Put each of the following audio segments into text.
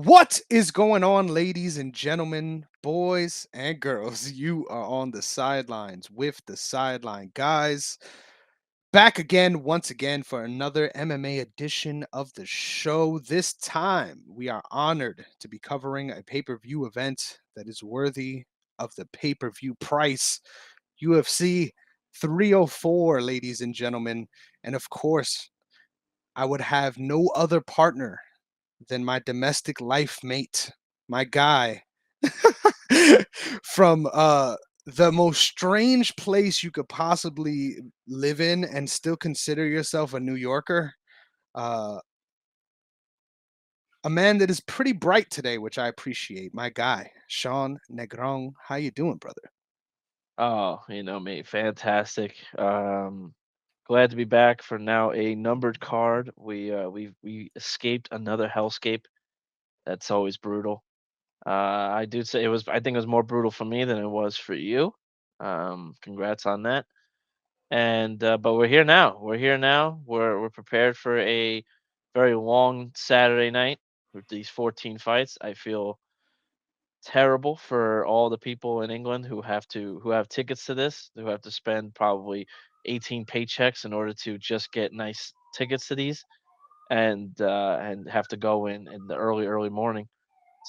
What is going on, ladies and gentlemen, boys and girls? You are on the sidelines with the Sideline Guys. Back again, once again, for another MMA edition of the show. This time, we are honored to be covering a pay per view event that is worthy of the pay per view price. UFC 304, ladies and gentlemen. And of course, I would have no other partner than my domestic life mate, my guy from the most strange place you could possibly live in and still consider yourself a New Yorker. Uh, a man that is pretty bright today, which I appreciate. My guy, Sean Negron. How you doing, brother? Oh, mate, fantastic. Glad to be back for now a numbered card. We escaped another hellscape. That's always brutal. I do say I think it was more brutal for me than it was for you. Congrats on that. And but we're here now. We're here now. We're prepared for a very long Saturday night with these 14 fights. I feel terrible for all the people in England who have tickets to this, who have to spend probably 18 paychecks in order to just get nice tickets to these and have to go in the early morning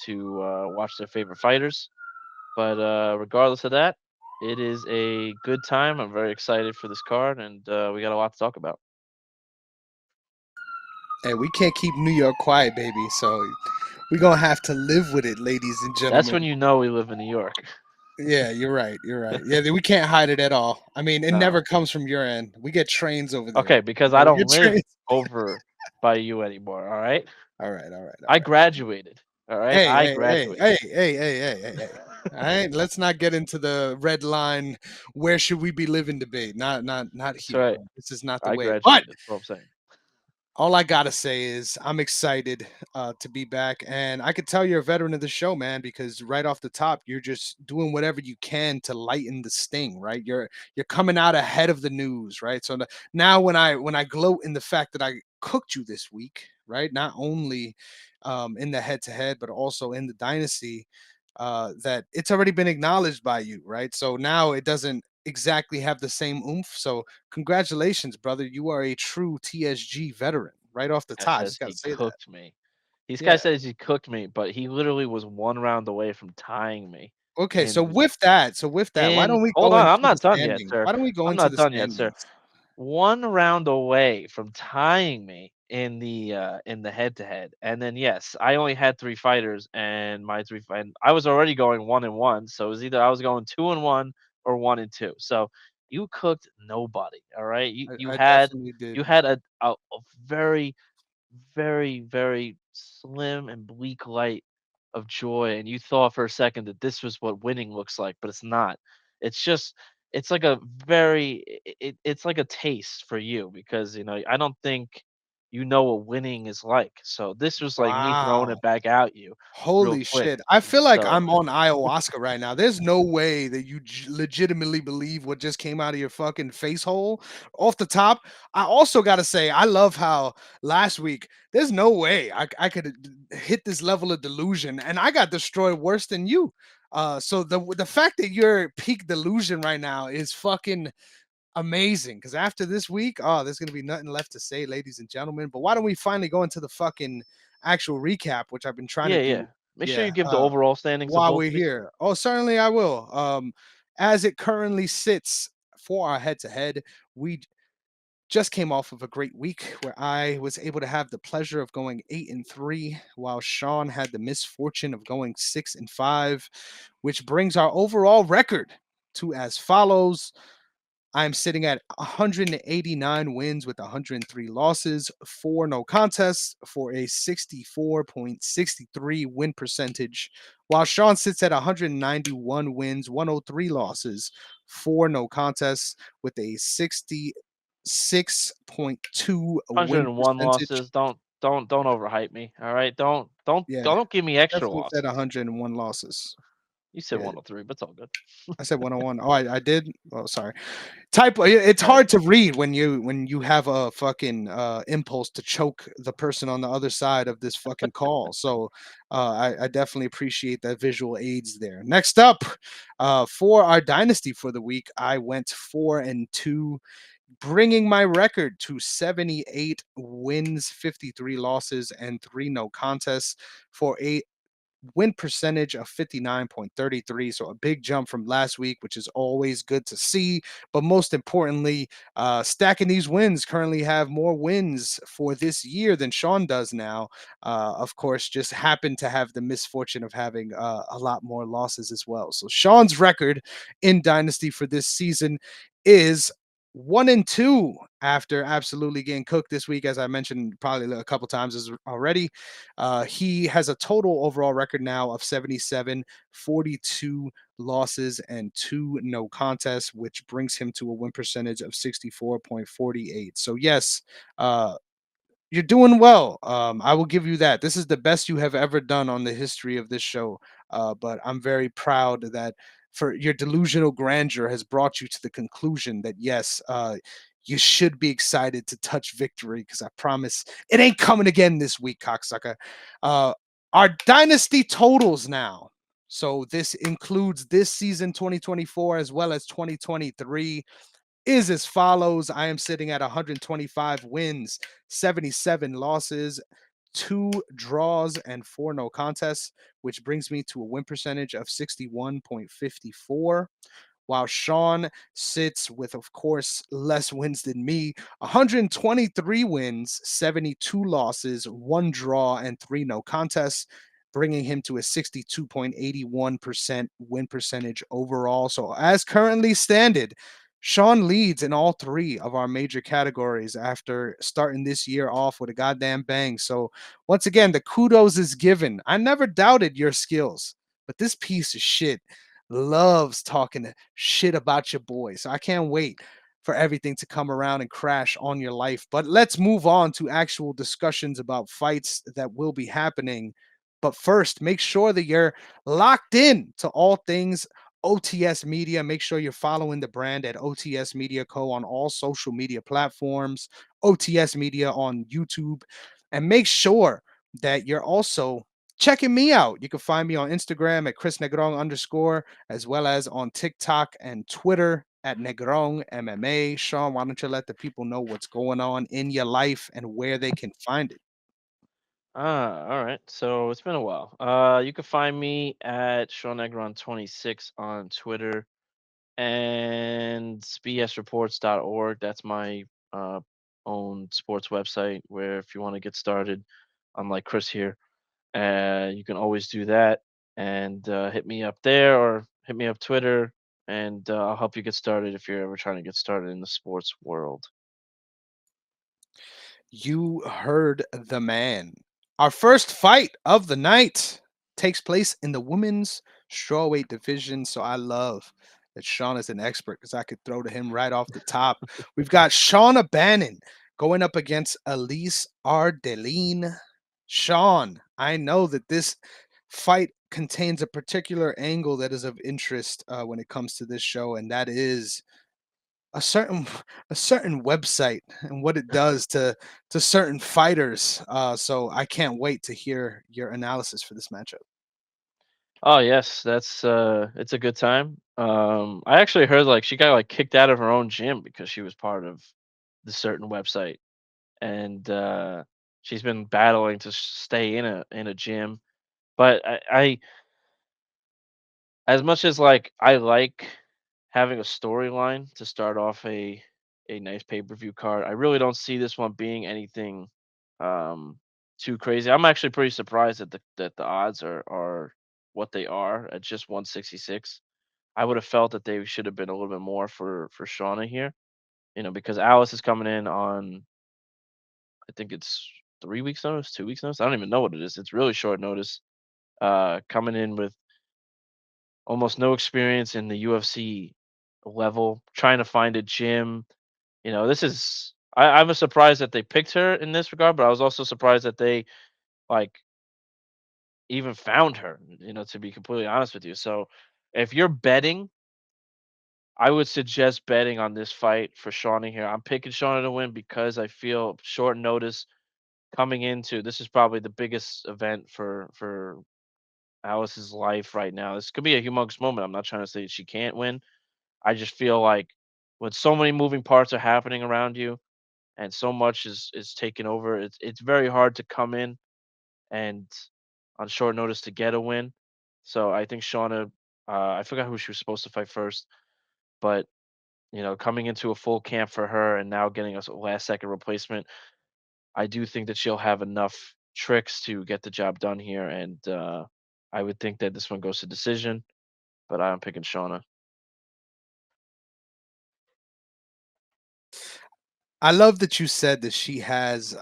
to watch their favorite fighters. But regardless of that, it is a good time. I'm very excited for this card, and we got a lot to talk about. Hey, we can't keep New York quiet, baby. So we're gonna have to live with it, ladies and That's gentlemen. when you know we live in New York. Yeah, you're right. You're right. Yeah, we can't hide it at all. I mean, it never No. comes from your end. We get trains over there. Okay, because I Okay, we don't get live trains. over by you anymore. All right. All right, all right, all I right, all right. graduated. All right, Hey, I hey, hey, graduated. hey, hey, hey, hey, hey, hey. All right, let's not get into the red line. Where should we be living debate? Not That's here. right. This is not the I way. But graduated. That's what I'm saying. all I gotta say is I'm excited to be back, and I could tell you're a veteran of the show, man, because right off the top, you're just doing whatever you can to lighten the sting, right? You're coming out ahead of the news, right? So now when I gloat in the fact that I cooked you this week, right? Not only in the head to head, but also in the dynasty, that it's already been acknowledged by you, right? So now it doesn't exactly have the same oomph. So congratulations, brother. You are a true TSG veteran right off the Guy top. I just says got to he say that. cooked me. This guy Yeah. says he cooked me, but he literally was one round away from tying me Okay. So in with that, so with that, why in don't we hold go on, into I'm the not done yet, standings? sir. Why don't we go I'm into not the done yet, sir. standings? One round away from tying me in the head to head. And then yes, I only had three fighters and and I was already going 1-1, so it was either I was going 2-1 or 1-2. So you cooked nobody, all right? You you I had definitely did. you had a very very slim and bleak light of joy, and you thought for a second that this was what winning looks like, but it's not. It's just it's like a very it's like a taste for you because I don't think you know what winning is like. So this was like me throwing Wow. it back at you real Holy quick. shit. I feel like So I'm on ayahuasca right now. There's no way that you legitimately believe what just came out of your fucking face hole off the top. I also got to say, I love how last week, there's no way I could hit this level of delusion and I got destroyed worse than you. So the fact that you're peak delusion right now is fucking amazing. Because after this week, oh, there's gonna be nothing left to say, ladies and gentlemen. But why don't we finally go into the fucking actual recap, which I've been trying to yeah, do. yeah. Make sure you Yeah, give the overall standings of while both we're of these. here. Oh, certainly I will. As it currently sits for our head to head, we just came off of a great week where I was able to have the pleasure of going 8-3, while Sean had the misfortune of going 6-5, which brings our overall record to as follows. I'm sitting at 189 wins with 103 losses, four no contests for a 64.63 win percentage, while Sean sits at 191 wins, 103 losses, four no contests with a 66.2 win 101 percentage. losses. Don't overhype me. All right. Don't don't Yeah, don't give me it's extra definitely said losses. 101 losses. You said Yeah, 103, but it's all good. I said 101. Oh, I did. Oh, sorry. It's All right. hard to read when you have a fucking impulse to choke the person on the other side of this fucking call. So I definitely appreciate that visual aids there. Next up, for our dynasty for the week, I went 4-2, bringing my record to 78 wins, 53 losses, and 3 no contests for a win percentage of 59.33. So a big jump from last week, which is always good to see. But most importantly, stacking these wins, currently have more wins for this year than Sean does now. Of course, just happened to have the misfortune of having a lot more losses as well. So Sean's record in Dynasty for this season is 1-2 after absolutely getting cooked this week, as I mentioned probably a couple times already. He has a total overall record now of 77, 42 losses, and 2 no contests, which brings him to a win percentage of 64.48. So, yes, you're doing well. I will give you that. This is the best you have ever done on the history of this show. But I'm very proud that for your delusional grandeur has brought you to the conclusion that yes, you should be excited to touch victory because I promise it ain't coming again this week, cocksucker. Uh, our dynasty totals now. So this includes this season 2024 as well as 2023 is as follows. I am sitting at 125 wins, 77 losses, 2 draws, and 4 no contests, which brings me to a win percentage of 61.54. While Sean sits with, of course, less wins than me, 123 wins, 72 losses, 1 draw, and 3 no contests, bringing him to a 62.81% win percentage overall. So, as currently standed, Sean leads in all 3 of our major categories after starting this year off with a goddamn bang. So, once again, the kudos is given. I never doubted your skills, but this piece of shit loves talking shit about your boy. So I can't wait for everything to come around and crash on your life. But let's move on to actual discussions about fights that will be happening. But first, make sure that you're locked in to all things OTS Media. Make sure you're following the brand at OTS Media Co. on all social media platforms, OTS Media on YouTube, and make sure that you're also checking me out. You can find me on Instagram at Chris Negron underscore, as well as on TikTok and Twitter at Negron MMA. Sean, why don't you let the people know what's going on in your life and where they can find it? All right. So it's been a while. You can find me at SeanEgron26 on Twitter and bsreports.org. That's my uh, own sports website where if you want to get started, unlike Chris here, you can always do that and hit me up there or hit me up Twitter, and I'll help you get started if you're ever trying to get started in the sports world. You heard the man. Our first fight of the night takes place in the women's strawweight division. So I love that Sean is an expert because I could throw to him right off the top. We've got Shauna Bannon going up against Elise Ardelean. Sean, I know that this fight contains a particular angle that is of interest when it comes to this show, and that is a certain a certain website and what it does to certain fighters. So I can't wait to hear your analysis for this matchup. Oh yes, that's it's a good time. I actually heard like she got like kicked out of her own gym because she was part of the certain website, and she's been battling to stay in a gym. But I as much as like I like having a storyline to start off a nice pay-per-view card, I really don't see this one being anything um too crazy. I'm actually pretty surprised that the odds are what they are at just 166. I would have felt that they should have been a little bit more for Shauna here, because Alice is coming in on, I think it's 3 weeks notice, 2 weeks notice. I don't even know what it is. It's really short notice. Coming in with almost no experience in the UFC level, trying to find a gym. This is I was surprised that they picked her in this regard, but I was also surprised that they like even found her, to be completely honest with you. So if you're betting, I would suggest betting on this fight for Shauna here. I'm picking Shauna to win because I feel short notice coming into this is probably the biggest event for Alice's life right now. This could be a humongous moment. I'm not trying to say she can't win. I just feel like when so many moving parts are happening around you and so much is taking over, it's very hard to come in and on short notice to get a win. So I think Shauna, I forgot who she was supposed to fight first, but coming into a full camp for her and now getting a last second replacement, I do think that she'll have enough tricks to get the job done here, and I would think that this one goes to decision, but I'm picking Shauna. I love that you said that she has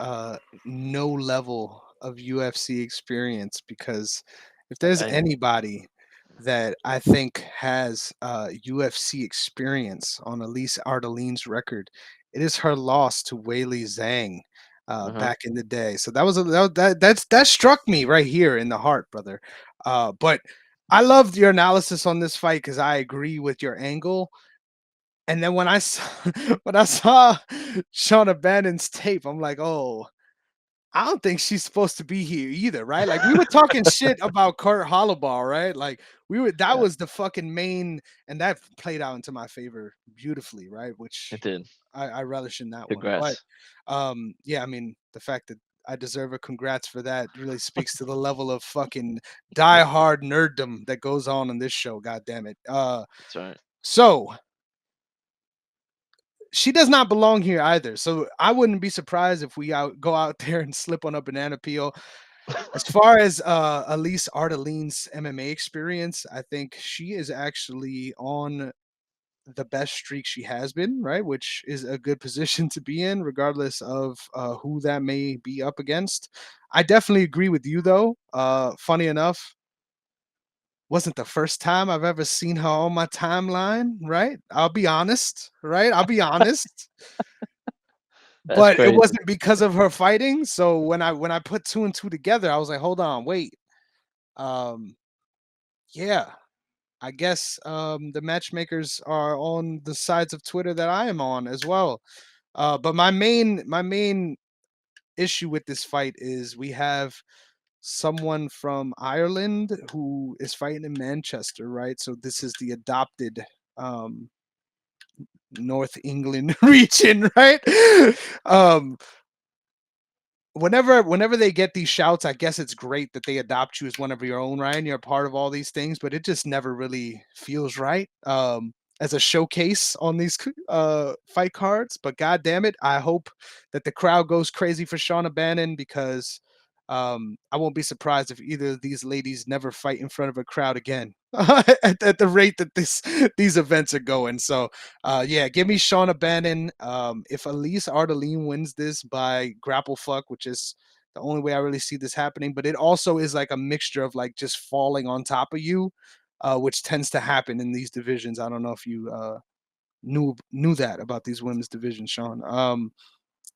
no level of UFC experience because if there's I anybody that I think has UFC experience on Elise Ardelean's record, it is her loss to Weili Zhang uh-huh. back in the day. So that was that struck me right here in the heart, brother. But I loved your analysis on this fight because I agree with your angle. And then when I saw when I saw Shauna Bannon's tape, I'm like, "Oh, I don't think she's supposed to be here either, right?" Like we were talking shit about Kurt Hollowball, right? Like we were that Yeah, was the fucking main, and that played out into my favor beautifully, right? it Which did. I relish in that one. But Congrats. yeah, I mean, the fact that I deserve a congrats for that really speaks to the level of fucking diehard nerddom that goes on in this show. God damn it. That's right. So she does not belong here either. So I wouldn't be surprised if we go out there and slip on a banana peel. As far as Elise Ardelean's MMA experience, I think she is actually on the best streak she has been, right? Which is a good position to be in, regardless of who that may be up against. I definitely agree with you, though. Funny enough, wasn't the first time I've ever seen her on my timeline, right? I'll be honest, right? I'll be honest. That's But it crazy. wasn't because of her fighting. So when I put two and two together, I was like, hold on, wait. Um, yeah, I guess the matchmakers are on the sides of Twitter that I am on as well. But my main issue with this fight is we have someone from Ireland who is fighting in Manchester, right? So this is the adopted um North England region, right? um whenever they get these shouts, I guess it's great that they adopt you as one of your own, right? And you're a part of all these things, but it just never really feels right as a showcase on these fight cards. But god damn it, I hope that the crowd goes crazy for Shauna Bannon because I won't be surprised if either of these ladies never fight in front of a crowd again at the rate that these events are going. So yeah, give me Shauna Bannon. If Elise Ardelean wins this by grapple fuck, which is the only way I really see this happening, but it also is like a mixture of like just falling on top of you, which tends to happen in these divisions. I don't know if you knew that about these women's divisions, Sean.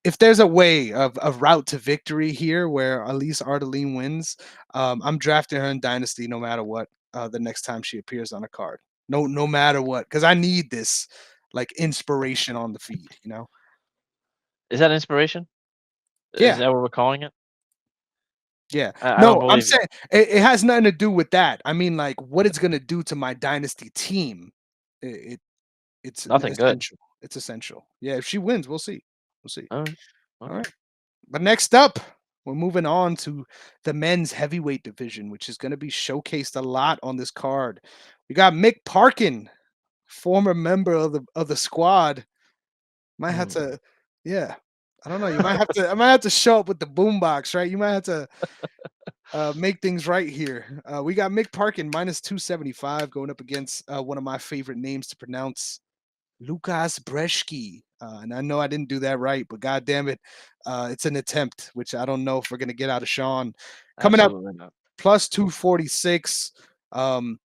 If there's a way of route to victory here where Elise Ardelean wins, I'm drafting her in Dynasty no matter what. The next time she appears on a card, no matter what, because I need this like inspiration on the feed. Is that inspiration? Is Yeah, that what we're calling it? yeah. I don't No, I'm believe you. saying it has nothing to do with that. I mean, like what it's gonna do to my Dynasty team. It it's Nothing good. essential. It's essential. Yeah, if she wins, we'll see. We'll see. All right. All Okay. right. But next up, we're moving on to the men's heavyweight division, which is going to be showcased a lot on this card. We got Mick Parkin, former member of the squad. Might have Hmm. to, yeah. I don't know. You might have to. I might have to show up with the boombox, right? You might have to make things right here. We got Mick Parkin minus 275 going up against one of my favorite names to pronounce, Lukasz Brzeski. And I know I didn't do that right, but god damn it, it's an attempt, which I don't know if we're gonna get out of Sean. Coming up Absolutely not. plus 246. Um,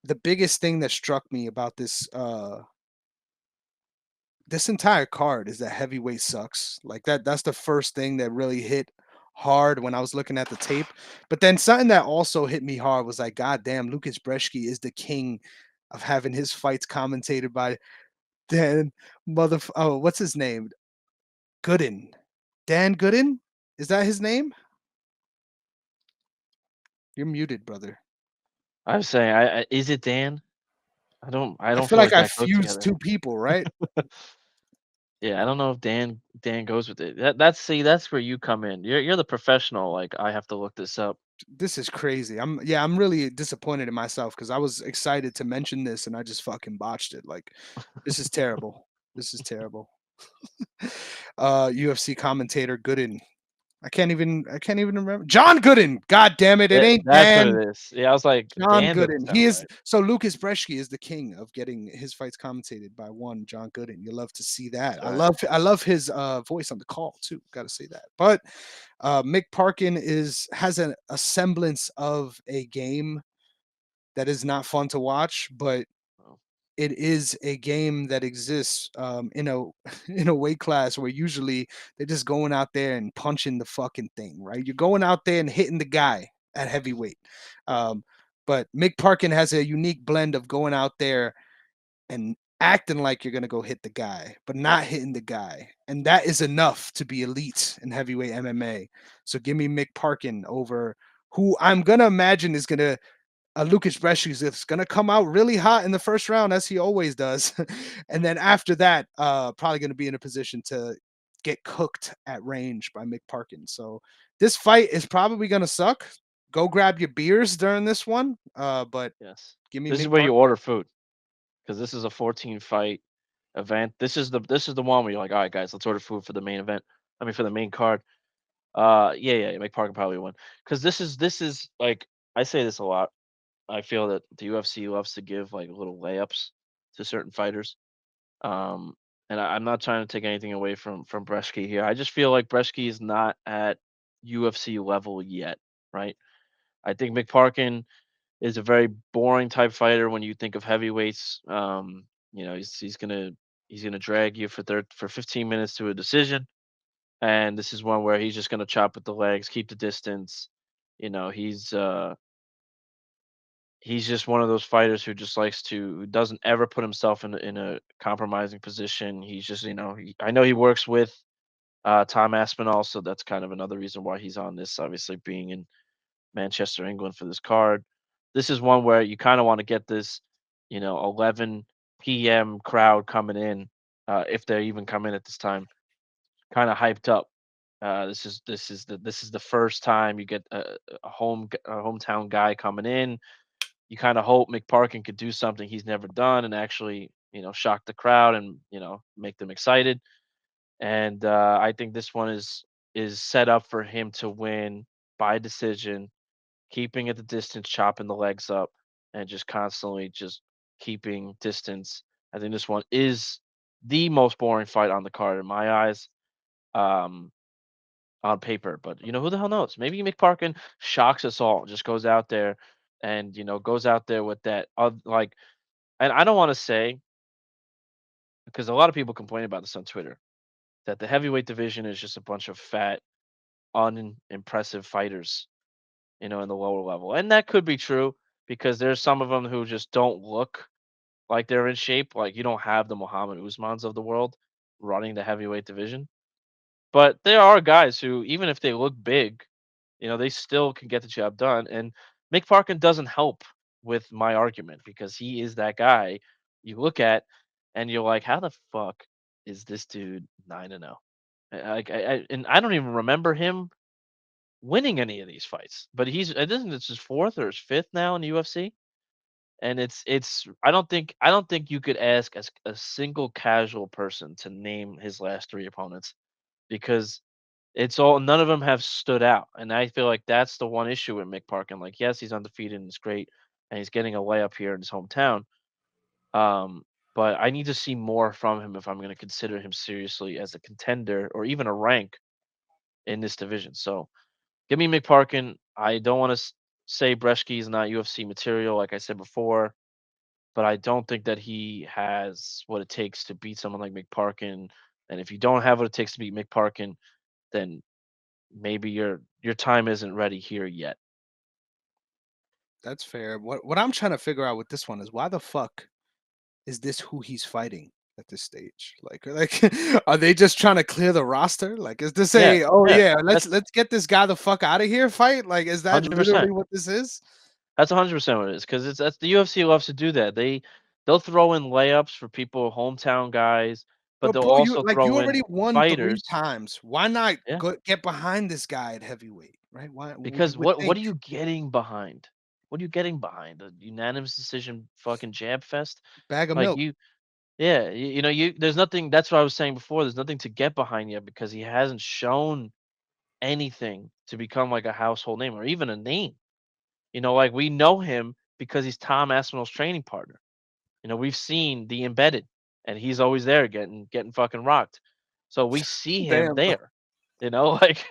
the biggest thing that struck me about this entire card is that heavyweight sucks. Like that's the first thing that really hit hard when I was looking at the tape. But then something that also hit me hard was like, God damn, Lukasz Brzeski is the king of having his fights commentated by Dan oh, what's his name? Gooden. Dan Gooden? Is that his name? You're muted, brother. I was saying, I is it Dan? I I don't feel feel like like I that goes fused together. two people, right? Yeah, I don't know if Dan goes with it. That's see, that's where you come in. You're the professional. Like I have to look this up. This is crazy. I'm really disappointed in myself because I was excited to mention this and I just fucking botched it. Like, this is terrible. This is terrible. UFC commentator Gooden. I can't even remember. John Gooden. God damn it. It ain't That's what Dan. it is. Yeah, I was like, John Dan doesn't Gooden. sound He is right. so Lukasz Brzeski is the king of getting his fights commentated by one John Gooden. You love to see that. That's I right. love I love his voice on the call too. Got to say that. But Mick Parkin has a semblance of a game that is not fun to watch, but Oh, it is a game that exists in a in a weight class where usually they're just going out there and punching the fucking thing, right? You're going out there and hitting the guy at heavyweight. Um, but Mick Parkin has a unique blend of going out there and acting like you're gonna go hit the guy, but not hitting the guy, and that is enough to be elite in heavyweight MMA. So give me Mick Parkin over who I'm gonna imagine is gonna Lukasz Brzeski is going to come out really hot in the first round, as he always does, and then after that, probably going to be in a position to get cooked at range by Mick Parkin. So this fight is probably going to suck. Go grab your beers during this one, but yes. give me This is Mick where you Parkin. order food because this is a 14 fight event. This is the one where you're like, all right, guys, let's order food for the main event. I mean, for the main card. Yeah, Make Parker probably won because this is like I say this a lot. I feel that the UFC loves to give like little layups to certain fighters. Um, and I'm not trying to take anything away from Brzeski here. I just feel like Brzeski is not at UFC level yet, right? I think McParkin is a very boring type fighter when you think of heavyweights. He's gonna drag you for 15 minutes to a decision, and this is one where he's just gonna chop with the legs, keep the distance. You know, he's just one of those fighters who just likes to who doesn't ever put himself in a compromising position. He's just, I know he works with Tom Aspinall, so that's kind of another reason why he's on this. Obviously, being in Manchester, England for this card, this is one where you kind of want to get this, 11 p.m. crowd coming in, if they even come in at this time, kind of hyped up. This is the first time you get a hometown guy coming in. You kind of hope McParkin could do something he's never done and actually, shock the crowd and make them excited. And I think this one is set up for him to win by decision, keeping at the distance, chopping the legs up, and just constantly just keeping distance. I think this one is the most boring fight on the card in my eyes. Um, on paper, but who the hell knows? Maybe McParkin shocks us all, just goes out there and goes out there with that like, and I don't want to say because a lot of people complain about this on Twitter that the heavyweight division is just a bunch of fat, unimpressive fighters, in the lower level, and that could be true because there's some of them who just don't look like they're in shape. Like you don't have the Muhammad Usmans of the world running the heavyweight division, but there are guys who, even if they look big, they still can get the job done. And Mick Parkin doesn't help with my argument because he is that guy you look at and you're like, how the fuck is this dude 9-0? And I don't even remember him winning any of these fights. But I think it's his fourth or his fifth now in the UFC. And it's I don't think you could ask a single casual person to name his last three opponents because it's all none of them have stood out, and I feel like that's the one issue with Mick Parkin. Like, yes, he's undefeated and it's great, and he's getting a layup here in his hometown. Um, but I need to see more from him if I'm going to consider him seriously as a contender or even a rank in this division. So, give me Mick Parkin. I don't want to say Brzeski is not UFC material, like I said before, but I don't think that he has what it takes to beat someone like Mick Parkin. And if you don't have what it takes to beat Mick Parkin, then maybe your time isn't ready here yet. That's fair. What I'm trying to figure out with this one is why the fuck is this who he's fighting at this stage? Like are they just trying to clear the roster? Like is this Yeah, a oh yeah, yeah, that's let's get this guy the fuck out of here fight? Like is that 100%. literally what this is? That's 100% what it is, because it's that's the UFC loves to do that. They'll throw in layups for people, hometown guys, but But they'll bro, also you throw in already won 3 fighters. times. Why not Yeah, get behind this guy at heavyweight, right? Why you because would what think are you getting behind? What are you getting behind? A unanimous decision fucking jab fest? bag of Like milk. you Yeah, you know, you there's nothing. That's what I was saying before. There's nothing to get behind yet because he hasn't shown anything to become like a household name or even a name. You know, like we know him because he's Tom Aspinall's training partner. You know, we've seen the embedded, and he's always there getting fucking rocked. So we see him Damn, bro. there. You know, like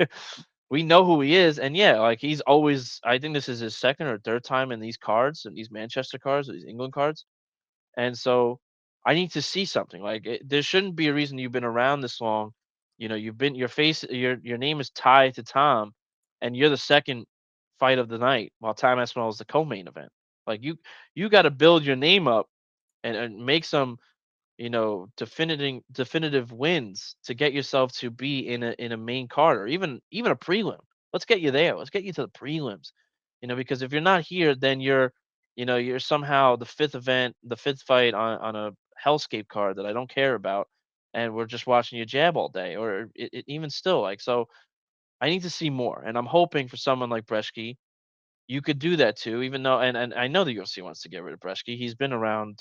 we know who he is, and yeah, like he's always. I think this is his second or third time in these cards, in these Manchester cards, these England cards, and so I need to see something. Like there shouldn't be a reason you've been around this long. You know, you've been your name is tied to Tom, and you're the second fight of the night, while Tom Aspinall is the co-main event. Like you got to build your name up and make some definitive wins to get yourself to be in a main card or even a prelim. Let's get you there. Let's get you to the prelims. Because if you're not here, then you're somehow the fifth event, the fifth fight on a hellscape card that I don't care about, and we're just watching you jab all day. Or even still, like so, I need to see more, and I'm hoping for someone like Brzeski, you could do that too. Even though, and I know the UFC wants to get rid of Brzeski. He's been around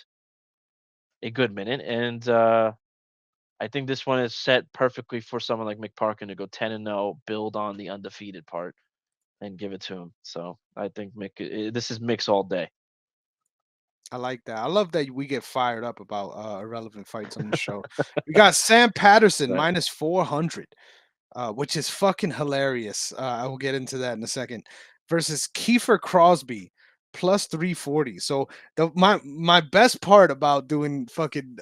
a good minute, and I think this one is set perfectly for someone like Mick Parkin to go 10-0, build on the undefeated part, and give it to him. So I think this is Mick's all day. I like that. I love that we get fired up about irrelevant fights on the show. We got Sam Patterson Right. minus 400, which is fucking hilarious. I will get into that in a second. Versus Kiefer Crosby plus 340. So my best part about doing fucking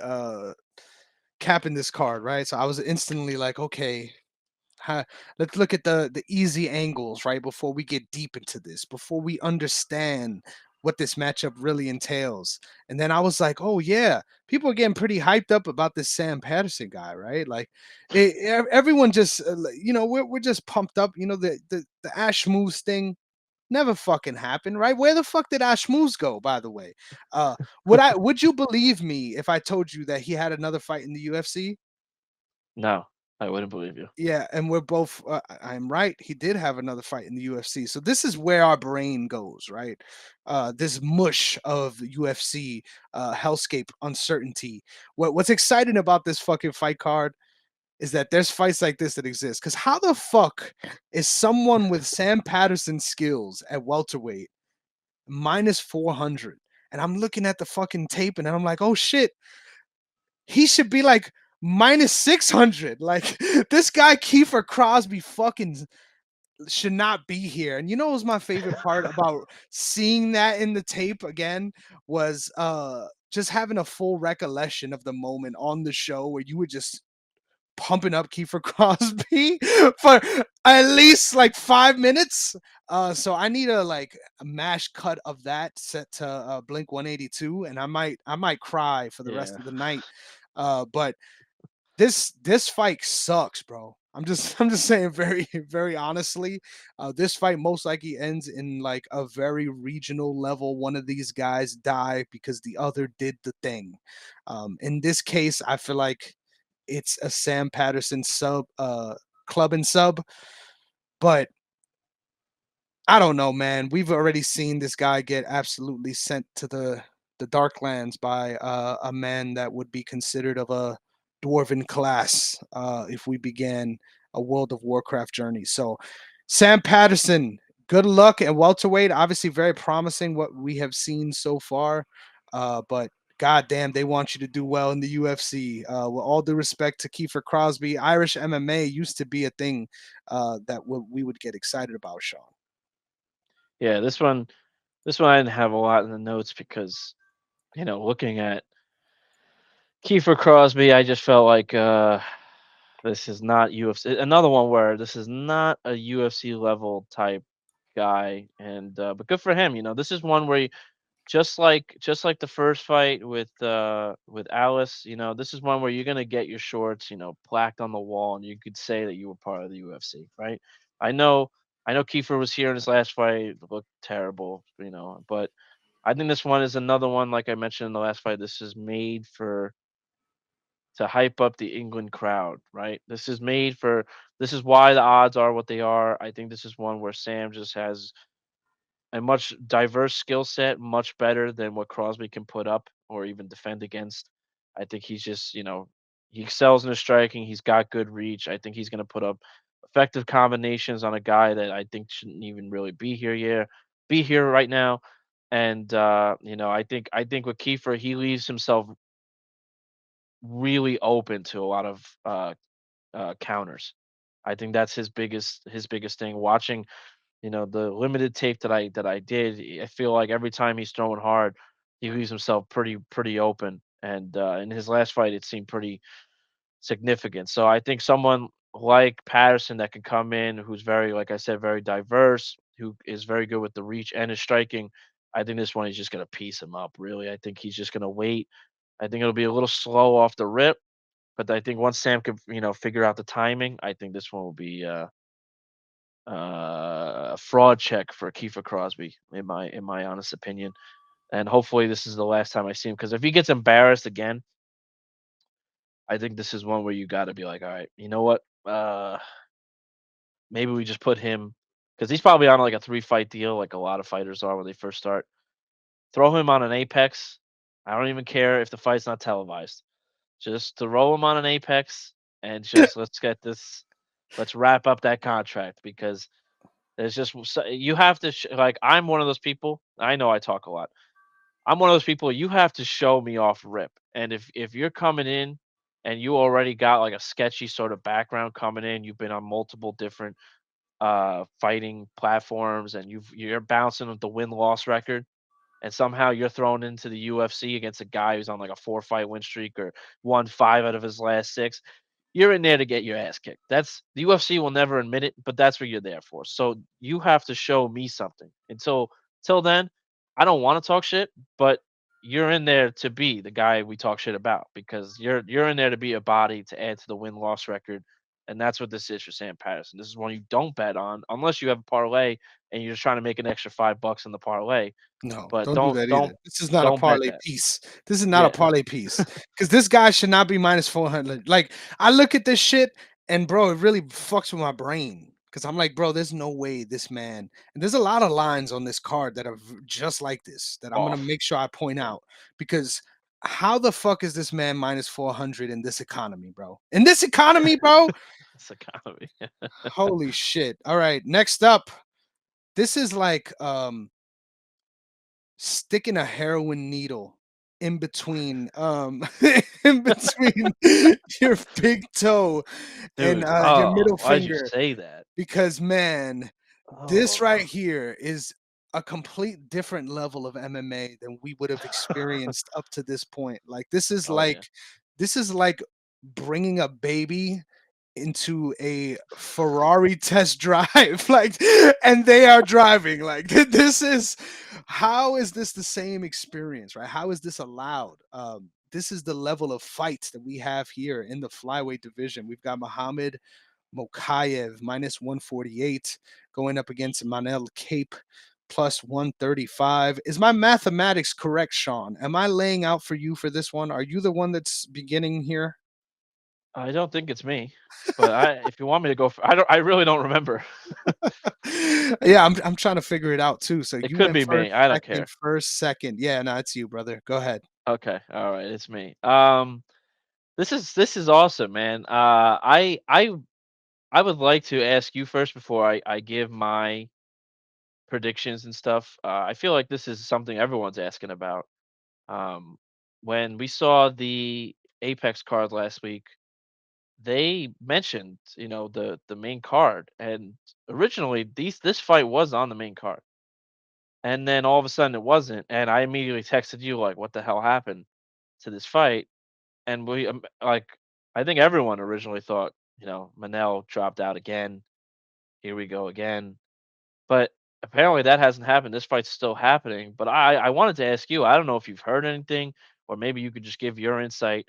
capping this card, right? So I was instantly like, okay, ha, let's look at the easy angles, right? Before we get deep into this, before we understand what this matchup really entails. And then I was like, oh yeah, people are getting pretty hyped up about this Sam Patterson guy, right? Like everyone just we're just pumped up. The Ash Moose thing never fucking happened, right? Where the fuck did Ash Moose go, by the way? Would you believe me if I told you that he had another fight in the UFC? No, I wouldn't believe you. Yeah, and we're both. I'm right. He did have another fight in the UFC. So this is where our brain goes, right? This mush of UFC, hellscape uncertainty. What's exciting about this fucking fight card is that there's fights like this that exist. Because how the fuck is someone with Sam Patterson's skills at welterweight minus 400? And I'm looking at the fucking tape, and I'm like, oh shit, he should be like minus 600. Like this guy Kiefer Crosby fucking should not be here. And you know what was my favorite part about seeing that in the tape again was just having a full recollection of the moment on the show where you were just pumping up Kiefer Crosby for at least like 5 minutes. So I need a mash cut of that set to Blink 182, and I might cry for the rest Yeah. of the night. But this fight sucks, bro. I'm just saying very very honestly. This fight most likely ends in like a very regional level. One of these guys die because the other did the thing. In this case, I feel like it's a Sam Patterson club and sub, but I don't know, man. We've already seen this guy get absolutely sent to the Darklands by a man that would be considered of a dwarven class if we began a World of Warcraft journey. So, Sam Patterson, good luck at welterweight. Obviously, very promising what we have seen so far, but goddamn, they want you to do well in the UFC. With all due respect to Kiefer Crosby, Irish MMA used to be a thing that we would get excited about, Sean. Yeah, this one I didn't have a lot in the notes because, looking at Kiefer Crosby, I just felt like This is not UFC. Another one where this is not a UFC level type guy, and but good for him. This is one where just like the first fight with Alice. This is one where you're gonna get your shorts, plaqued on the wall, and you could say that you were part of the UFC, right? I know, I know Kiefer was here in his last fight, looked terrible, but I think this one is another one, like I mentioned in the last fight. This is made for to hype up the England crowd, right? This is why the odds are what they are. I think this is one where Sam just has a much diverse skill set, much better than what Crosby can put up or even defend against. I think he's just, he excels in his striking. He's got good reach. I think he's going to put up effective combinations on a guy that I think shouldn't even really be here right now. And I think with Kiefer, he leaves himself really open to a lot of counters. I think that's his biggest thing. Watching the limited tape that I did, I feel like every time he's throwing hard, he leaves himself pretty open. And in his last fight, it seemed pretty significant. So I think someone like Patterson that can come in, who's very, like I said, very diverse, who is very good with the reach and his striking. I think this one he's just gonna piece him up. Really, I think he's just gonna wait. I think it'll be a little slow off the rip, but I think once Sam can, figure out the timing, I think this one will be a fraud check for Kiefer Crosby, in my honest opinion. And hopefully this is the last time I see him, because if he gets embarrassed again, I think this is one where you got to be like, all right, you know what? Maybe we just put him, because he's probably on like a 3 fight deal, like a lot of fighters are when they first start. Throw him on an Apex. I don't even care if the fight's not televised. Just throw him on an Apex and just let's get this. Let's wrap up that contract, because there's just you have to like, I'm one of those people. I know I talk a lot. I'm one of those people, you have to show me off rip. And if you're coming in and you already got like a sketchy sort of background coming in, you've been on multiple different fighting platforms, and you're bouncing with the win-loss record, and somehow you're thrown into the UFC against a guy who's on like a 4 fight win streak or won 5 out of his last 6. You're in there to get your ass kicked. That's the UFC will never admit it, but that's what you're there for. So you have to show me something. Till then, I don't want to talk shit, but you're in there to be the guy we talk shit about, because you're in there to be a body to add to the win loss record. And that's what this is for Sam Patterson. This is one you don't bet on unless you have a parlay and you're just trying to make an extra $5 in the parlay. No, But don't do don't that either. don't This is not a don't bet parlay that. piece. This is not a Yeah. parlay piece because this guy should not be minus 400. Like, I look at this shit and bro, it really fucks with my brain because I'm like, bro, there's no way this man. And there's a lot of lines on this card that are just like this that I'm gonna Off. make sure I point out because how the fuck is this man minus 400 in this economy, bro? In this economy, bro? It's economy. Holy shit. All right, next up. This is like sticking a heroin needle in between in between your big toe and Dude, your oh, middle why'd you finger say that? because man, this Oh. right here is a complete different level of MMA than we would have experienced up to this point. Like Oh, yeah. this is like bringing a baby into a Ferrari test drive, like, and they are driving. Like, this is how is this the same experience, right? How is this allowed? This is the level of fights that we have here in the flyweight division. We've got Muhammad Mokaev minus 148 going up against Manel Cape plus 135. Is my mathematics correct, Sean? Am I laying out for you for this one? Are you the one that's beginning here? I don't think it's me, but if you want me to go, I really don't remember. Yeah, I'm trying to figure it out too. So It you could went be first, me. I don't second, care. first, second. Yeah, no, it's you, brother. Go ahead. Okay, all right, it's me. This is awesome, man. I would like to ask you first before I give my predictions and stuff. I feel like this is something everyone's asking about. Um, when we saw the Apex card last week, they mentioned, the main card, and originally this fight was on the main card, and then all of a sudden it wasn't, and I immediately texted you like, "What the hell happened to this fight?" And we like, I think everyone originally thought Manel dropped out again. Here we go again. But apparently that hasn't happened. This fight's still happening. But I wanted to ask you. I don't know if you've heard anything, or maybe you could just give your insight.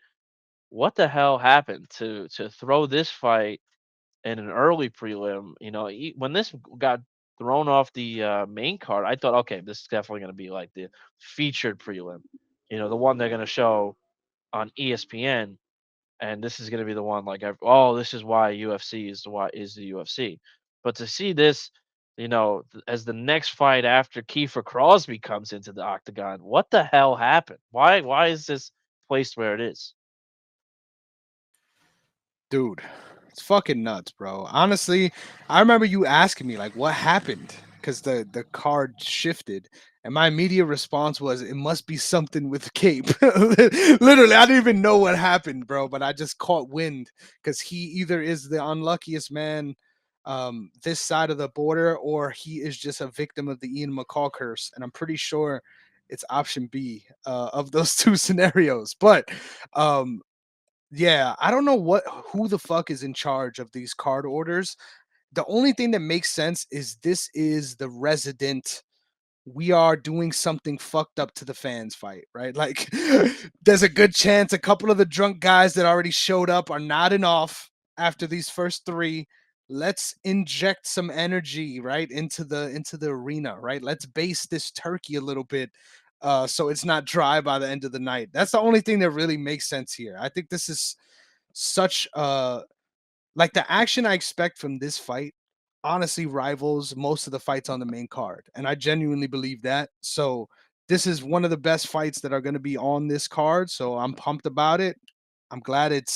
What the hell happened to throw this fight in an early prelim? When this got thrown off the main card, I thought, okay, this is definitely going to be like the featured prelim. The one they're going to show on ESPN, and this is going to be the one like, oh, this is why UFC is the UFC. But to see this, as the next fight after Kiefer Crosby comes into the octagon, what the hell happened? Why is this placed where it is? Dude, it's fucking nuts, bro. Honestly, I remember you asking me like what happened because the card shifted, and my immediate response was it must be something with Cape. Literally, I didn't even know what happened, bro, but I just caught wind because he either is the unluckiest man this side of the border, or he is just a victim of the Ian McCall curse, and I'm pretty sure it's option B of those two scenarios. But um yeah, I don't know who the fuck is in charge of these card orders. The only thing that makes sense is this is the resident we are doing something fucked up to the fans fight, right? Like there's a good chance a couple of the drunk guys that already showed up are nodding off after these first three. Let's inject some energy right into the arena, right? Let's base this turkey a little bit so it's not dry by the end of the night. That's the only thing that really makes sense here. I think this is such like the action I expect from this fight honestly rivals most of the fights on the main card. And I genuinely believe that. So this is one of the best fights that are going to be on this card. So I'm pumped about it. I'm glad it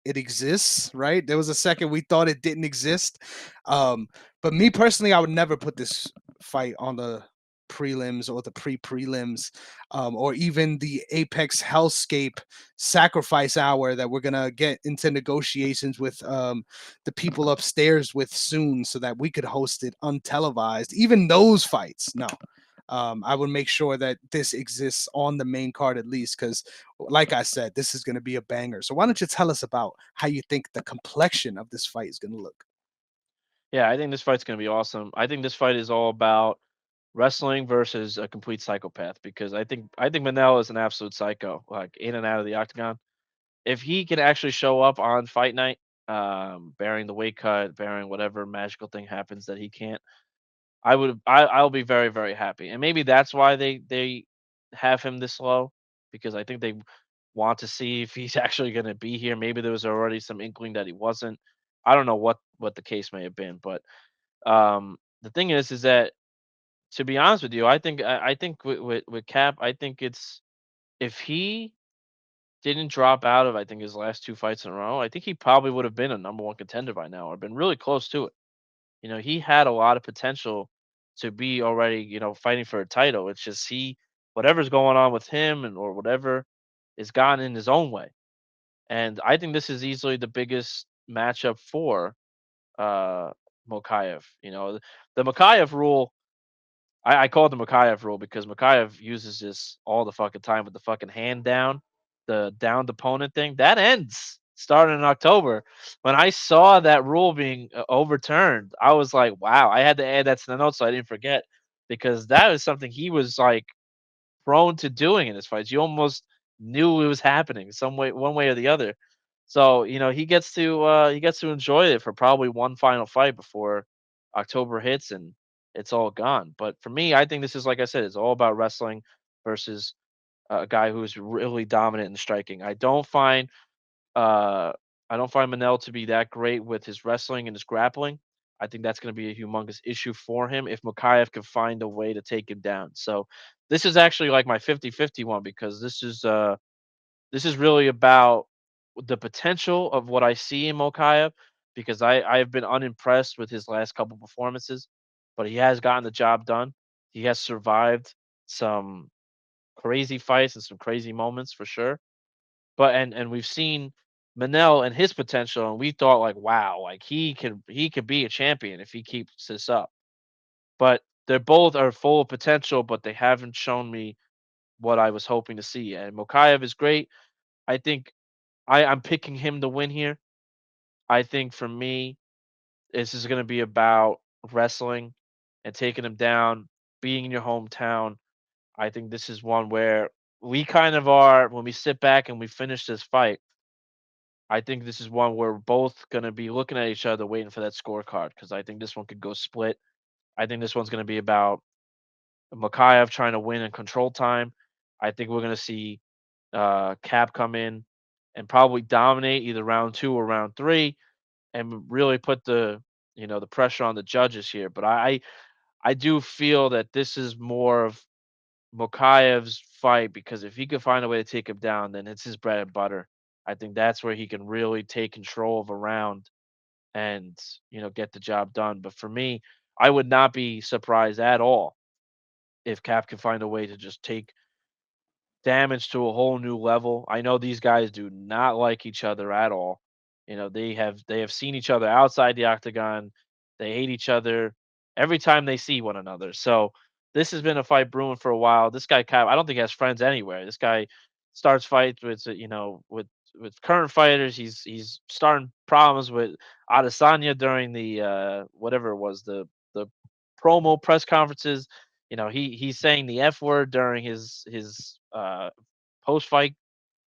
exists, right? There was a second we thought it didn't exist. But me personally, I would never put this fight on the prelims or the pre-prelims or even the Apex Hellscape sacrifice hour that we're gonna get into negotiations with the people upstairs with soon, so that we could host it untelevised. Even those fights, no. I would make sure that this exists on the main card at least, because, like I said, this is going to be a banger. So why don't you tell us about how you think the complexion of this fight is going to look? Yeah, I think this fight's gonna be awesome. I think this fight is all about wrestling versus a complete psychopath because I think Manel is an absolute psycho, like in and out of the octagon. If he can actually show up on fight night, bearing the weight cut, bearing whatever magical thing happens that he can't, I'll be very, very happy. And maybe that's why they have him this low, because I think they want to see if he's actually gonna be here. Maybe there was already some inkling that he wasn't. I don't know what the case may have been, but the thing is that, to be honest with you, I think with Cap, I think it's, if he didn't drop out of, I think, his last two fights in a row, I think he probably would have been a number one contender by now, or been really close to it. He had a lot of potential to be already, fighting for a title. It's just whatever's going on with him, and or whatever is gotten in his own way. And I think this is easily the biggest matchup for uh Mokaev. The Mokaev rule, I call it the Mukaev rule because Mukaev uses this all the fucking time with the fucking hand down, the downed opponent thing. That ends starting in October. When I saw that rule being overturned, I was like, wow, I had to add that to the notes so I didn't forget, because that was something he was like prone to doing in his fights. You almost knew it was happening some way, one way or the other. So he gets to enjoy it for probably one final fight before October hits and it's all gone. But for me, I think this is, like I said, it's all about wrestling versus a guy who's really dominant in striking. Uh I don't find Manel to be that great with his wrestling and his grappling. I think that's going to be a humongous issue for him if Mokaev can find a way to take him down. So this is actually like my 50-50 one, because this is really about the potential of what I see in Mokaev, because I have been unimpressed with his last couple performances, but he has gotten the job done. He has survived some crazy fights and some crazy moments for sure. But and we've seen Manel and his potential, and we thought like, wow, like he could be a champion if he keeps this up. But they're both are full of potential, but they haven't shown me what I was hoping to see. And Mokaev is great. I think I'm picking him to win here. I think for me, this is going to be about wrestling and taking him down, being in your hometown. I think this is one where we kind of are when we sit back and we finish this fight. I think this is one where we're both going to be looking at each other, waiting for that scorecard because I think this one could go split. I think this one's going to be about Mokaev trying to win in control time. I think we're going to see Cap come in and probably dominate either round two or round three, and really put the pressure on the judges here. But I do feel that this is more of Mokaev's fight because if he could find a way to take him down, then it's his bread and butter. I think that's where he can really take control of a round and get the job done. But for me, I would not be surprised at all if Cap can find a way to just take damage to a whole new level. I know these guys do not like each other at all. They have seen each other outside the octagon. They hate each other every time they see one another. So this has been a fight brewing for a while. This guy, I don't think he has friends anywhere. This guy starts fights with with current fighters. He's starting problems with Adesanya during the whatever it was, the promo press conferences. He's saying the F word during his post fight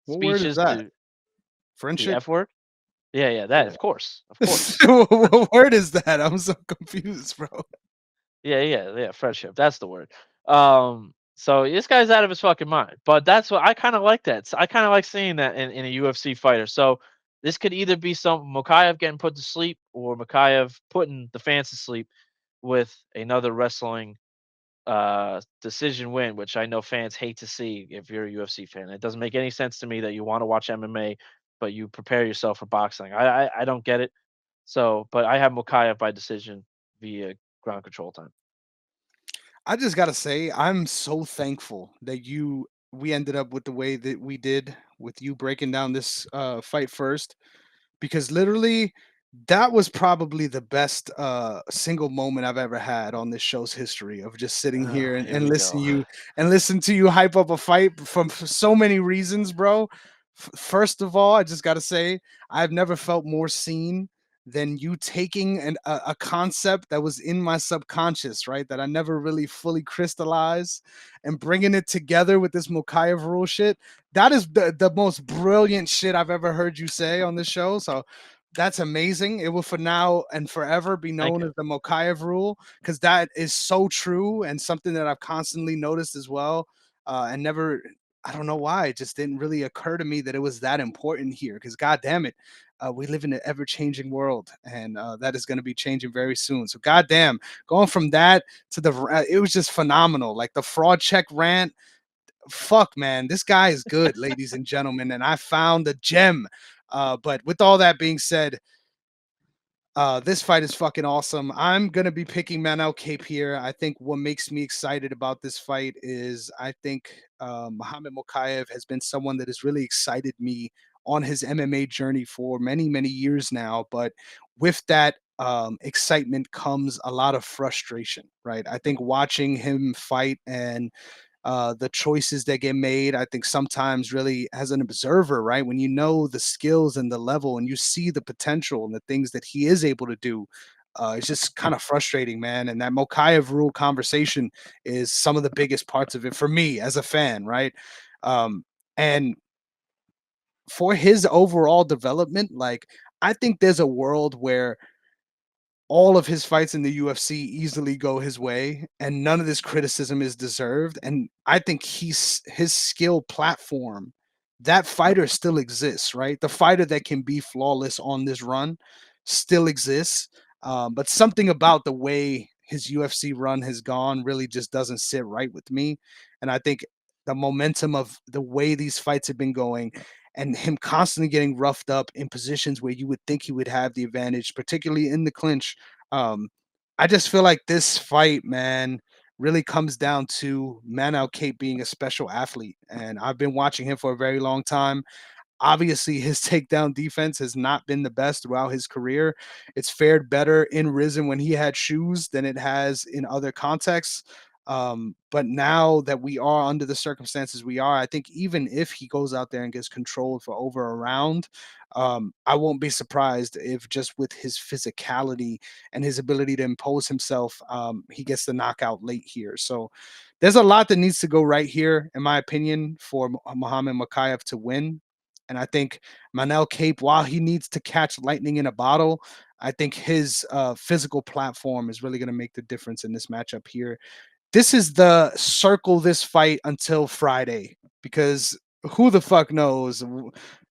What word is speeches that? to the Friendship? F word. Yeah, yeah, that Yeah. of course. What Friendship. word is that? I'm so confused, bro. Yeah, yeah, yeah, friendship. That's the word. So this guy's out of his fucking mind. But that's what I kind of like that. I kind of like seeing that in a UFC fighter. So this could either be some Mokaev getting put to sleep or Mokaev putting the fans to sleep with another wrestling decision win, which I know fans hate to see if you're a UFC fan. It doesn't make any sense to me that you want to watch MMA, but you prepare yourself for boxing. I don't get it. So, but I have Mokaev by decision via ground control time. I just gotta say, I'm so thankful that we ended up with the way that we did with you breaking down this fight first, because literally that was probably the best single moment I've ever had on this show's history of just sitting Oh, here here and we go. listen to you hype up a fight for so many reasons, bro. First of all, I just got to say I've never felt more seen than you taking a concept that was in my subconscious, right? That I never really fully crystallized and bringing it together with this Mokaev rule shit. That is the most brilliant shit I've ever heard you say on this show. So that's amazing. It will for now and forever be Thank known you. as the Mokaev rule because that is so true and something that I've constantly noticed as well. And never, I don't know why, it just didn't really occur to me that it was that important here. Because God damn it, we live in an ever-changing world, and that is going to be changing very soon. So God damn, going from that to it was just phenomenal. Like the fraud check rant, fuck man, this guy is good, ladies and gentlemen, and I found a gem. But with all that being said, this fight is fucking awesome. I'm gonna be picking Manel Cape here. I think what makes me excited about this fight is I think Muhammad Mokaev has been someone that has really excited me on his MMA journey for many, many years now. But with that excitement comes a lot of frustration, right? I think watching him fight and the choices that get made. I think sometimes, really, as an observer, right, when you know the skills and the level and you see the potential and the things that he is able to do, it's just kind of frustrating, man. And that Mokaev rule conversation is some of the biggest parts of it for me as a fan, right? And for his overall development, like, I think there's a world where all of his fights in the UFC easily go his way, and none of this criticism is deserved. And I think his skill platform, that fighter still exists, right? The fighter that can be flawless on this run still exists. But something about the way his UFC run has gone really just doesn't sit right with me. And I think the momentum of the way these fights have been going and him constantly getting roughed up in positions where you would think he would have the advantage, particularly in the clinch. Um, I just feel like this fight, man, really comes down to Manel Cape being a special athlete. And I've been watching him for a very long time. Obviously, his takedown defense has not been the best throughout his career. It's fared better in Risen when he had shoes than it has in other contexts. But now that we are under the circumstances we are, I think even if he goes out there and gets controlled for over a round, I won't be surprised if just with his physicality and his ability to impose himself, he gets the knockout late here. So there's a lot that needs to go right here, in my opinion, for Muhammad Mokaev to win. And I think Manel Cape, while he needs to catch lightning in a bottle, I think his physical platform is really going to make the difference in this matchup here. This is the circle this fight until Friday, because who the fuck knows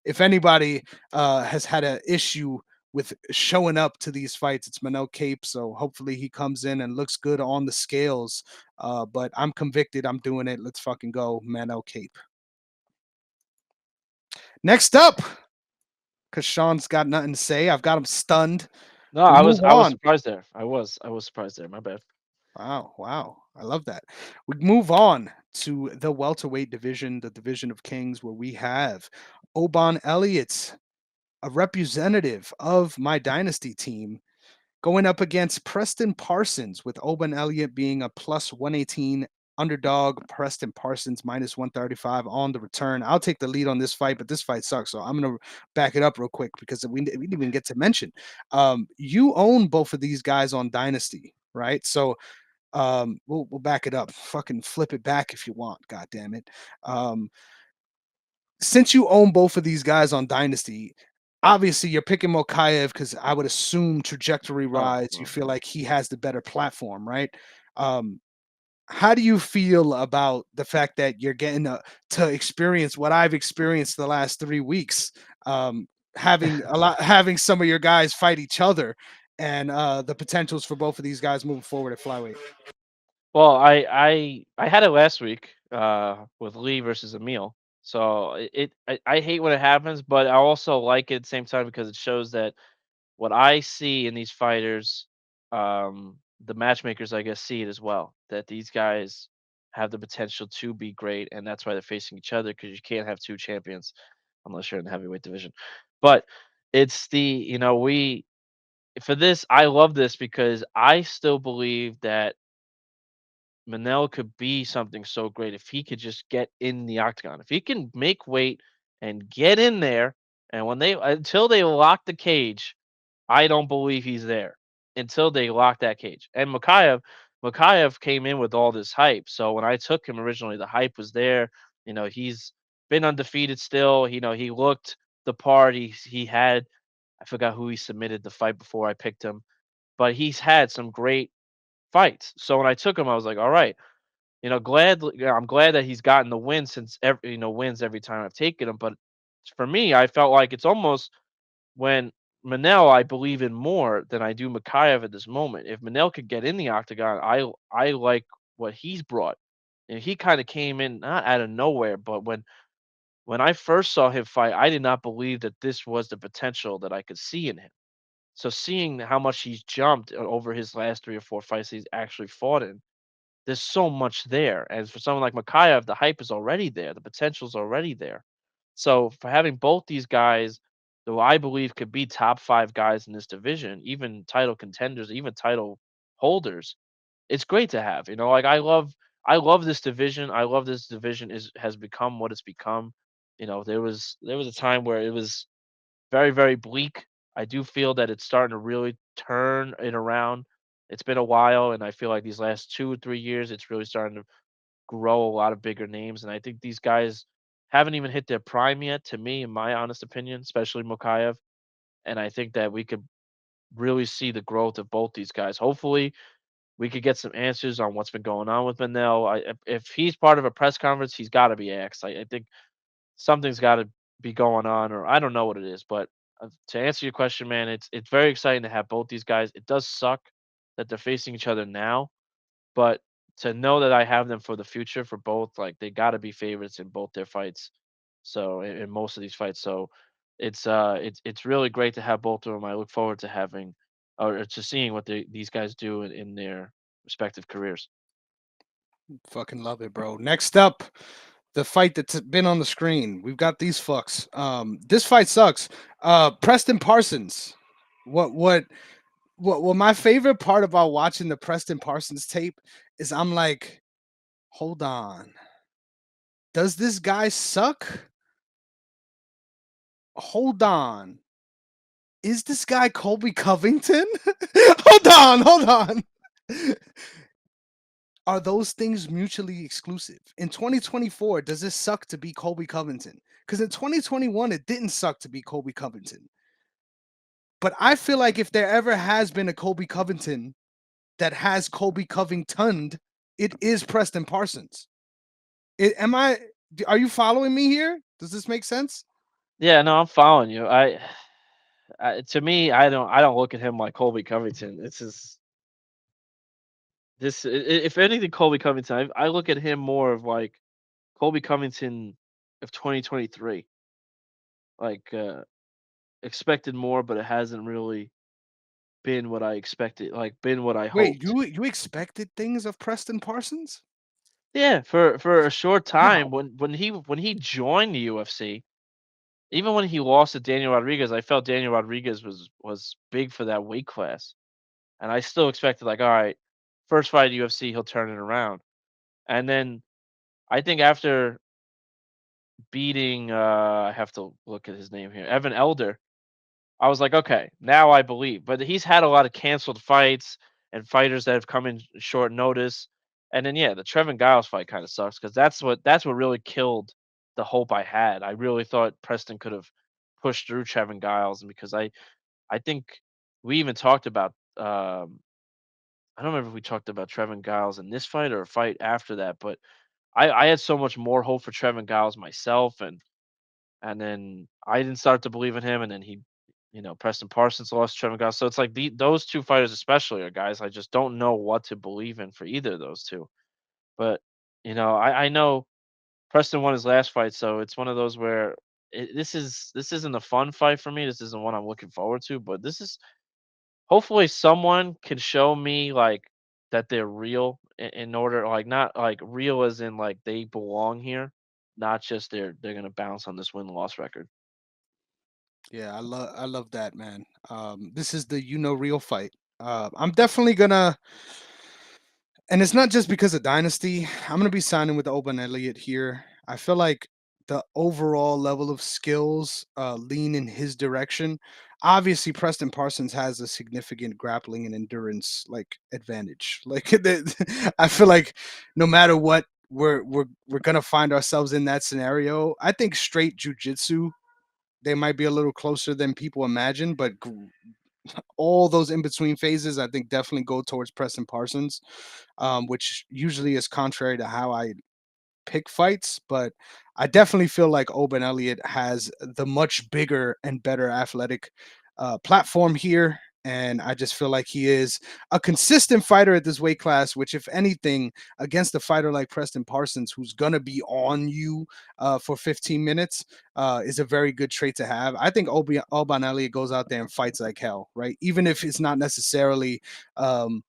if anybody has had an issue with showing up to these fights. It's Manel Cape, so hopefully he comes in and looks good on the scales. But I'm convicted. I'm doing it. Let's fucking go, Manel Cape. Next up, because Sean's got nothing to say. I've got him stunned. No, We move I was on. surprised there. I was surprised there. My bad. Wow, wow. I love that. We move on to the welterweight division, the division of kings, where we have Oban Elliot, a representative of my dynasty team, going up against Preston Parsons, with Oban Elliot being a plus 118 underdog. Preston Parsons minus 135 on the return. I'll take the lead on this fight, but this fight sucks. So I'm going to back it up real quick because we didn't even get to mention. You own both of these guys on Dynasty, right? So we'll back it up. Fucking flip it back if you want. God damn it. Since you own both of these guys on Dynasty, obviously you're picking Mokaev because I would assume trajectory Oh, rise. You well. feel like he has the better platform, right? Um, how do you feel about the fact that you're getting to experience what I've experienced the last 3 weeks? Having some of your guys fight each other, and the potentials for both of these guys moving forward at flyweight. Well, I had it last week with Lee versus Emil. So I hate when it happens, but I also like it at the same time because it shows that what I see in these fighters, the matchmakers, I guess, see it as well. That these guys have the potential to be great, and that's why they're facing each other because you can't have two champions unless you're in the heavyweight division. But it's the we for this I love this because I still believe that Manel could be something so great if he could just get in the octagon. If he can make weight and get in there, and when they until they lock the cage, I don't believe he's there until they lock that cage. And Mokaev came in with all this hype. So when I took him originally, the hype was there. He's been undefeated still. He looked the part. He had I forgot who he submitted the fight before I picked him, but he's had some great fights. So when I took him, I was like, all right, I'm glad that he's gotten the win since wins every time I've taken him. But for me, I felt like it's almost when Manel I believe in more than I do Mokaev at this moment. If Manel could get in the octagon, I like what he's brought. And he kind of came in not out of nowhere, but when I first saw him fight, I did not believe that this was the potential that I could see in him. So seeing how much he's jumped over his last 3 or 4 fights he's actually fought in, there's so much there. And for someone like Mokaev, the hype is already there. The potential's already there. So for having both these guys, who I believe could be top 5 guys in this division, even title contenders, even title holders, it's great to have. Like I love this division. I love this division is has become what it's become. There was a time where it was very, very bleak. I do feel that it's starting to really turn it around. It's been a while, and I feel like these last 2 or 3 years, it's really starting to grow a lot of bigger names. And I think these guys haven't even hit their prime yet, to me, in my honest opinion, especially Mokaev. And I think that we could really see the growth of both these guys. Hopefully, we could get some answers on what's been going on with Manel. If he's part of a press conference, he's got to be asked. I think something's got to be going on, or I don't know what it is. But to answer your question, man, it's very exciting to have both these guys. It does suck that they're facing each other now, but to know that I have them for the future for both, like they got to be favorites in both their fights. So in most of these fights, so it's really great to have both of them. I look forward to having or to seeing what these guys do in their respective careers. Fucking love it, bro. Next up, the fight that's been on the screen. We've got these fucks. This fight sucks. Preston Parsons. What what what my favorite part about watching the Preston Parsons tape is I'm like, Hold on. Does this guy suck? Hold on. Is this guy Colby Covington? Hold on. Are those things mutually exclusive? In 2024, does it suck to be Colby Covington? Because in 2021, it didn't suck to be Colby Covington. But I feel like if there ever has been a Colby Covington that has Colby Covingtoned, it is Preston Parsons. Am I? Are you following me here? Does this make sense? Yeah, no, I'm following you. To me, I don't look at him like Colby Covington. If anything, Colby Covington. I look at him more of like Colby Covington of 2023. Like expected more, but it hasn't really been what I expected. Like been what I Wait, hoped. you expected things of Preston Parsons? Yeah, for a short How? time when he joined the UFC, even when he lost to Daniel Rodriguez, I felt Daniel Rodriguez was big for that weight class. And I still expected like, all right, first fight at UFC, he'll turn it around. And then I think after beating I have to look at his name here, Evan Elder, I was like, okay, now I believe. But he's had a lot of canceled fights and fighters that have come in short notice. And then yeah, the Trevin Giles fight kind of sucks because that's what really killed the hope I had. I really thought Preston could have pushed through Trevin Giles, and because I think we even talked about I don't remember if we talked about Trevin Giles in this fight or a fight after that, but I had so much more hope for Trevin Giles myself, and then I didn't start to believe in him, and then Preston Parsons lost to Trevin Giles, so it's like those two fighters especially are guys I just don't know what to believe in for either of those two. But I know Preston won his last fight, so it's one of those where this isn't a fun fight for me. This isn't one I'm looking forward to, but this is hopefully someone can show me like that they're real in order like not like real as in like they belong here, not just they're gonna bounce on this win-loss record. Yeah, I love that, man. This is the real fight. I'm definitely gonna, and it's not just because of Dynasty. I'm gonna be signing with Oban Elliot here. I feel like the overall level of skills lean in his direction. Obviously, Preston Parsons has a significant grappling and endurance like advantage. Like I feel like no matter what, we're gonna find ourselves in that scenario. I think straight jujitsu they might be a little closer than people imagine, but all those in between phases, I think, definitely go towards Preston Parsons, which usually is contrary to how I pick fights. But I definitely feel like Oban Elliott has the much bigger and better athletic platform here. And I just feel like he is a consistent fighter at this weight class, which, if anything, against a fighter like Preston Parsons, who's going to be on you for 15 minutes, is a very good trait to have. I think Oban Elliott goes out there and fights like hell, right? Even if it's not necessarily um,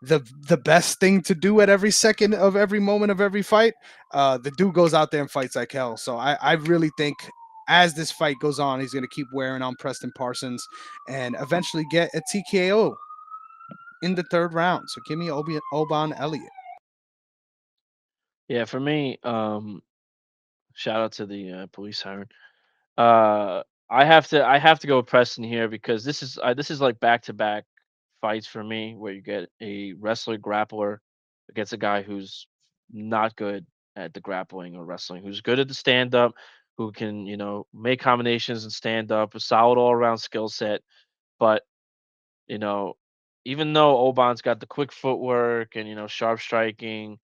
the best thing to do at every second of every moment of every fight. The dude goes out there and fights like hell. So I really think as this fight goes on, he's going to keep wearing on Preston Parsons and eventually get a TKO in the third round. So give me Oban Elliott. Yeah, for me, shout out to the police siren. uh I have to go with Preston here because this is like back to back fights for me where you get a wrestler grappler against a guy who's not good at the grappling or wrestling, who's good at the stand up, who can, make combinations and stand up, a solid all around skill set. But, you know, even though Oban's got the quick footwork and, sharp striking,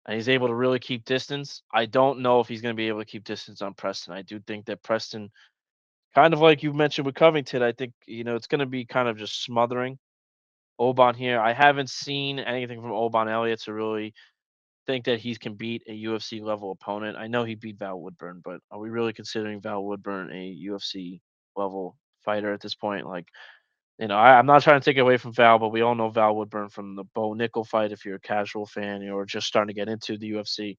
and he's able to really keep distance, I don't know if he's going to be able to keep distance on Preston. I do think that Preston, kind of like you mentioned with Covington, I think, it's going to be kind of just smothering Oban here. I haven't seen anything from Oban Elliott to really think that he can beat a UFC level opponent. I know he beat Val Woodburn, but are we really considering Val Woodburn a UFC level fighter at this point? Like, I'm not trying to take it away from Val, but we all know Val Woodburn from the Bo Nickel fight. If you're a casual fan, or just starting to get into the UFC,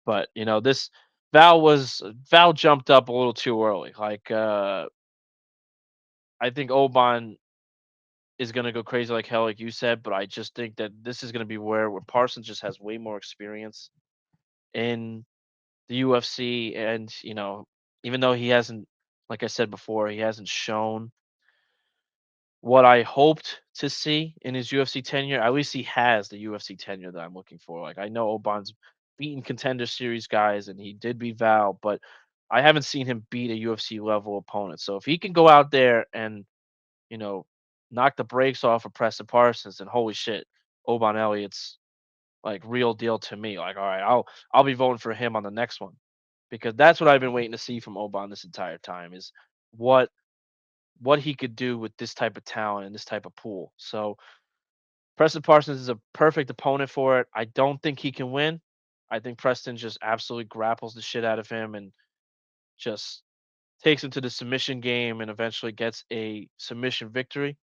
but this Val jumped up a little too early. Like, I think Oban. is gonna go crazy like hell, like you said, but I just think that this is gonna be where Parsons just has way more experience in the UFC, and even though he hasn't, like I said before, he hasn't shown what I hoped to see in his UFC tenure. At least he has the UFC tenure that I'm looking for. Like I know Oban's beaten contender series guys, and he did beat Val, but I haven't seen him beat a UFC level opponent. So if he can go out there and you know knock the brakes off of Preston Parsons, and holy shit, Oban Elliott's like real deal to me. Like all right, I'll be voting for him on the next one because that's what I've been waiting to see from Oban this entire time is what what he could do with this type of talent and this type of pool. So Preston Parsons is a perfect opponent for it. I don't think he can win. I think Preston just absolutely grapples the shit out of him and just takes him to the submission game and eventually gets a submission victory.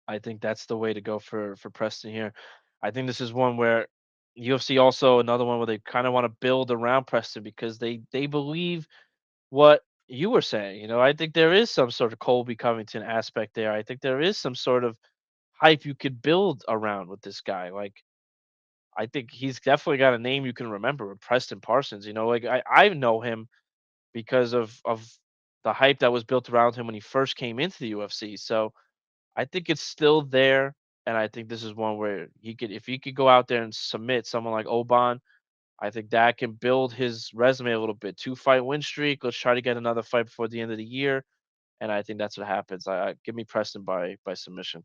I think that's the way to go for Preston here. I think this is one where UFC also another one where they kind of want to build around Preston because they believe what you were saying. I think there is some sort of Colby Covington aspect there. I think there is some sort of hype you could build around with this guy. Like I think he's definitely got a name you can remember with Preston Parsons. Like I know him because of the hype that was built around him when he first came into the UFC. So I think it's still there. And I think this is one where he could, if he could go out there and submit someone like Oban, I think that can build his resume a little bit. 2-fight win streak. Let's try to get another fight before the end of the year, and I think that's what happens. I give me Preston by submission.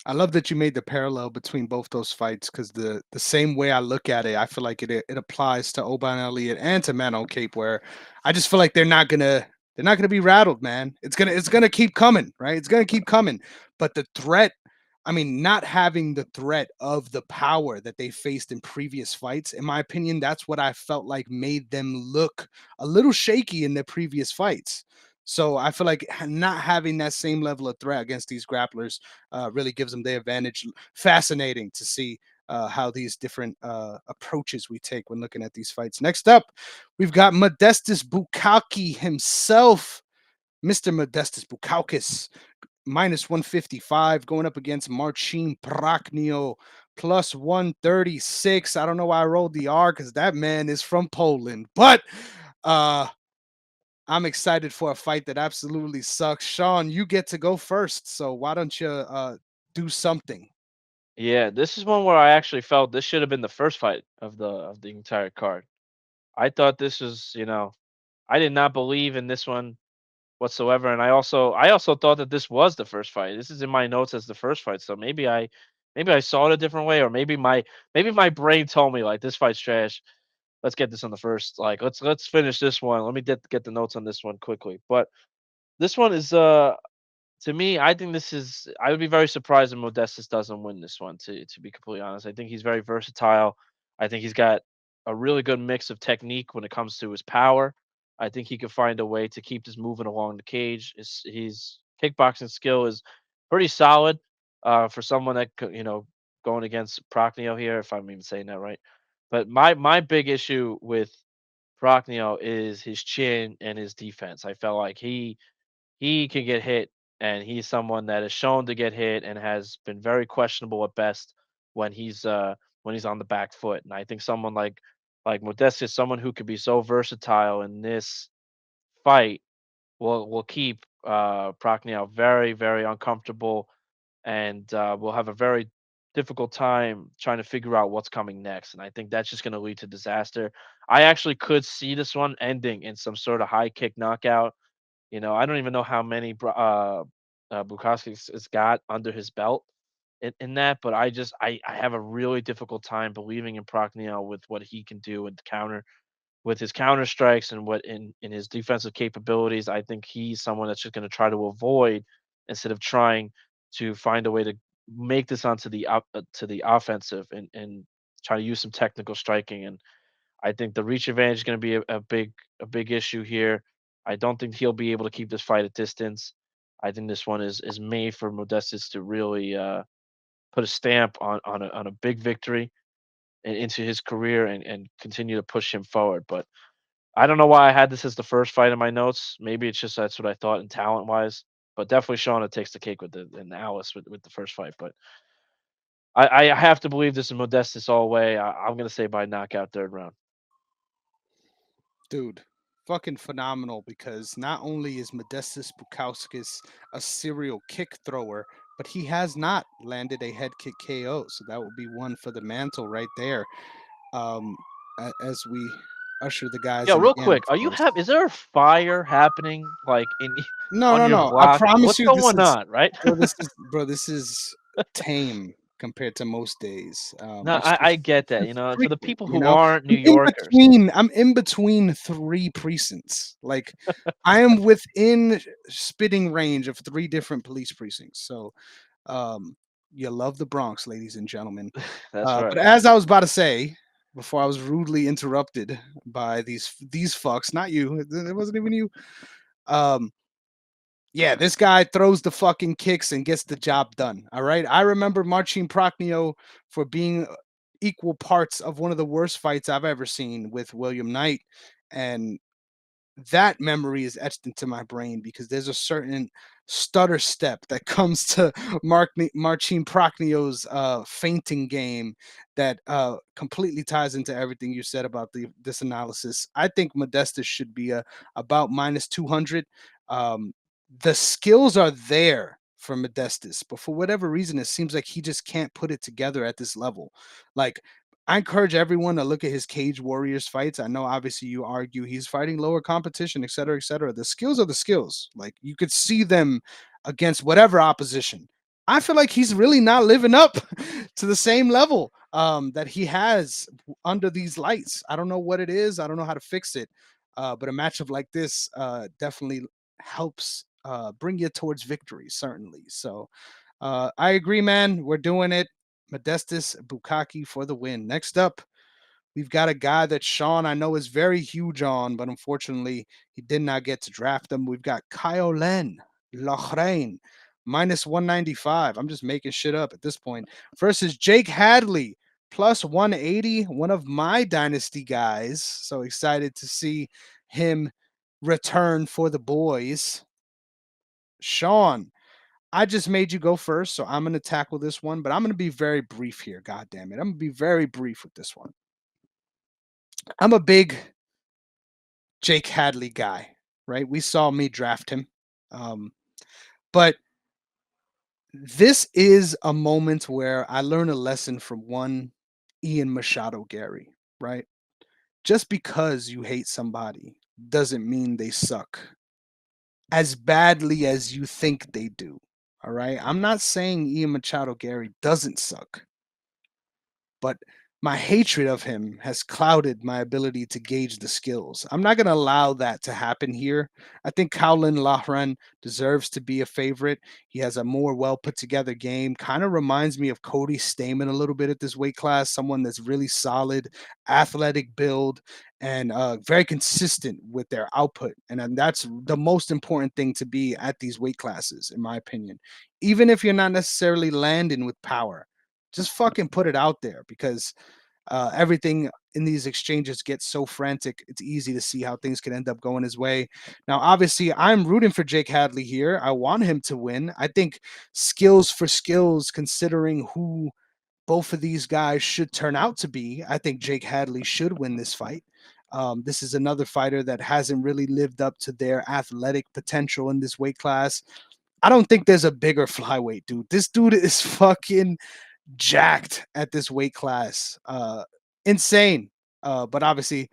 I love that you made the parallel between both those fights because the same way I look at it, I feel like it applies to Oban Elliott and to Manel Cape, where I just feel like they're not gonna be rattled, man. It's gonna keep coming, right? It's gonna keep coming. But the threat, I mean, not having the threat of the power that they faced in previous fights, in my opinion, that's what I felt like made them look a little shaky in their previous fights. So I feel like not having that same level of threat against these grapplers really gives them the advantage. Fascinating to see how these different approaches we take when looking at these fights. Next up, we've got Modestas Bukowski himself, Mr. Modestas Bukauskas, minus 155, going up against Marcin Prachnio, plus 136. I don't know why I rolled the R because that man is from Poland, but uh, I'm excited for a fight that absolutely sucks. Sean, you get to go first. So why don't you do something? Yeah, this is one where I actually felt this should have been the first fight of the entire card. I thought this was, I did not believe in this one whatsoever, and I also thought that this was the first fight. This is in my notes as the first fight, so maybe I saw it a different way, or maybe my brain told me like this fight's trash. Let's get this on the first. Like let's finish this one. Let me get the notes on this one quickly. But this one is to me, I think this is. I would be very surprised if Modestas doesn't win this one. To be completely honest, I think he's very versatile. I think he's got a really good mix of technique when it comes to his power. I think he could find a way to keep this moving along the cage. His kickboxing skill is pretty solid for someone that going against Prachnio here, if I'm even saying that right. But my big issue with Prachnio is his chin and his defense. I felt like he can get hit, and he's someone that is shown to get hit and has been very questionable at best when he's on the back foot. And I think someone like Modestas is someone who could be so versatile in this fight will keep Prachnio very very uncomfortable, and will have a very difficult time trying to figure out what's coming next. And I think that's just going to lead to disaster. I actually could see this one ending in some sort of high kick knockout. I don't even know how many Bukauskas has got under his belt in that, but I have a really difficult time believing in Prachnio with what he can do with the counter, with his counter strikes and what in his defensive capabilities. I think he's someone that's just going to try to avoid instead of trying to find a way to make this onto to the offensive and try to use some technical striking. And I think the reach advantage is going to be a big issue here. I don't think he'll be able to keep this fight at distance. I think this one is made for Modestas to really put a stamp on a big victory and into his career and continue to push him forward. But I don't know why I had this as the first fight in my notes. Maybe it's just that's what I thought in talent wise. but definitely Shauna takes the cake with and Alice with the first fight. But I have to believe this is Modestas all the way. I'm gonna say by knockout third round. Dude, fucking phenomenal because not only is Modestas Bukauskas a serial kick thrower, but he has not landed a head kick KO. So that would be one for the mantle right there. Um, as we usher the guys Yo, in real again, quick, of are you course. have? Is there a fire happening like in No, on no, your no. I block? promise What's you, this going is, on? Right? this is tame compared to most days. No, I get It's that. just For the frequent, people you who know. aren't New I'm in Yorkers, between. I'm in between three precincts. Like, I am within spitting range of three different police precincts. So, um, you love the Bronx, ladies and gentlemen. that's But right. as I was about to say, before I was rudely interrupted by these fucks, not you. It wasn't even you. Um, yeah, this guy throws the fucking kicks and gets the job done. All right. I remember Marchin Prachnio for being equal parts of one of the worst fights I've ever seen with William Knight. And that memory is etched into my brain because there's a certain stutter step that comes to Marcin Prachnio's fainting game that completely ties into everything you said about this analysis. I think Modestas should be about minus 200. Um, the skills are there for Modestas, but for whatever reason, it seems like he just can't put it together at this level. Like, I encourage everyone to look at his Cage Warriors fights. I know obviously you argue he's fighting lower competition, et cetera, et cetera. The skills are the skills. Like, you could see them against whatever opposition. I feel like he's really not living up to the same level that he has under these lights. I don't know what it is. I don't know how to fix it. But a matchup like this definitely helps bring you towards victory, certainly. So I agree, man. We're doing it. Modestas Bukaki for the win. Next up, we've got a guy that Sean I know is very huge on, but unfortunately he did not get to draft him. We've got Caolan Loughran minus 195. I'm just making shit up at this point. Versus Jake Hadley plus 180, one of my dynasty guys. So excited to see him return for the boys. Sean, I just made you go first, so I'm going to tackle this one, but I'm going to be very brief here. God damn it. I'm going to be very brief with this one. I'm a big Jake Hadley guy, right? We saw me draft him. Um, but this is a moment where I learn a lesson from one Ian Machado Gary, right? Just because you hate somebody doesn't mean they suck as badly as you think they do. All right. I'm not saying Ian Machado Gary doesn't suck, but my hatred of him has clouded my ability to gauge the skills. I'm not going to allow that to happen here. I think Caolan Loughran deserves to be a favorite. He has a more well put together game. Kind of reminds me of Cody Stamen a little bit at this weight class. Someone that's really solid, athletic build, and very consistent with their output. And that's the most important thing to be at these weight classes, in my opinion. Even if you're not necessarily landing with power, just fucking put it out there because everything in these exchanges gets so frantic. It's easy to see how things can end up going his way. Now, obviously, I'm rooting for Jake Hadley here. I want him to win. I think skills for skills, considering who both of these guys should turn out to be, I think Jake Hadley should win this fight. This is another fighter that hasn't really lived up to their athletic potential in this weight class. I don't think there's a bigger flyweight, dude. This dude is fucking jacked at this weight class. Insane. But obviously,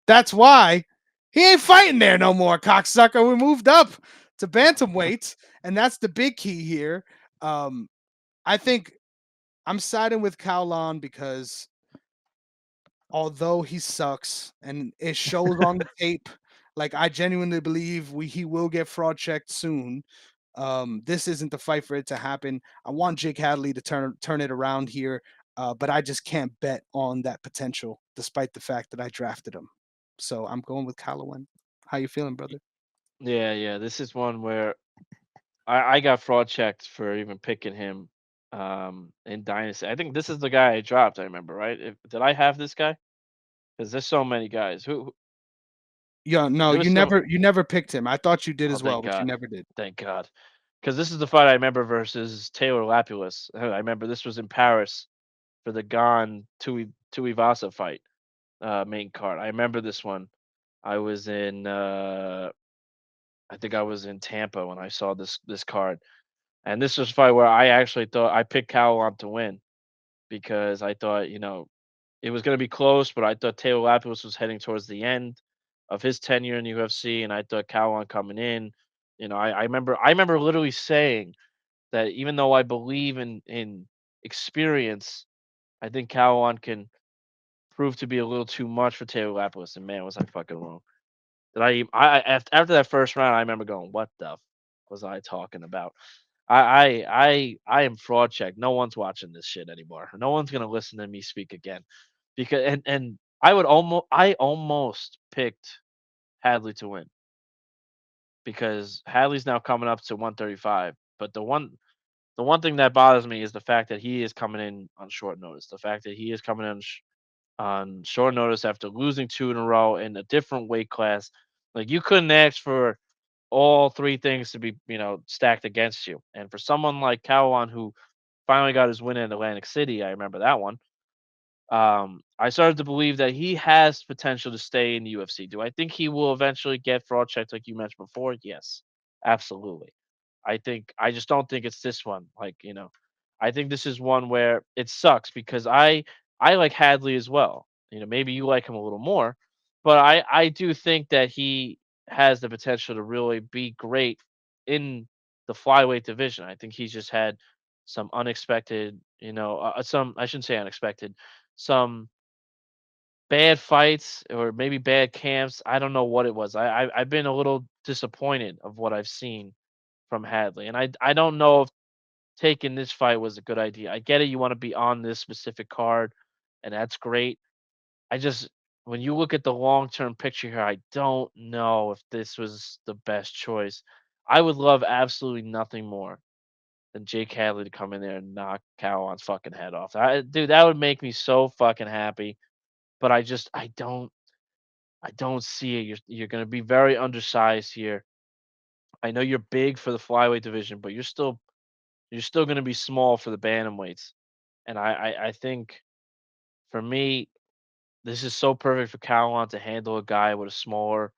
that's why he ain't fighting there no more, cocksucker. We moved up to bantamweight, and that's the big key here. I think I'm siding with Caolan because although he sucks and it shows on the tape, like I genuinely believe he will get fraud checked soon. This isn't the fight for it to happen. I want Jake Hadley to turn it around here, but I just can't bet on that potential, despite the fact that I drafted him. So I'm going with Callahan. How you feeling, brother? Yeah, yeah. This is one where I got fraud checked for even picking him in Dynasty. I think this is the guy I dropped. I remember, right? Did I have this guy? Because there's so many guys. Yeah, no, There was some. you never picked him. I thought you did Oh, as well, thank but you God, never did. thank God. because this is the fight I remember versus Taylor Lapulus. I remember this was in Paris for the Gon Tuivasa fight, main card. I remember this one. I was in, I think I was in Tampa when I saw this card, and this was a fight where I actually thought I picked Caolan to win because I thought, it was going to be close, but I thought Taylor Lapis was heading towards the end of his tenure in the UFC, and I thought Caolan coming in. I remember literally saying that even though I believe in experience, I think Caolan can prove to be a little too much for Taylor Lapis. And man, was I fucking wrong. That after that first round, I remember going, "What the was I talking about?" I am fraud checked. No one's watching this shit anymore. No one's gonna listen to me speak again, because and I almost picked Hadley to win because Hadley's now coming up to 135. But the one thing that bothers me is the fact that he is coming in on short notice. The fact that he is coming in on short notice after losing two in a row in a different weight class. Like you couldn't ask for all three things to be, stacked against you. And for someone like Caolan who finally got his win in Atlantic City, I remember that one. I started to believe that he has potential to stay in the UFC. Do I think he will eventually get fraud checked like you mentioned before? Yes, absolutely. I just don't think it's this one. Like, I think this is one where it sucks because I like Hadley as well. Maybe you like him a little more, but I do think that he has the potential to really be great in the flyweight division. I think he's just had some unexpected, some I shouldn't say unexpected, some bad fights or maybe bad camps. I don't know what it was. I've been a little disappointed of what I've seen from Hadley, and I don't know if taking this fight was a good idea. I get it. You want to be on this specific card, and that's great. I just when you look at the long term picture here, I don't know if this was the best choice. I would love absolutely nothing more than Jake Hadley to come in there and knock Cowan's fucking head off. Dude, that would make me so fucking happy. But I don't see it. You're going to be very undersized here. I know you're big for the flyweight division, but you're still going to be small for the bantamweights. And I think for me, this is so perfect for Caolan to handle a guy with a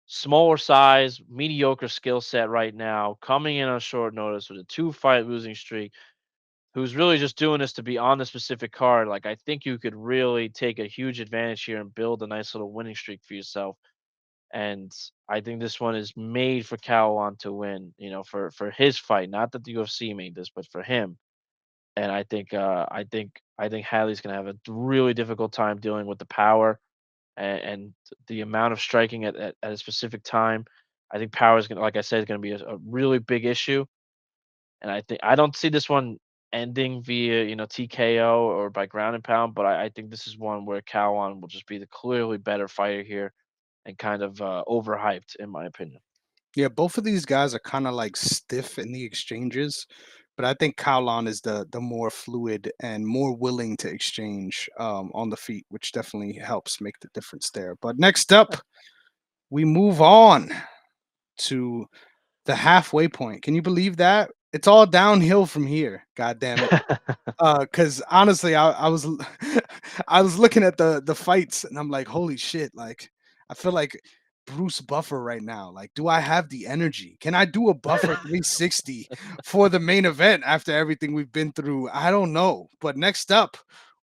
smaller size, mediocre skill set right now, coming in on short notice with a two-fight losing streak, who's really just doing this to be on the specific card. Like I think you could really take a huge advantage here and build a nice little winning streak for yourself. And I think this one is made for Caolan to win, for his fight. Not that the UFC made this, but for him. And I think Hadley's gonna have a really difficult time dealing with the power and the amount of striking at a specific time. I think power is gonna, like I said, is gonna be a really big issue. And I don't see this one ending via TKO or by ground and pound, but I think this is one where Caolan will just be the clearly better fighter here and kind of overhyped in my opinion. Yeah, both of these guys are kind of like stiff in the exchanges, but I think Kowlon is the more fluid and more willing to exchange on the feet, which definitely helps make the difference there. But next up, we move on to the halfway point. Can you believe that? It's all downhill from here. God damn it. Cause honestly, I was I was looking at the fights and I'm like, holy shit, like I feel like Bruce Buffer right now. Like, do I have the energy? Can I do a Buffer 360 for the main event after everything we've been through? I don't know. But next up,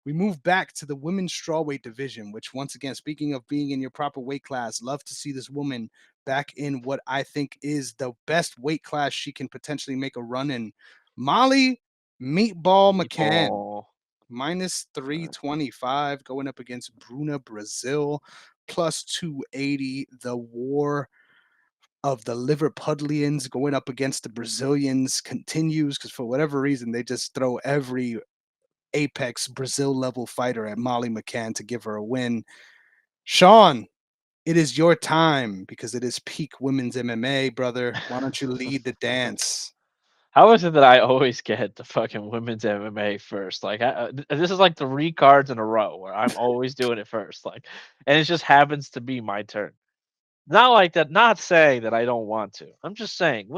we move back to the women's strawweight division, which once again, speaking of being in your proper weight class, love to see this woman back in what I think is the best weight class she can potentially make a run in. Molly Meatball Mccann, Meatball. minus Uh, 325, going up against Bruna, Brazil, plus 280. The war of the Liverpudlians going up against the Brazilians continues because for whatever reason, they just throw every apex Brazil level fighter at Molly McCann to give her a win. Sean, it is your time because it is peak women's MMA, brother. Why don't you lead the dance? How is it that I always get the fucking women's MMA first? Like, this is like 3 cards in a row where I'm always doing it first. Like, and it just happens to be my turn. Not like that. Not saying that I don't want to. I'm just saying.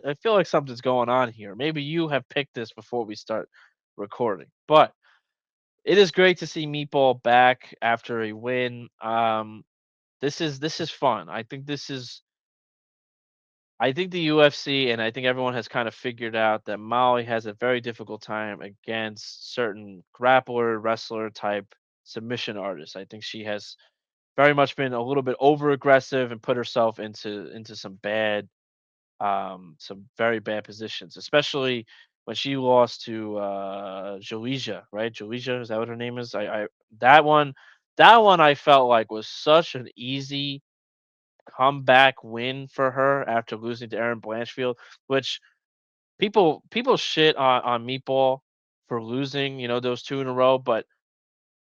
I feel like something's going on here. Maybe you have picked this before we start recording, but it is great to see Meatball back after a win. This is fun. I think the UFC and I think everyone has kind of figured out that Molly has a very difficult time against certain grappler, wrestler type submission artists. I think she has very much been a little bit over aggressive and put herself into some very bad positions, especially when she lost to Jalija, right? Jalija, is that what her name is? I that one that one I felt like was such an easy comeback win for her after losing to Erin Blanchfield, which people shit on Meatball for losing, those two in a row, but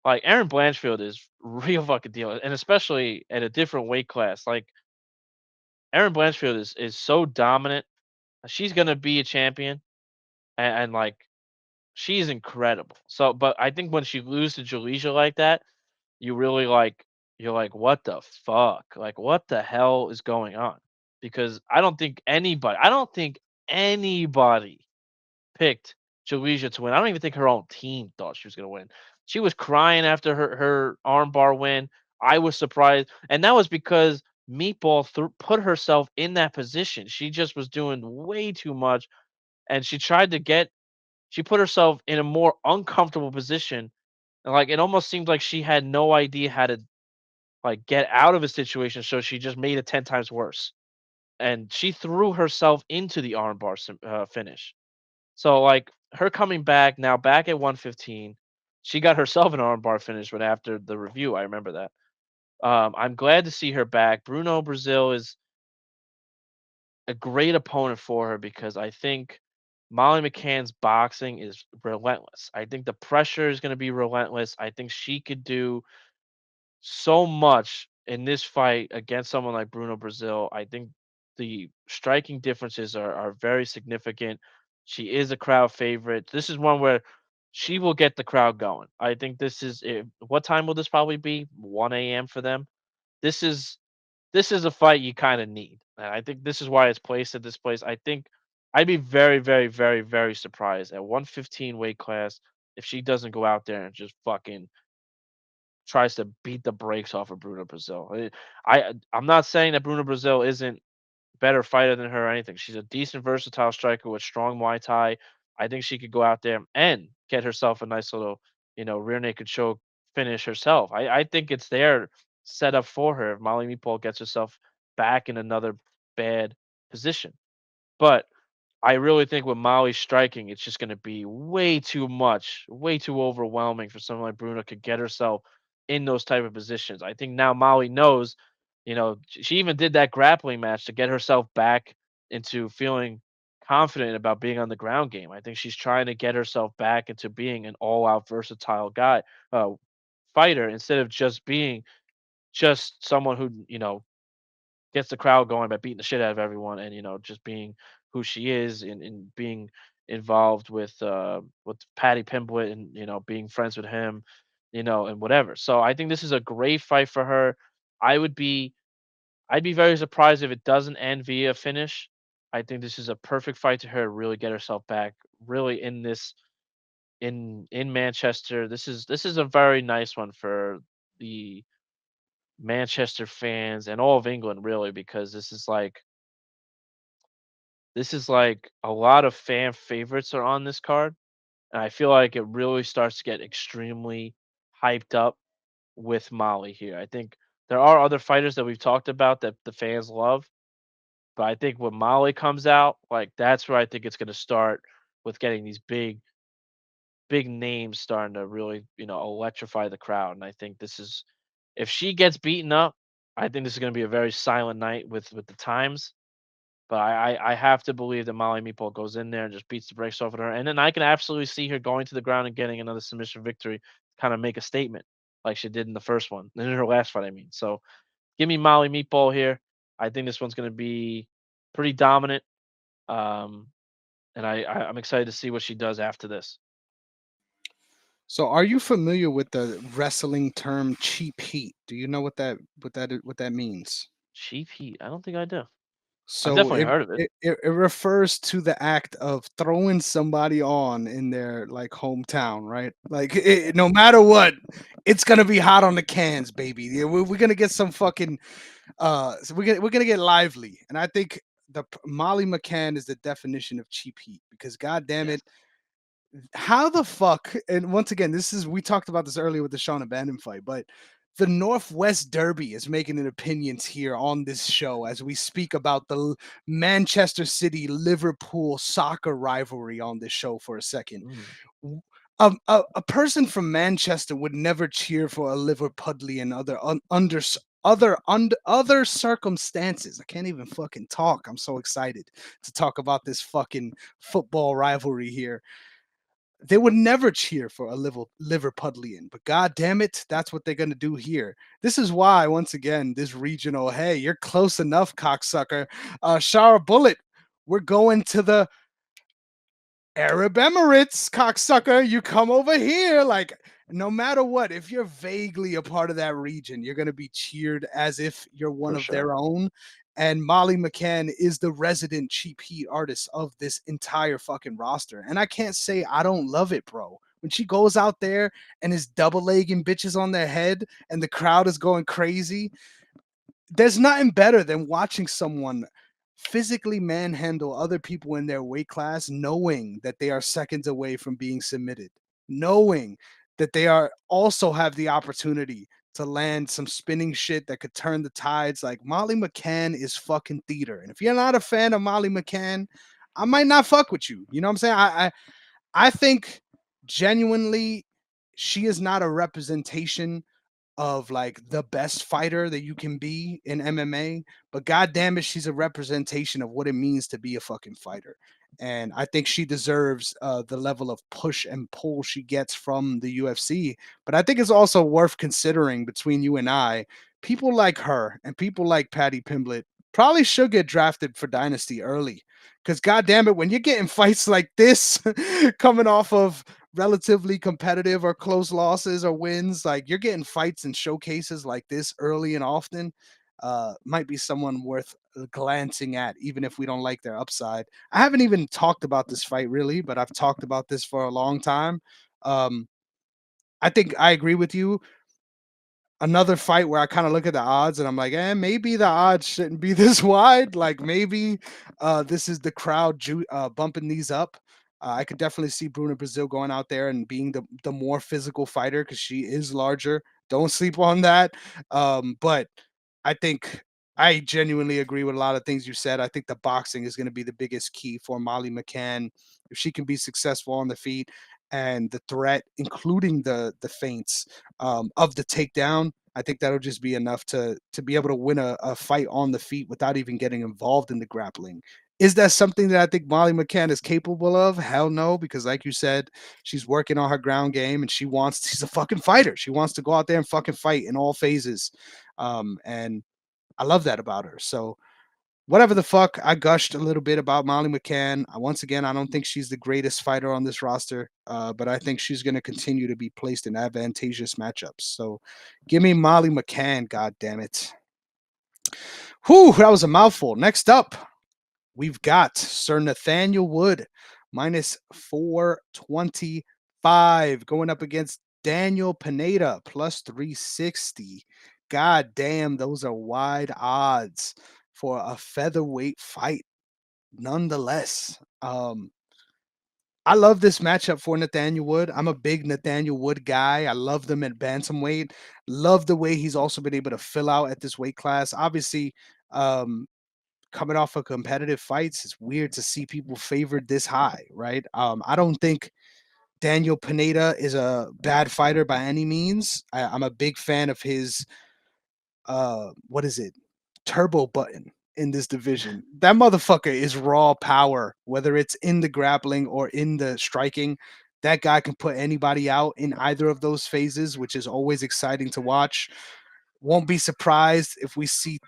like Erin Blanchfield is real fucking deal, and especially at a different weight class. Like Erin Blanchfield is so dominant. She's gonna be a champion, and like she's incredible. So, but I think when she loses to Jaleesa like that, you really like you're like, what the fuck? Like, what the hell is going on? Because I don't think anybody picked Jaleesa to win. I don't even think her own team thought she was gonna win. She was crying after her armbar win. I was surprised, and that was because Meatball put herself in that position. She just was doing way too much, and she put herself in a more uncomfortable position. And like it almost seemed like she had no idea how to like get out of a situation, so she just made it 10 times worse. And she threw herself into the armbar finish. So like her coming back now back at 115, she got herself an armbar finish, but after the review, I remember that. I'm glad to see her back. Bruno Brazil is a great opponent for her because I think Molly McCann's boxing is relentless. I think the pressure is going to be relentless. I think she could do so much in this fight against someone like Bruno Brazil. I think the striking differences are very significant. She is a crowd favorite. This is one where she will get the crowd going. I think what time will this probably be? 1 a.m. for them. This is this is a fight you kind of need. And I think this is why it's placed at this place. I think I'd be very, very, very, very surprised at 115 weight class if she doesn't go out there and just fucking tries to beat the brakes off of Bruno Brazil. I'm not saying that Bruno Brazil isn't better fighter than her or anything. She's a decent versatile striker with strong Muay Thai. I think she could go out there and get herself a nice little, rear naked choke finish herself. I think it's there set up for her if Molly Meatball gets herself back in another bad position. But I really think with Molly striking, it's just going to be way too much, way too overwhelming for someone like Bruna could get herself in those type of positions. I think now Molly knows, she even did that grappling match to get herself back into feeling confident about being on the ground game. I think she's trying to get herself back into being an all-out versatile uh, fighter instead of just being just someone who, gets the crowd going by beating the shit out of everyone and just being who she is and being involved with Patty Pimblett and being friends with him, and whatever. So I think this is a great fight for her. I would be I'd be very surprised if it doesn't end via finish. I think this is a perfect fight to her to really get herself back really in this in Manchester. This is a very nice one for the Manchester fans and all of England really because this is like a lot of fan favorites are on this card, and I feel like it really starts to get extremely hyped up with Molly here. I think there are other fighters that we've talked about that the fans love, but I think when Molly comes out, like that's where I think it's going to start with getting these big names starting to really, electrify the crowd. And I think this is if she gets beaten up, I think this is going to be a very silent night with the times. But I have to believe that Molly Meatball goes in there and just beats the brakes off of her, and then I can absolutely see her going to the ground and getting another submission victory, kind of make a statement like she did in the first one, in her last fight. I mean, so give me Molly Meatball here. I think this one's going to be pretty dominant, um, and I'm excited to see what she does after this. So, are you familiar with the wrestling term "cheap heat"? Do you know what that means? Cheap heat. I don't think I do. I've So definitely it heard of it. it refers to the act of throwing somebody on in their like hometown, right? Like no matter what, it's gonna be hot on the cans, baby. Yeah, we're gonna get some fucking so we're gonna get lively, and I think Molly McCann is the definition of cheap heat because god damn Yes. it, how the fuck, and once again, this is, we talked about this earlier with the Shauna Bannon fight, but the Northwest Derby is making an opinions here on this show as we speak about the Manchester City Liverpool soccer rivalry on this show for a second. Mm, A person from Manchester would never cheer for a Liverpudlian other other circumstances. I can't even fucking talk. I'm so excited to talk about this fucking football rivalry here. They would never cheer for a Liverpudlian, but god damn it, that's what they're gonna do here. This is why, once again, this regional, hey, you're close enough, cocksucker. Shara Bullet, we're going to the Arab Emirates, cocksucker. You come over here. Like, no matter what, if you're vaguely a part of that region, you're going to be cheered as if you're one for of sure. their own. And Molly McCann is the resident cheap heat artist of this entire fucking roster. And I can't say I don't love it, bro. When she goes out there and is double legging bitches on their head and the crowd is going crazy, there's nothing better than watching someone physically manhandle other people in their weight class, knowing that they are seconds away from being submitted, knowing that they are also have the opportunity to land some spinning shit that could turn the tides. Like Molly McCann is fucking theater. And if you're not a fan of Molly McCann, I might not fuck with you. You know what I'm saying? I think genuinely she is not a representation of like the best fighter that you can be in MMA, but god damn it, she's a representation of what it means to be a fucking fighter. And I think she deserves the level of push and pull she gets from the UFC. But I think it's also worth considering between you and I, people like her and people like Patty Pimblett probably should get drafted for Dynasty early. Because god damn it, when you're getting fights like this coming off of relatively competitive or close losses or wins, like you're getting fights and showcases like this early and often, might be someone worth glancing at, even if we don't like their upside. I haven't even talked about this fight really, but I've talked about this for a long time. Um, I think I agree with you. Another fight where I kind of look at the odds and I'm like, maybe the odds shouldn't be this wide. Like maybe this is the crowd bumping these up. I could definitely see Bruna Brazil going out there and being the more physical fighter because she is larger. Don't sleep on that. But I think I genuinely agree with a lot of things you said. I think the boxing is going to be the biggest key for Molly McCann. If she can be successful on the feet and the threat, including the feints of the takedown, I think that'll just be enough to be able to win a fight on the feet without even getting involved in the grappling. Is that something that I think Molly McCann is capable of? Hell no, because like you said, she's working on her ground game and she's a fucking fighter. She wants to go out there and fucking fight in all phases. And I love that about her. So whatever the fuck, I gushed a little bit about Molly McCann. Once again, I don't think she's the greatest fighter on this roster, but I think she's going to continue to be placed in advantageous matchups. So give me Molly McCann, god damn it. Whew, that was a mouthful. Next up, we've got Sir Nathaniel Wood minus 425 going up against Daniel Pineda plus 360. God damn, those are wide odds for a featherweight fight. Nonetheless, I love this matchup for Nathaniel Wood. I'm a big Nathaniel Wood guy. I love them at bantamweight. Love the way he's also been able to fill out at this weight class. Obviously, um, coming off of competitive fights, it's weird to see people favored this high, right? I don't think Daniel Pineda is a bad fighter by any means. I'm a big fan of his what is it? Turbo button in this division. That motherfucker is raw power, whether it's in the grappling or in the striking. That guy can put anybody out in either of those phases, which is always exciting to watch. Won't be surprised if we see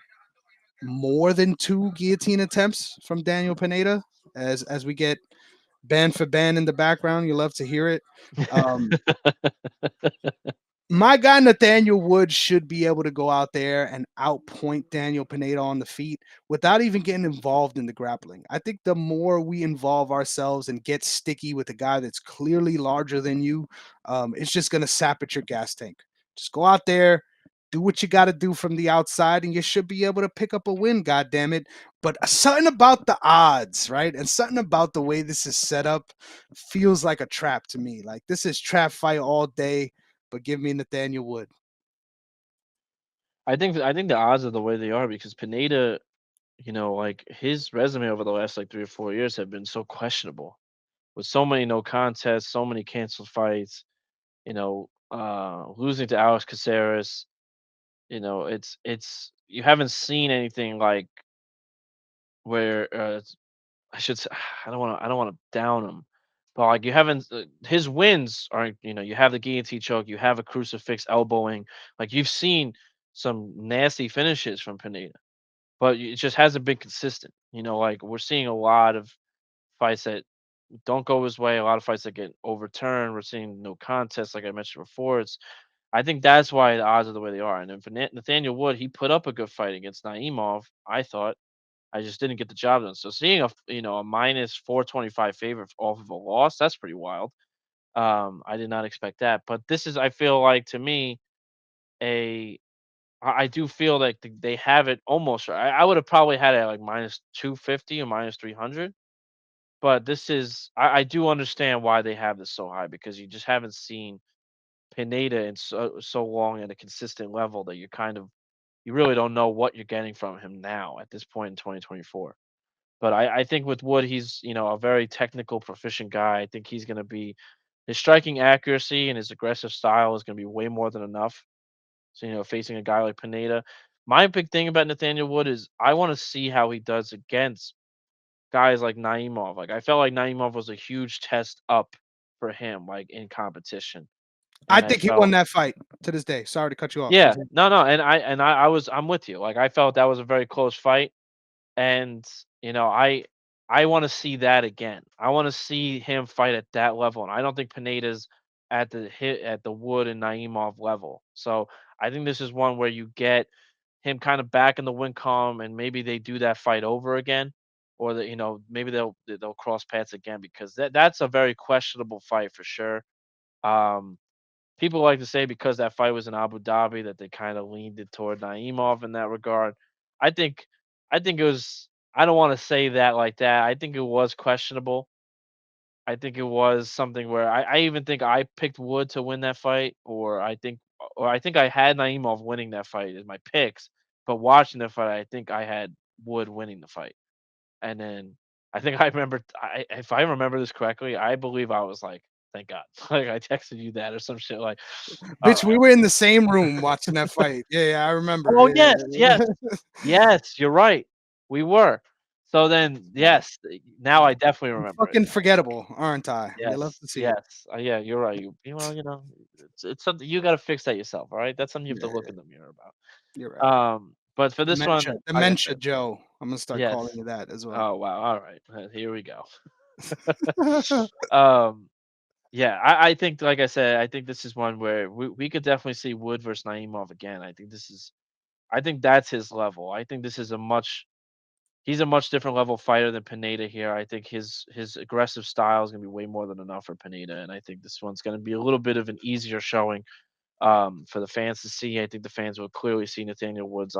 more than two guillotine attempts from Daniel Pineda as we get band for band in the background. You love to hear it. Um, My guy Nathaniel Wood should be able to go out there and outpoint Daniel Pineda on the feet without even getting involved in the grappling. I think the more we involve ourselves and get sticky with a guy that's clearly larger than you, it's just going to sap at your gas tank. Just go out there, do what you got to do from the outside, and you should be able to pick up a win. God damn it! But something about the odds, right, and something about the way this is set up feels like a trap to me. Like this is trap fight all day, but give me Nathaniel Wood. I think the odds are the way they are because Pineda, like his resume over the last like 3 or 4 years have been so questionable with so many no contests, so many canceled fights. Losing to Alex Caceres. It's you haven't seen anything like where I should say, I don't want to down him, but like you haven't his wins are you have the guillotine choke, you have a crucifix elbowing, like you've seen some nasty finishes from Pineda, but it just hasn't been consistent. Like we're seeing a lot of fights that don't go his way, a lot of fights that get overturned. We're seeing no contest, like I mentioned before. I think that's why the odds are the way they are. And then for Nathaniel Wood, he put up a good fight against Naimov. I thought I just didn't get the job done. So seeing a minus 425 favorite off of a loss, that's pretty wild. I did not expect that. But this is, I feel like, to me, a I do feel like they have it almost right. I would have probably had it at like minus 250 or minus 300. But I do understand why they have this so high because you just haven't seen Pineda in so long at a consistent level that you really don't know what you're getting from him now at this point in 2024. But I think with Wood, he's a very technical, proficient guy. I think he's going to be his striking accuracy and his aggressive style is going to be way more than enough. So facing a guy like Pineda, my big thing about Nathaniel Wood is I want to see how he does against guys like Naimov. Like I felt like Naimov was a huge test up for him, like in competition, I and I think he won felt that fight to this day. Sorry to cut you off. yeah, Continue. no, I'm with you. Like I felt that was a very close fight. And I want to see that again. I want to see him fight at that level, and I don't think Pineda's at the Wood and Naimov level. So I think this is one where you get him kind of back in the win column, and maybe they do that fight over again, or maybe they'll cross paths again because that's a very questionable fight for sure. Um, People like to say because that fight was in Abu Dhabi that they kind of leaned it toward Naimov in that regard. I think I think it was I don't want to say that like that. I think it was questionable. I think it was something where I even think I picked Wood to win that fight, or I think I had Naimov winning that fight as my picks. But watching the fight, I think I had Wood winning the fight. And then I think I remember, if I remember this correctly, I believe I was like, "Thank God!" Like I texted you that or some shit. Like, all Bitch, right. we were in the same room watching that fight. Yeah, yeah, I remember. Oh Yeah, yes, yes, yes. You're right. We were. So then, yeah. yes. Now I definitely I'm remember it. fucking forgettable, aren't I? You love Yes, to see it. yes. Yeah, you're right. Well, it's something you got to fix that yourself. All right, that's something you have to Yeah, look yeah, in the mirror about. you're right. But for this Dementia, one, like I dementia, said, Joe. I'm gonna start calling yes. you that as well. Oh wow. All right. Here we go. Um, Yeah, I think, like I said, I think this is one where we could definitely see Wood versus Naimov again. I think that's his level. I think this is he's a much different level fighter than Pineda here. I think his aggressive style is gonna be way more than enough for Pineda, and I think this one's gonna be a little bit of an easier showing for the fans to see. I think the fans will clearly see Nathaniel Woods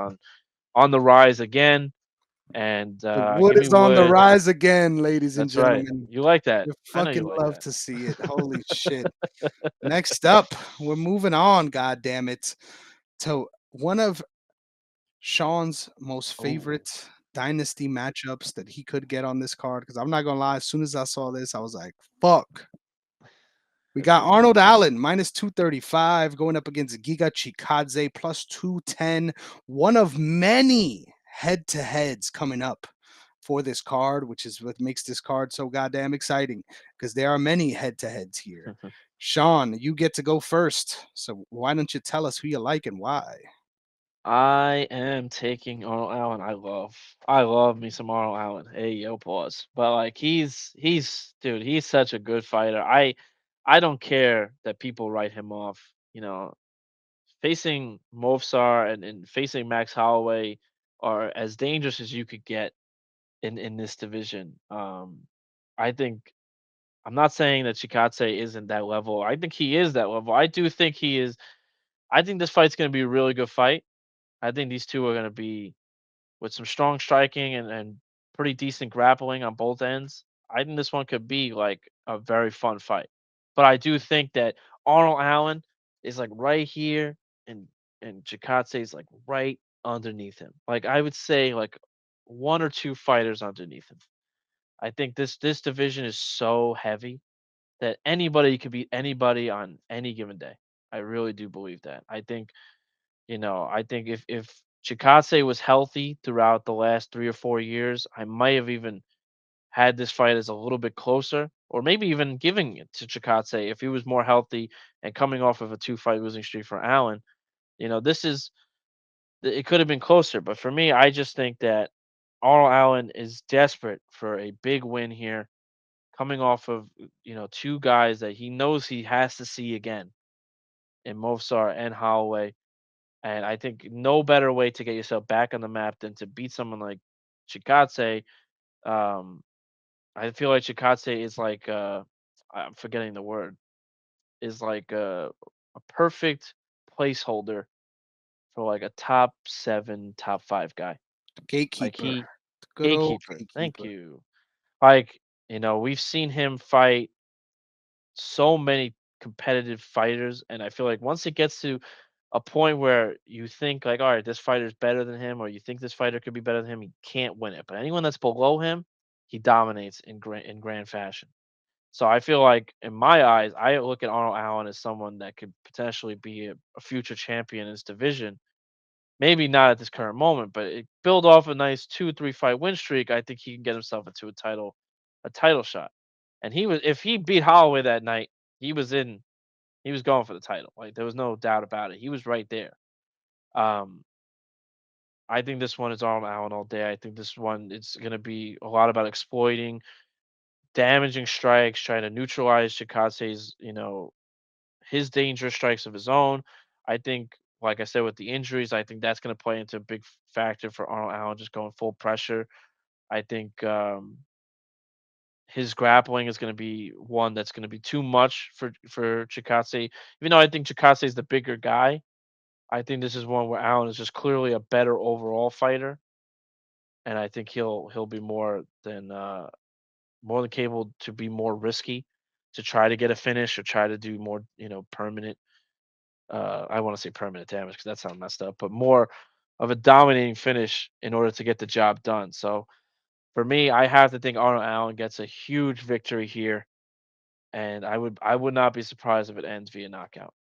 on the rise again, and The wood give me is on the Wood. rise again, ladies and That's right. gentlemen. You like that? You I know you fucking like love that. to see it. Holy shit. Next up, we're moving on, god damn it, to one of Sean's most Oh. favorite dynasty matchups that he could get on this card. Because I'm not gonna lie, as soon as I saw this, I was like, fuck. We Let's got see. Arnold Allen minus 235 going up against Giga Chikadze plus 210. One of many head to heads coming up for this card, which is what makes this card so goddamn exciting because there are many head to heads here. Sean, you get to go first. So why don't you tell us who you like and why? I am taking Arnold Allen. I love me some Arnold Allen. Hey, yo, pause. But like dude, he's such a good fighter. I don't care that people write him off. facing Movsar and facing Max Holloway are as dangerous as you could get in this division. I think I'm not saying that Chikadze isn't that level. I think he is that level. I do think he is. I think this fight's going to be a really good fight. I think these two are going to be with some strong striking and pretty decent grappling on both ends. I think this one could be like a very fun fight. But I do think that Arnold Allen is like right here and Chikadze is like right underneath him. Like I would say like one or two fighters underneath him. I think this division is so heavy that anybody could beat anybody on any given day. I really do believe that. I think if Chikadze was healthy throughout the last 3 or 4 years, I might have even had this fight as a little bit closer, or maybe even giving it to Chikadze if he was more healthy and coming off of a two-fight losing streak for Allen. This is it could have been closer, but for me, I just think that Arnold Allen is desperate for a big win here, coming off of two guys that he knows he has to see again in Movsar and Holloway. And I think no better way to get yourself back on the map than to beat someone like Chikadze. Um, I feel like Chikadze is like I'm forgetting the word, is like a perfect placeholder for like a top seven, top five guy. Like Gatekeeper. he Good old gatekeeper. Thank gatekeeper. you. Like, we've seen him fight so many competitive fighters, and I feel like once it gets to a point where you think like, all right, this fighter's better than him, or you think this fighter could be better than him, he can't win it. But anyone that's below him, he dominates in grand fashion. So I feel like, in my eyes, I look at Arnold Allen as someone that could potentially be a future champion in this division. Maybe not at this current moment, but build off a nice 2 3 fight win streak. I think he can get himself into a title shot. And if he beat Holloway that night, he was in. He was going for the title. Like there was no doubt about it. He was right there. Um, I think this one is Arnold Allen all day. I think this one it's going to be a lot about exploiting, damaging strikes, trying to neutralize Chikadze's, his dangerous strikes of his own. I think, like I said, with the injuries, I think that's going to play into a big factor for Arnold Allen just going full pressure. I think his grappling is going to be one that's going to be too much for Chikadze. Even though I think Chikadze is the bigger guy, I think this is one where Allen is just clearly a better overall fighter, and I think he'll be more than capable to be more risky to try to get a finish or try to do more, permanent. I want to say permanent damage because that sounds messed up, but more of a dominating finish in order to get the job done. So for me, I have to think Arnold Allen gets a huge victory here, and I would not be surprised if it ends via knockout.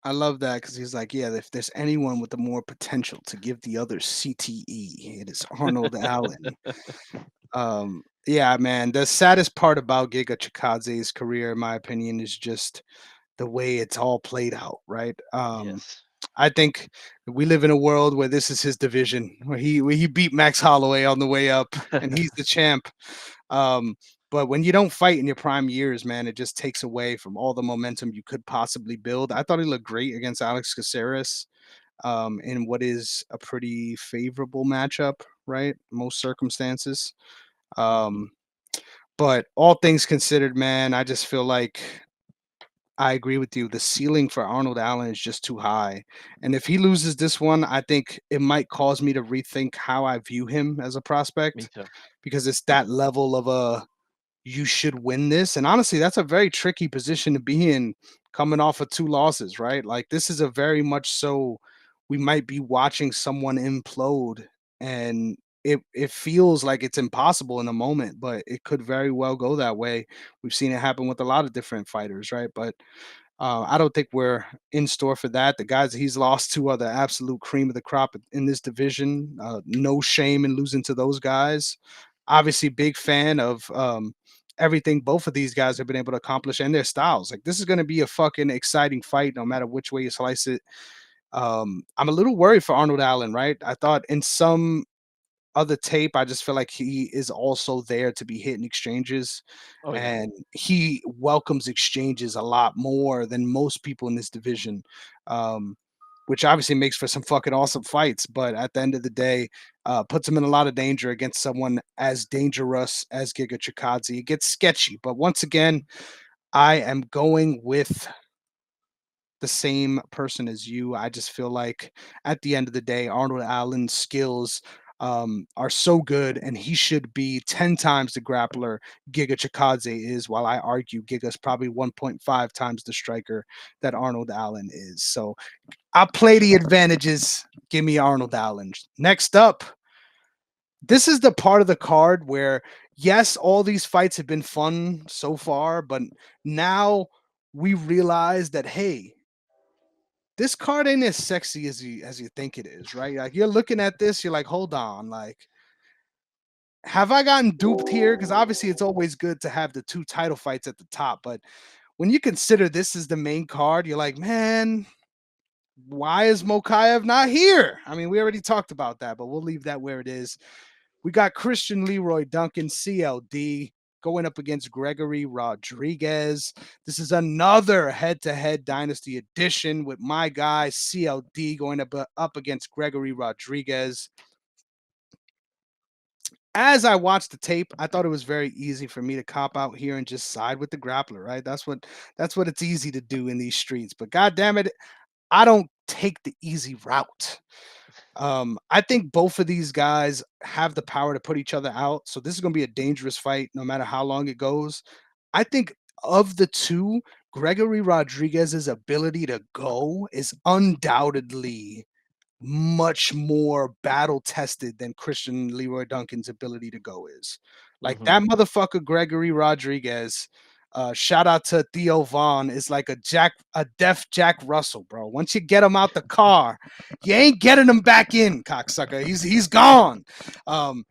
I love that because he's like, yeah, if there's anyone with the more potential to give the other CTE, it is Arnold Allen. Yeah, man. The saddest part about Giga Chikadze's career, in my opinion, is just the way it's all played out, right? Yes. I think we live in a world where this is his division, where he beat Max Holloway on the way up, and he's the champ. Um, but when you don't fight in your prime years, man, it just takes away from all the momentum you could possibly build. I thought he looked great against Alex Caceres in what is a pretty favorable matchup, right? Most circumstances. Mhm. Um, but all things considered, man, I just feel like I agree with you. The ceiling for Arnold Allen is just too high. And if he loses this one, I think it might cause me to rethink how I view him as a Me prospect too. because it's that level of a you should win this. And honestly, that's a very tricky position to be in coming off of two losses, right? Like this is a very much so we might be watching someone implode and it feels like it's impossible in the moment, but it could very well go that way. We've seen it happen with a lot of different fighters, right? But I don't think we're in store for that. The guys that he's lost to are the absolute cream of the crop in this division. No shame in losing to those guys. Obviously, big fan of everything both of these guys have been able to accomplish and their styles. Like this is going to be a fucking exciting fight, no matter which way you slice it. I'm a little worried for Arnold Allen, right? I thought in some other tape, I just feel like he is also there to be hitting exchanges, Oh yeah. and he welcomes exchanges a lot more than most people in this division, um, which obviously makes for some fucking awesome fights. But at the end of the day, puts him in a lot of danger against someone as dangerous as Giga Chikadze. It gets sketchy, but once again, I am going with the same person as you. I just feel like at the end of the day, Arnold Allen's skills are so good, and he should be 10 times the grappler Giga Chikadze is, while I argue Giga's probably 1.5 times the striker that Arnold Allen is. So I play the advantages. Give me Arnold Allen. Next up, this is the part of the card where, yes, all these fights have been fun so far, but now we realize that, hey, this card ain't as sexy as you think it is, right? Like you're looking at this, you're like, hold on, like, have I gotten duped here? Because obviously it's always good to have the two title fights at the top, but when you consider this as the main card, you're like, man, why is Mokaev not here? I mean, we already talked about that, but we'll leave that where it is. We got Christian Leroy Duncan, CLD, going up against Gregory Rodriguez. This is another head-to-head Dynasty edition with my guy CLD going up against Gregory Rodriguez. As I watched the tape, I thought it was very easy for me to cop out here and just side with the grappler, right? That's what it's easy to do in these streets. But god damn it, I don't take the easy route. I think both of these guys have the power to put each other out. So this is going to be a dangerous fight no matter how long it goes. I think of the two, Gregory Rodriguez's ability to go is undoubtedly much more battle tested than Christian Leroy Duncan's ability to go is. Like Hmm. that motherfucker Gregory Rodriguez. Shout out to Theo Vaughn is like a deaf Jack Russell, bro. Once you get him out the car, you ain't getting him back in, cocksucker. He's gone. Um,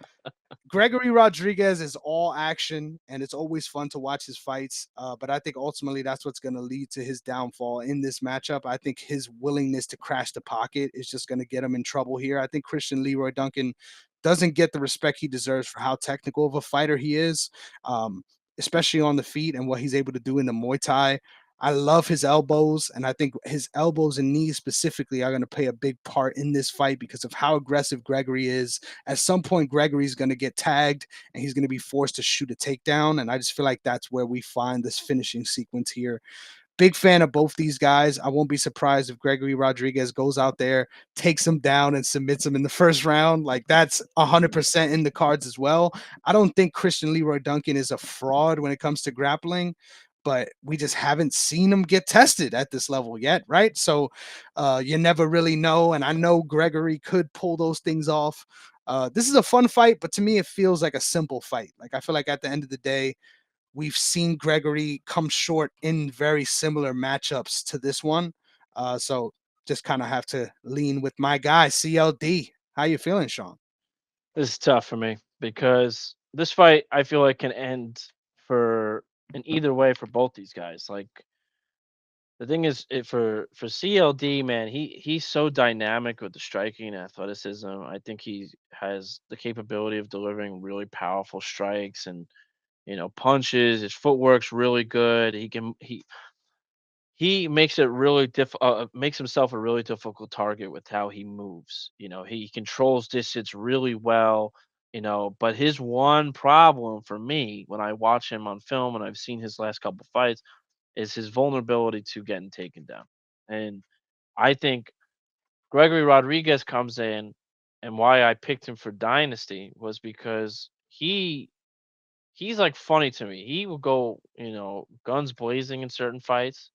Gregory Rodriguez is all action, and it's always fun to watch his fights. But I think ultimately that's what's going to lead to his downfall in this matchup. I think his willingness to crash the pocket is just going to get him in trouble here. I think Christian Leroy Duncan doesn't get the respect he deserves for how technical of a fighter he is, um, especially on the feet and what he's able to do in the Muay Thai. I love his elbows, and I think his elbows and knees specifically are going to play a big part in this fight because of how aggressive Gregory is. At some point, Gregory's going to get tagged and he's going to be forced to shoot a takedown. And I just feel like that's where we find this finishing sequence here. Big fan of both these guys. I won't be surprised if Gregory Rodriguez goes out there, takes him down, and submits him in the first round. Like that's 100% in the cards as well. I don't think Christian Leroy Duncan is a fraud when it comes to grappling, but we just haven't seen him get tested at this level yet, right? So you never really know. And I know Gregory could pull those things off. This is a fun fight, but to me, it feels like a simple fight. Like I feel like at the end of the day, we've seen Gregory come short in very similar matchups to this one. So just kind of have to lean with my guy, CLD. How you feeling, Sean? This is tough for me because this fight I feel like can end for in either way for both these guys. Like the thing is, for CLD, man, he's so dynamic with the striking and athleticism. I think he has the capability of delivering really powerful strikes and punches. His footwork's really good. He makes it really makes himself a really difficult target with how he moves. He controls distance really well. But his one problem for me when I watch him on film and I've seen his last couple fights is his vulnerability to getting taken down. And I think Gregory Rodriguez comes in, and why I picked him for Dynasty was because he's like funny to me. He will go, guns blazing in certain fights,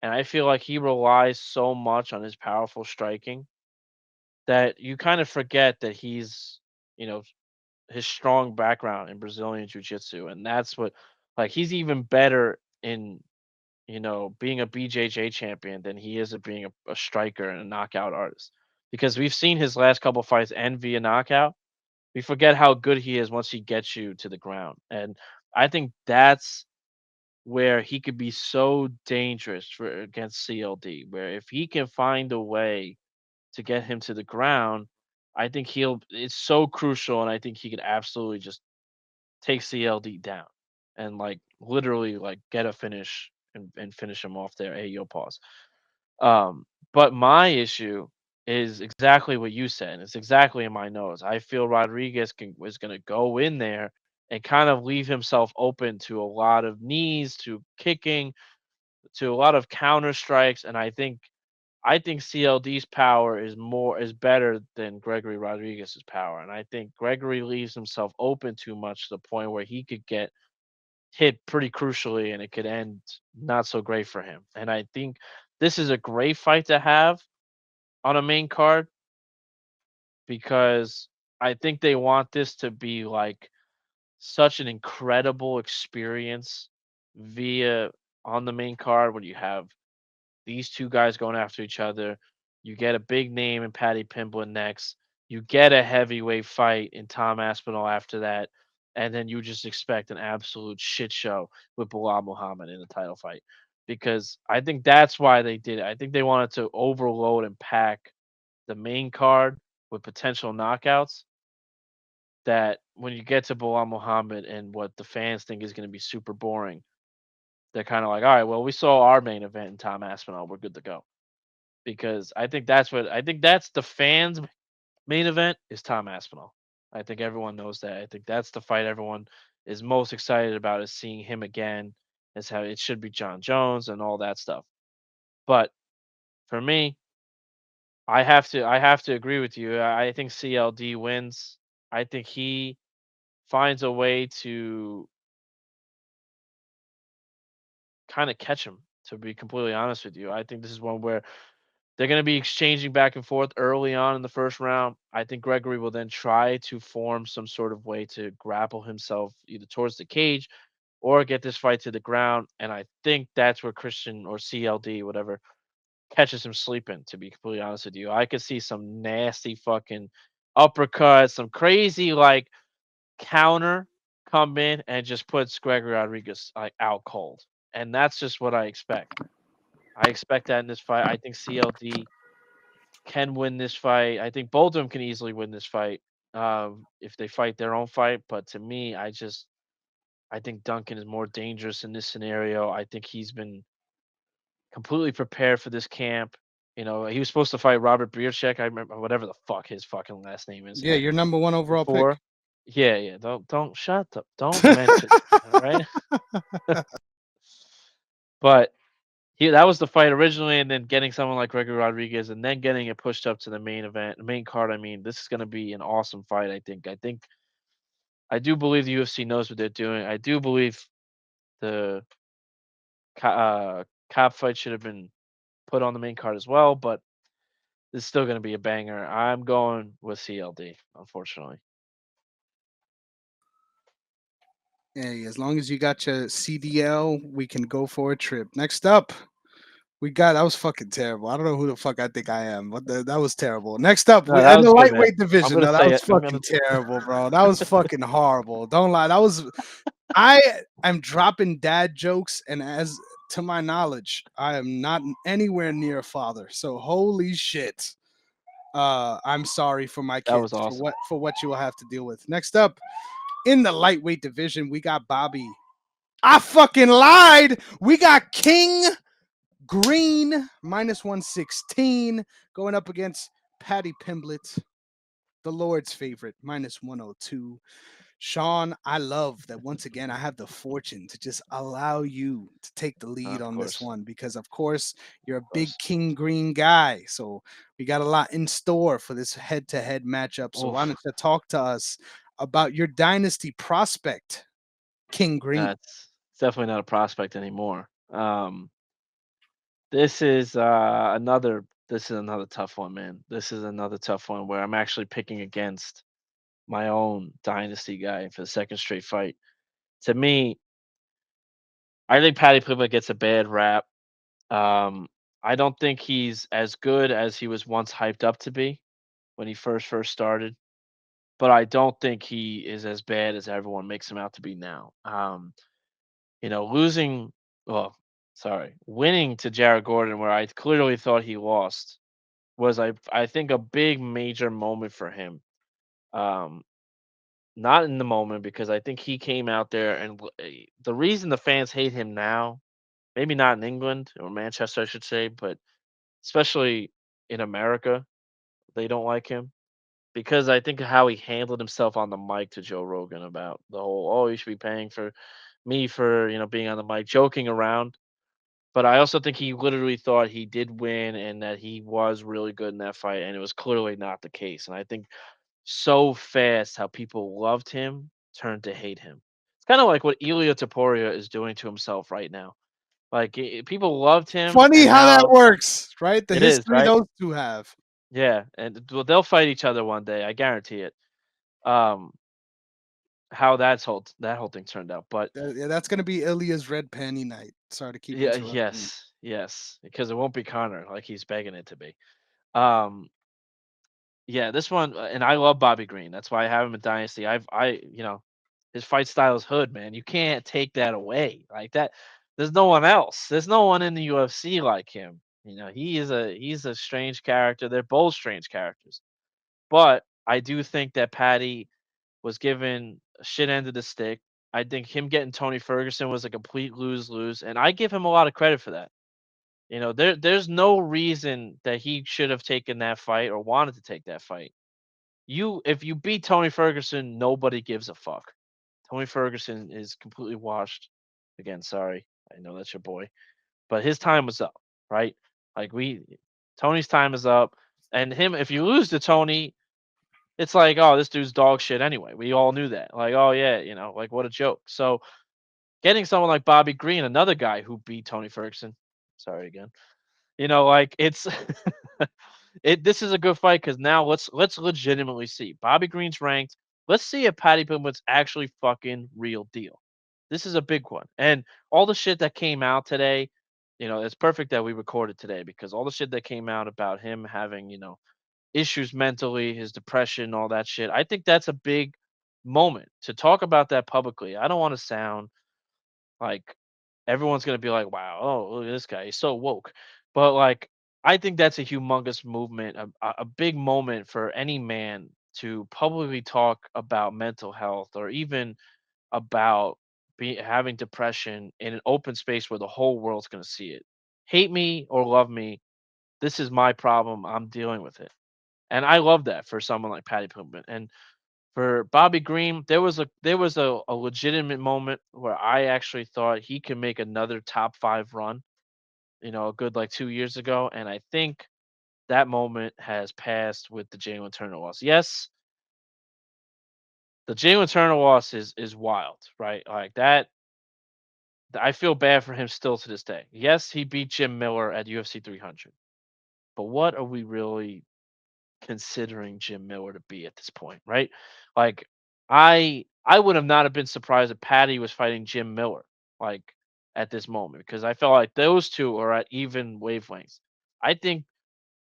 and I feel like he relies so much on his powerful striking that you kind of forget that he's, you know, his strong background in Brazilian jiu-jitsu, and that's what like he's even better in being a BJJ champion than he is at being a striker and a knockout artist. Because we've seen his last couple fights end via knockout. We forget how good he is once he gets you to the ground. And I think that's where he could be so dangerous for against CLD, where if he can find a way to get him to the ground, I think he'll it's so crucial, and I think he could absolutely just take CLD down and like literally like get a finish and finish him off there. Hey, yo, pause. But my issue is exactly what you said. It's exactly in my nose. I feel Rodriguez was going to go in there and kind of leave himself open to a lot of knees, to kicking, to a lot of counter strikes, and I think CLD's power is better than Gregory Rodriguez's power, and I think Gregory leaves himself open too much to the point where he could get hit pretty crucially and it could end not so great for him. And I think this is a great fight to have on a main card because I think they want this to be like such an incredible experience via on the main card when you have these two guys going after each other. You get a big name in Paddy Pimblett next. You get a heavyweight fight in Tom Aspinall after that. And then you just expect an absolute shit show with Belal Muhammed in the title fight. Because I think that's why they did it. I think they wanted to overload and pack the main card with potential knockouts that when you get to Belal Muhammad and what the fans think is going to be super boring, they're kind of like, all right, well, we saw our main event in Tom Aspinall. We're good to go because I think that's the fans' main event is Tom Aspinall. I think everyone knows that. I think that's the fight everyone is most excited about is seeing him again. Is how it should be John Jones and all that stuff. But for me, I have to agree with you. I think CLD wins. I think he finds a way to kind of catch him. To be completely honest with you, I think this is one where they're going to be exchanging back and forth early on in the first round. I think Gregory will then try to form some sort of way to grapple himself either towards the cage or get this fight to the ground. And I think that's where Christian or CLD, whatever, catches him sleeping, to be completely honest with you. I could see some nasty fucking uppercuts, some crazy like counter come in and just puts Gregory Rodriguez like out cold. And that's just what I expect. I expect that in this fight. I think CLD can win this fight. I think both of them can easily win this fight if they fight their own fight. But to me, I think Duncan is more dangerous in this scenario. I think he's been completely prepared for this camp. You know, he was supposed to fight Robert Bierchek. I remember whatever the fuck his fucking last name is Yeah, your number one overall pick. before. Yeah, yeah. Don't shut up. Don't mention it. All right. But that was the fight originally, and then getting someone like Gregory Rodriguez, and then getting it pushed up to the main event, the main card. I mean, this is going to be an awesome fight. I do believe the UFC knows what they're doing. I do believe the Kape fight should have been put on the main card as well, but this is still going to be a banger. I'm going with CLD, unfortunately. Hey, as long as you got your CDL, we can go for a trip. Next up, we got that was fucking terrible. I don't know who the fuck I think I am, but that was terrible. Next up, No, we that in was the good, man. lightweight I'm division. gonna No, that say was it. I'm fucking gonna. terrible, bro. That was fucking horrible. Don't lie. That was I am dropping dad jokes, and as to my knowledge, I am not anywhere near a father. So holy shit. I'm sorry for my That was kids awesome. for what you will have to deal with. Next up, in the lightweight division, we got Bobby. I fucking lied. We got King Green minus 116 going up against Patty Pimblett, the Lord's favorite, minus 102. Sean, I love that once again I have the fortune to just allow you to take the lead Of on this course, one because, of course, you're a of big course. King Green guy. So we got a lot in store for this head to head matchup. So why Oof, don't you talk to us about your dynasty prospect, King Green? it's definitely not a prospect anymore. This is another tough one, man. This is another tough one where I'm actually picking against my own dynasty guy for the second straight fight. To me, I think Paddy Pimblett gets a bad rap. Um, I don't think he's as good as he was once hyped up to be when he first started, but I don't think he is as bad as everyone makes him out to be now. Losing, well, sorry, winning to Jared Gordon where I clearly thought he lost was I think a big major moment for him. Um, Not in the moment because I think he came out there and the reason the fans hate him now, maybe not in England or Manchester, I should say, but especially in America, they don't like him because I think of how he handled himself on the mic to Joe Rogan about the whole, oh, you should be paying for me for, being on the mic, joking around. But I also think he literally thought he did win and that he was really good in that fight, and it was clearly not the case. And I think so fast how people loved him turned to hate him. It's kind of like what Ilya Taporia is doing to himself right now. Like people loved him, Funny and how that now works, right? The it is history right. those two have. Yeah, and well, they'll fight each other one day. I guarantee it. Um, how that whole thing turned out, but Yeah, that's gonna be Ilya's red panty night. Sorry to keep yeah, interrupting you. yes, because it won't be Connor like he's begging it to be. Um, Yeah, this one, and I love Bobby Green. That's why I have him in Dynasty. His fight style is hood, man. You can't take that away like that. There's no one else. There's no one in the UFC like him. He's a strange character. They're both strange characters. But I do think that Patty was given a shit end of the stick. I think him getting Tony Ferguson was a complete lose lose, and I give him a lot of credit for that. There's no reason that he should have taken that fight or wanted to take that fight. If you beat Tony Ferguson, nobody gives a fuck. Tony Ferguson is completely washed. Again, sorry. I know that's your boy. But his time was up, right? Like Tony's time is up. And him, if you lose to Tony, it's like, oh, this dude's dog shit anyway. We all knew that. Like, oh yeah, like what a joke. So getting someone like Bobby Green, another guy who beat Tony Ferguson. Sorry again. Like it's this is a good fight because now let's legitimately see. Bobby Green's ranked. Let's see if Paddy Pimblett's actually fucking real deal. This is a big one. And all the shit that came out today, it's perfect that we recorded today because all the shit that came out about him having, issues mentally, his depression, all that shit. I think that's a big moment to talk about that publicly. I don't want to sound like everyone's gonna be like, "Wow, oh look at this guy, he's so woke," but like I think that's a humongous movement, a big moment for any man to publicly talk about mental health or even about having depression in an open space where the whole world's gonna see it. Hate me or love me, this is my problem. I'm dealing with it, and I love that for someone like Patty Pimpman. And for Bobby Green, there was a legitimate moment where I actually thought he could make another top 5 run, a good, like, 2 years ago, and I think that moment has passed with the Jalen Turner loss. Yes, the Jalen Turner loss is wild, right? Like, I feel bad for him still to this day. Yes, he beat Jim Miller at UFC 300, but what are we really considering Jim Miller to be at this point, right? Like I would have not have been surprised if Patty was fighting Jim Miller like at this moment because I felt like those two are at even wavelengths. I think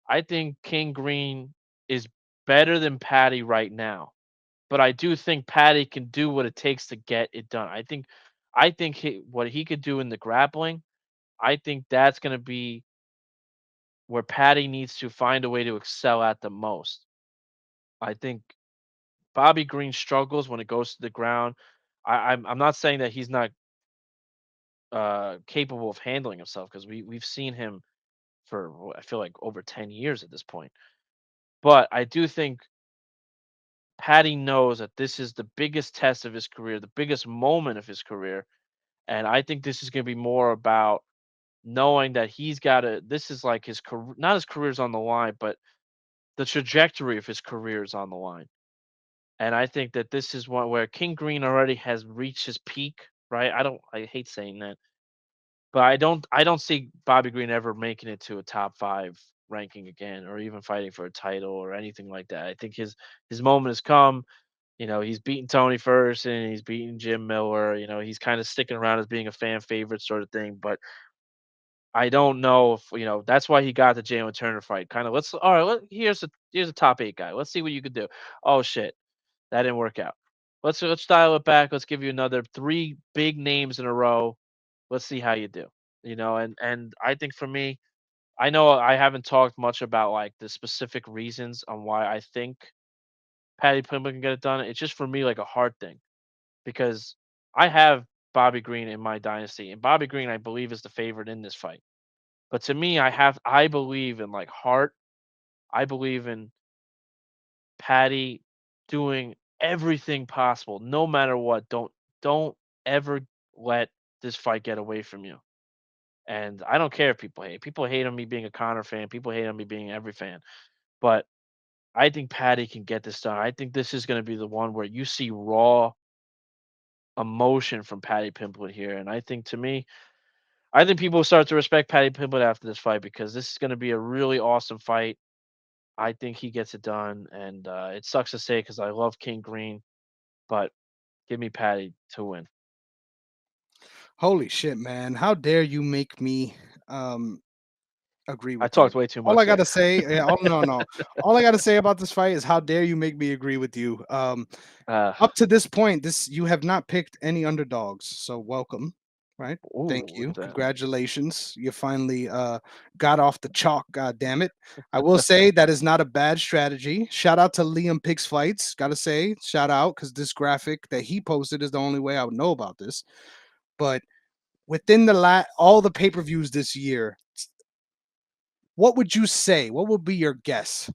I think King Green is better than Patty right now, but I do think Patty can do what it takes to get it done. I think what he could do in the grappling, I think that's going to be where Patty needs to find a way to excel at the most. I think Bobby Green struggles when it goes to the ground. I'm not saying that he's not capable of handling himself because we've seen him for I feel like over 10 years at this point. But I do think Patty knows that this is the biggest test of his career, the biggest moment of his career, and I think this is going to be more about knowing that he's got to. This is like his career, not his career's on the line, but the trajectory of his career is on the line. And I think that this is one where King Green already has reached his peak, right? I hate saying that, but I don't see Bobby Green ever making it to a top 5 ranking again or even fighting for a title or anything like that. I think his moment has come. He's beaten Tony Ferguson, he's beaten Jim Miller, he's kind of sticking around as being a fan favorite sort of thing, but I don't know if, that's why he got the Jalen Turner fight. Kind of let's all right, here's a top 8 guy. Let's see what you could do. Oh shit. That didn't work out. Let's dial it back. Let's give you another 3 big names in a row. Let's see how you do. And I think for me, I know I haven't talked much about like the specific reasons on why I think Paddy Pimblett can get it done. It's just for me like a hard thing because I have Bobby Green in my dynasty, and Bobby Green I believe is the favorite in this fight. But to me, I believe in like heart. I believe in Paddy doing everything possible, no matter what. Don't ever let this fight get away from you. And I don't care if people hate. People hate on me being a Connor fan. People hate on me being every fan. But I think Paddy can get this done. I think this is going to be the one where you see raw emotion from Paddy Pimblett here. And I think to me, I think people will start to respect Paddy Pimblett after this fight because this is going to be a really awesome fight. I think he gets it done, and it sucks to say because I love King Green, but give me Paddy to win. Holy shit, man! How dare you make me um agree I with you? talked way too All I much there. gotta say, oh no, no. All I gotta say about this fight is how dare you make me agree with you? uh, Up to this point, this you have not picked any underdogs, so welcome. Right? Thank ooh, look you. at that. Congratulations. You finally got off the chalk, god damn it. I will say that is not a bad strategy. Shout out to Liam Picks Fights. Gotta say, shout out, because this graphic that he posted is the only way I would know about this. But within all the pay-per-views this year, what would you say? What would be your guess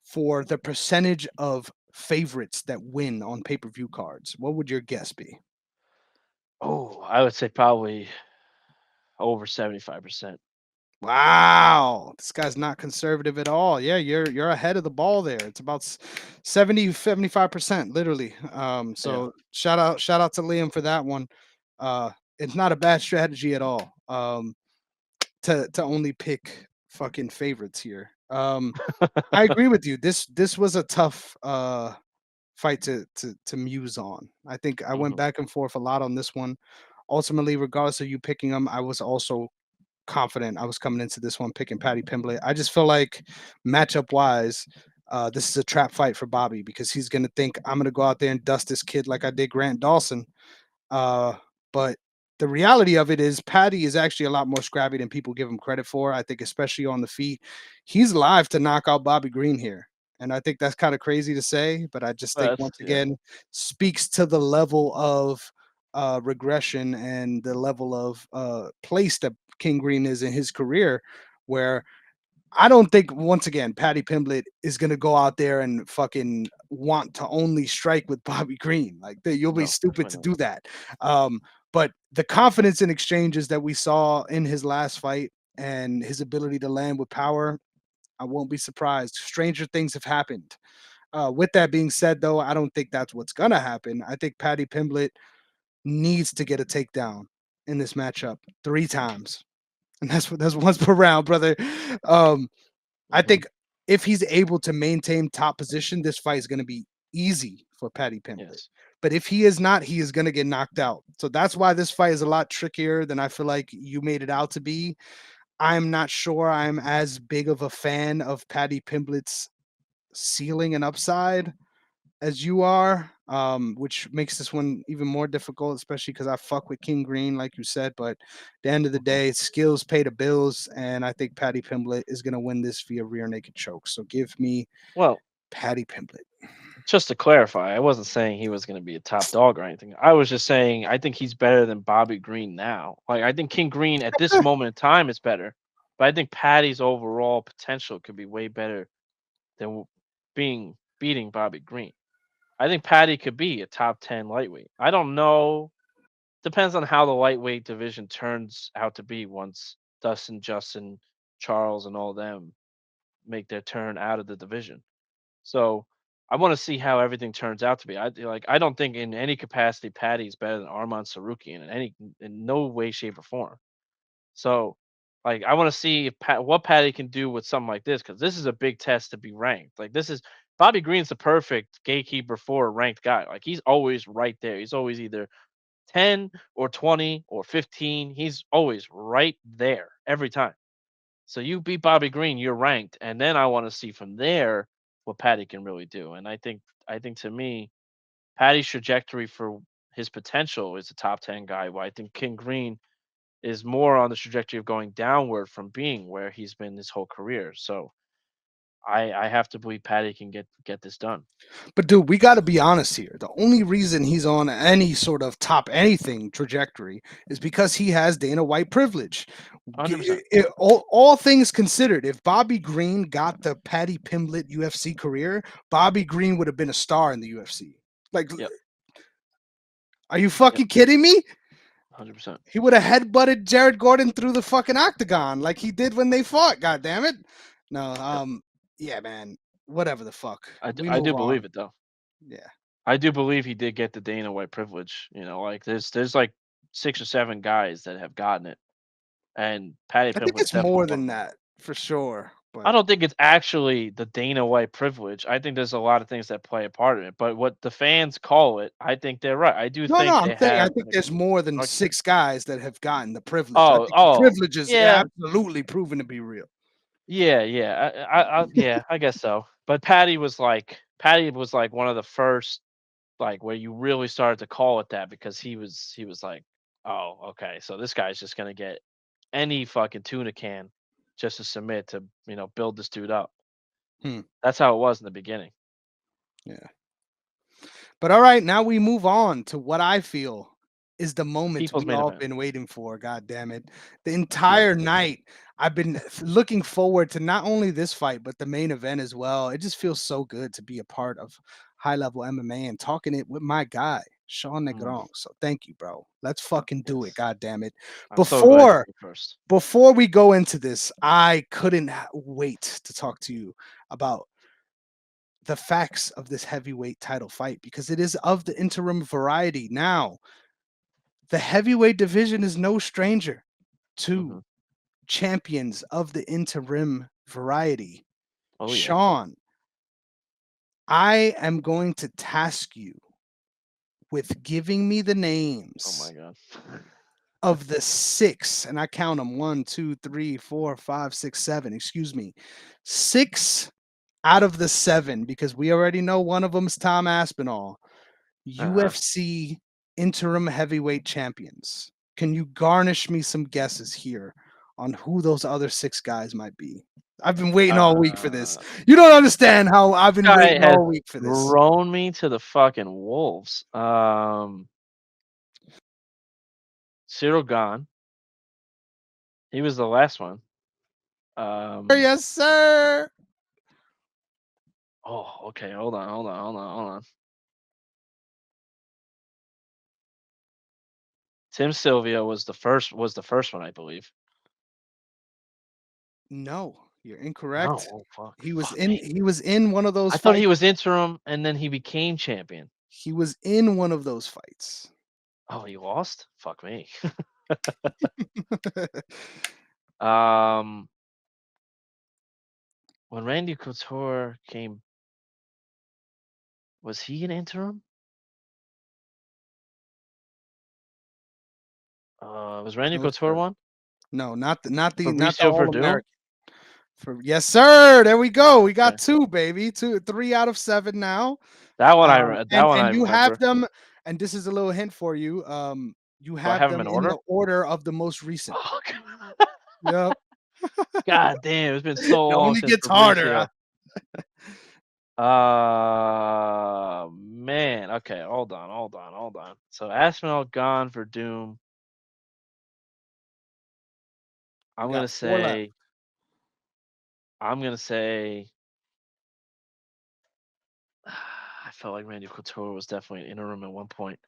for the percentage of favorites that win on pay-per-view cards? What would your guess be? Oh, I would say probably over 75%. Wow, this guy's not conservative at all. Yeah, you're ahead of the ball there. It's about 75% literally. Yeah. So shout out to Liam for that one. Uh it's not a bad strategy at all. To only pick fucking favorites here. I agree with you. This was a tough fight to muse on. I think I went hmm back and forth a lot on this one. Ultimately, regardless of you picking him, I was also confident I was coming into this one picking Paddy Pimblett. I just feel like matchup wise, this is a trap fight for Bobby because he's gonna think I'm gonna go out there and dust this kid like I did Grant Dawson. But the reality of it is Paddy is actually a lot more scrappy than people give him credit for. I think, especially on the feet, he's live to knock out Bobby Green here. And I think that's kind of crazy to say, but I just Well, think that's once yeah. again speaks to the level of regression and the level of place that King Green is in his career, where I don't think once again Paddy Pimblett is gonna go out there and fucking want to only strike with Bobby Green. Like you'll be No, stupid to definitely not. do that. Um, but the confidence in exchanges that we saw in his last fight and his ability to land with power, I won't be surprised. Stranger things have happened. With that being said, though, I don't think that's what's gonna happen. I think Paddy Pimblett needs to get a takedown in this matchup 3 times, and that's once per round, brother. Um, I hmm think if he's able to maintain top position, this fight is going to be easy for Paddy Pimblett. Yes. But if he is not, he is going to get knocked out. So that's why this fight is a lot trickier than I feel like you made it out to be. I'm not sure I'm as big of a fan of Paddy Pimblett's ceiling and upside as you are, which makes this one even more difficult, especially because I fuck with King Green, like you said. But at the end of the hmm day, skills pay the bills, and I think Paddy Pimblett is going to win this via rear naked choke. So give me Well, Paddy Pimblett. just to clarify, I wasn't saying he was going to be a top dog or anything. I was just saying I think he's better than Bobby Green now. Like I think King Green at this moment in time is better, but I think Paddy's overall potential could be way better than being beating Bobby Green. I think Paddy could be a top 10 lightweight. I don't know. Depends on how the lightweight division turns out to be once Dustin, Justin, Charles, and all them make their turn out of the division. So I want to see how everything turns out to be. I don't think in any capacity Paddy is better than Arman Sarukian in no way, shape, or form. So like I want to see if what Paddy can do with something like this because this is a big test to be ranked. Like this is Bobby Green's the perfect gatekeeper for a ranked guy. Like he's always right there. He's always either 10 or 20 or 15. He's always right there every time. So you beat Bobby Green, you're ranked, and then I want to see from there what Patty can really do. And I think to me, Patty's trajectory for his potential is a top 10 guy. Well, I think King Green is more on the trajectory of going downward from being where he's been his whole career. So I have to believe Patty can get this done. But dude, we got to be honest here. The only reason he's on any sort of top anything trajectory is because he has Dana White privilege. 100%. All things considered, if Bobby Green got the Paddy Pimblett UFC career, Bobby Green would have been a star in the UFC. Like, Yep. are you Yep. fucking kidding me? 100%. He would have headbutted Jared Gordon through the fucking octagon like he did when they fought. God damn it! No, Yep. yeah, man. Whatever the fuck. We I move do on. believe it though. Yeah. I do believe he did get the Dana White privilege. Like there's like 6 or 7 guys that have gotten it, and Patty I think Pimblett's it's definitely more one than of them. that for sure. I But don't think it's actually the Dana White privilege. I think there's a lot of things that play a part in it. But what the fans call it, I think they're right. I do no, think I'm they saying I have think there's more than argument. 6 guys that have gotten the privilege. I Oh, think the oh, privilege is yeah, absolutely proven to be real. yeah, yeah. Yeah, I guess so. But Patty was like one of the first, like where you really started to call it that because he was like, oh, okay, so this guy's just gonna get any fucking tuna can just to submit to build this dude up. Hmm. That's how it was in the beginning. Yeah. But all right, now we move on to what I feel is the moment People's we main all event. been waiting for. God damn it. The Yeah. entire night I've been looking forward to not only this fight, but the main event as well. It just feels so good to be a part of high level MMA and talking it with my guy, Sean Mm, Negrón. So thank you, bro. Let's fucking do it. yes. God damn it. I'm so glad you Before were first. before we go into this, I couldn't wait to talk to you about the facts of this heavyweight title fight because it is of the interim variety. Now, the heavyweight division is no stranger to Hmm. champions of the interim variety. Oh yeah. Sean, I am going to task you with giving me the Oh my names god. of the 6, and I count them 1, 2, 3, 4, 5, 6, 7. Excuse me, 6 out of the 7, because we already know one of them is Tom Aspinall. Uh-huh. UFC interim heavyweight champions. Can you garnish me some guesses here on who those other 6 guys might be? I've been waiting all week for this. Uh, You don't understand how I've been Guy waiting has all week for this. thrown me to the fucking wolves. Cyril gone. He was the last one. Um, Yes, sir. oh, okay. Hold on. Tim Sylvia was the first one, I believe. No, you're No, incorrect. oh fuck, He was fuck in me. he was in one of those I thought he fights. was interim and then he became champion. He was in one of those fights. Oh, he lost? Fuck me. um, when Randy Couture came, was he an interim? Was Randy No, Couture sir. one? No, not the Fabricio All Verdum? American. For yes, sir. There we go. We got Okay. 2, baby. 2, 3 out of 7 now. That one I And you have remember. them. And this is a little hint for you. You Do I have have him them in in the order? order of the most recent. Fuck. Yep. God damn, it's been so It long only since gets harder. Fabricio. Man. Okay, hold on. So Aspinall gone for Doom. We I'm got gonna 4 left. say. I'm gonna say. I felt like Randy Couture was definitely an interim at one point.